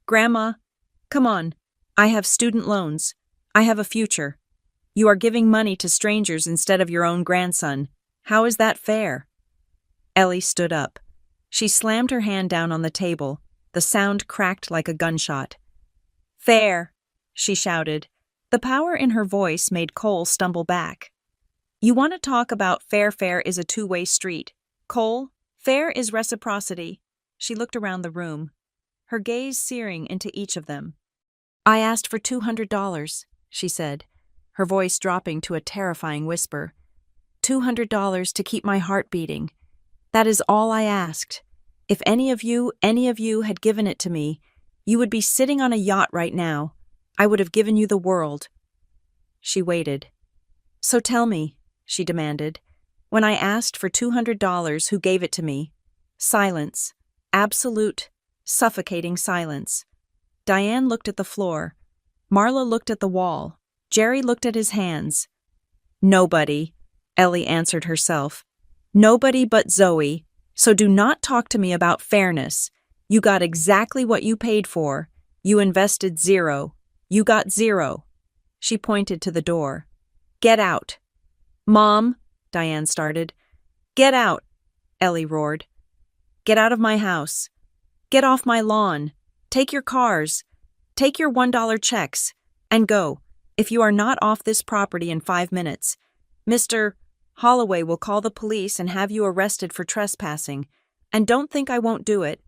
Speaker 1: Grandma, come on. I have student loans. I have a future. You are giving money to strangers instead of your own grandson. How is that fair? Ellie stood up. She slammed her hand down on the table. The sound cracked like a gunshot. Fair, she shouted. The power in her voice made Cole stumble back. You want to talk about fair is a two-way street. Cole, fair is reciprocity. She looked around the room, her gaze searing into each of them. I asked for $200, she said, her voice dropping to a terrifying whisper. $200 to keep my heart beating. That is all I asked. If any of you had given it to me, you would be sitting on a yacht right now. I would have given you the world. She waited. So tell me, she demanded, when I asked for $200, who gave it to me? Silence. Absolute, suffocating silence. Diane looked at the floor. Marla looked at the wall. Jerry looked at his hands. Nobody, Ellie answered herself. Nobody but Zoe. So do not talk to me about fairness. You got exactly what you paid for. You invested $0. You got $0. She pointed to the door. Get out. Mom, Diane started. Get out, Ellie roared. Get out of my house. Get off my lawn. Take your cars. Take your $1 checks. And go. If you are not off this property in 5 minutes, Mr. Holloway will call the police and have you arrested for trespassing. And don't think I won't do it.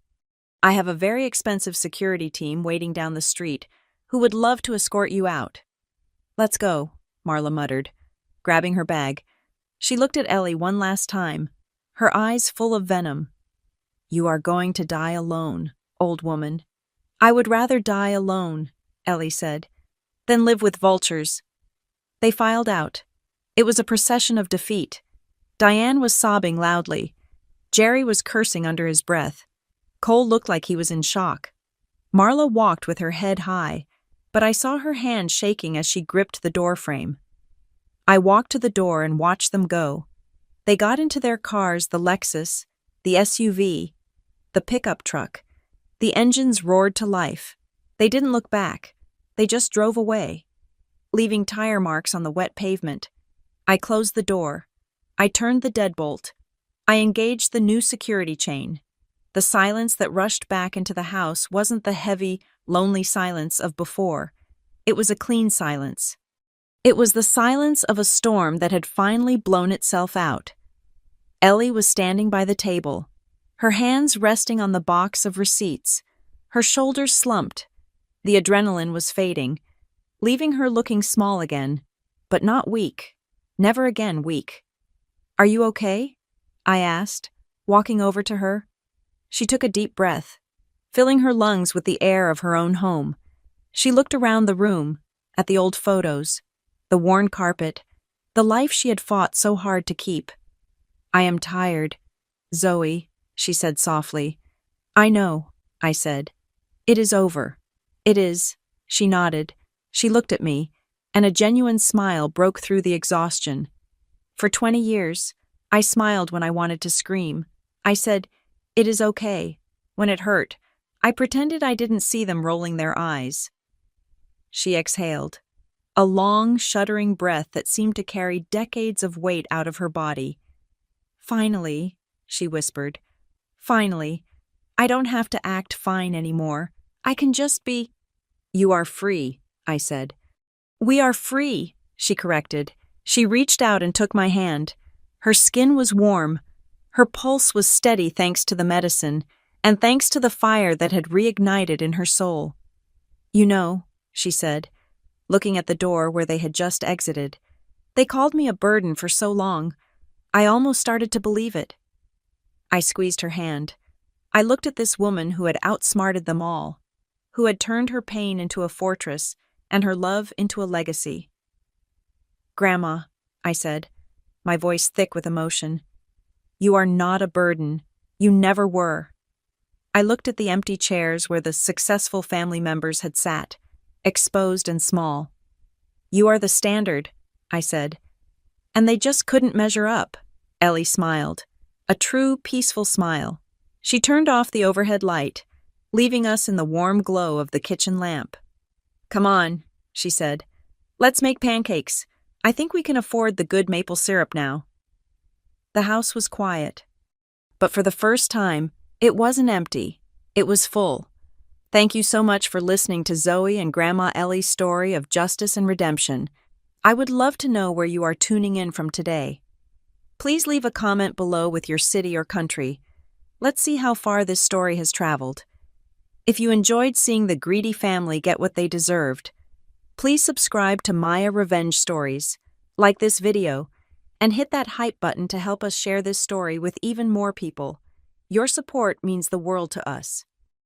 Speaker 1: I have a very expensive security team waiting down the street who would love to escort you out. Let's go, Marla muttered, grabbing her bag. She looked at Ellie one last time, her eyes full of venom. You are going to die alone, old woman. I would rather die alone, Ellie said, than live with vultures. They filed out. It was a procession of defeat. Diane was sobbing loudly. Jerry was cursing under his breath. Cole looked like he was in shock. Marla walked with her head high, but I saw her hand shaking as she gripped the doorframe. I walked to the door and watched them go. They got into their cars, the Lexus, the SUV, the pickup truck. The engines roared to life. They didn't look back. They just drove away, leaving tire marks on the wet pavement. I closed the door. I turned the deadbolt. I engaged the new security chain. The silence that rushed back into the house wasn't the heavy, lonely silence of before. It was a clean silence. It was the silence of a storm that had finally blown itself out. Ellie was standing by the table, her hands resting on the box of receipts, her shoulders slumped. The adrenaline was fading, leaving her looking small again, but not weak. Never again weak. Are you okay? I asked, walking over to her. She took a deep breath, filling her lungs with the air of her own home. She looked around the room, at the old photos, the worn carpet, the life she had fought so hard to keep. I am tired, Zoe, she said softly. I know, I said. It is over. It is, she nodded. She looked at me, and a genuine smile broke through the exhaustion. For 20 years, I smiled when I wanted to scream. I said, it is okay. When it hurt, I pretended I didn't see them rolling their eyes. She exhaled, a long, shuddering breath that seemed to carry decades of weight out of her body. Finally, she whispered, finally, I don't have to act fine anymore. I can just be. You are free, I said. We are free, she corrected. She reached out and took my hand. Her skin was warm. Her pulse was steady thanks to the medicine, and thanks to the fire that had reignited in her soul. You know, she said, looking at the door where they had just exited. They called me a burden for so long. I almost started to believe it. I squeezed her hand. I looked at this woman who had outsmarted them all, who had turned her pain into a fortress and her love into a legacy. Grandma, I said, my voice thick with emotion. You are not a burden. You never were. I looked at the empty chairs where the successful family members had sat, exposed and small. You are the standard, I said. And they just couldn't measure up. Ellie smiled. A true, peaceful smile. She turned off the overhead light, leaving us in the warm glow of the kitchen lamp. Come on, she said. Let's make pancakes. I think we can afford the good maple syrup now. The house was quiet. But for the first time, it wasn't empty. It was full. Thank you so much for listening to Zoe and Grandma Ellie's story of justice and redemption. I would love to know where you are tuning in from today. Please leave a comment below with your city or country. Let's see how far this story has traveled. If you enjoyed seeing the greedy family get what they deserved, please subscribe to Maya Revenge Stories, like this video, and hit that hype button to help us share this story with even more people. Your support means the world to us.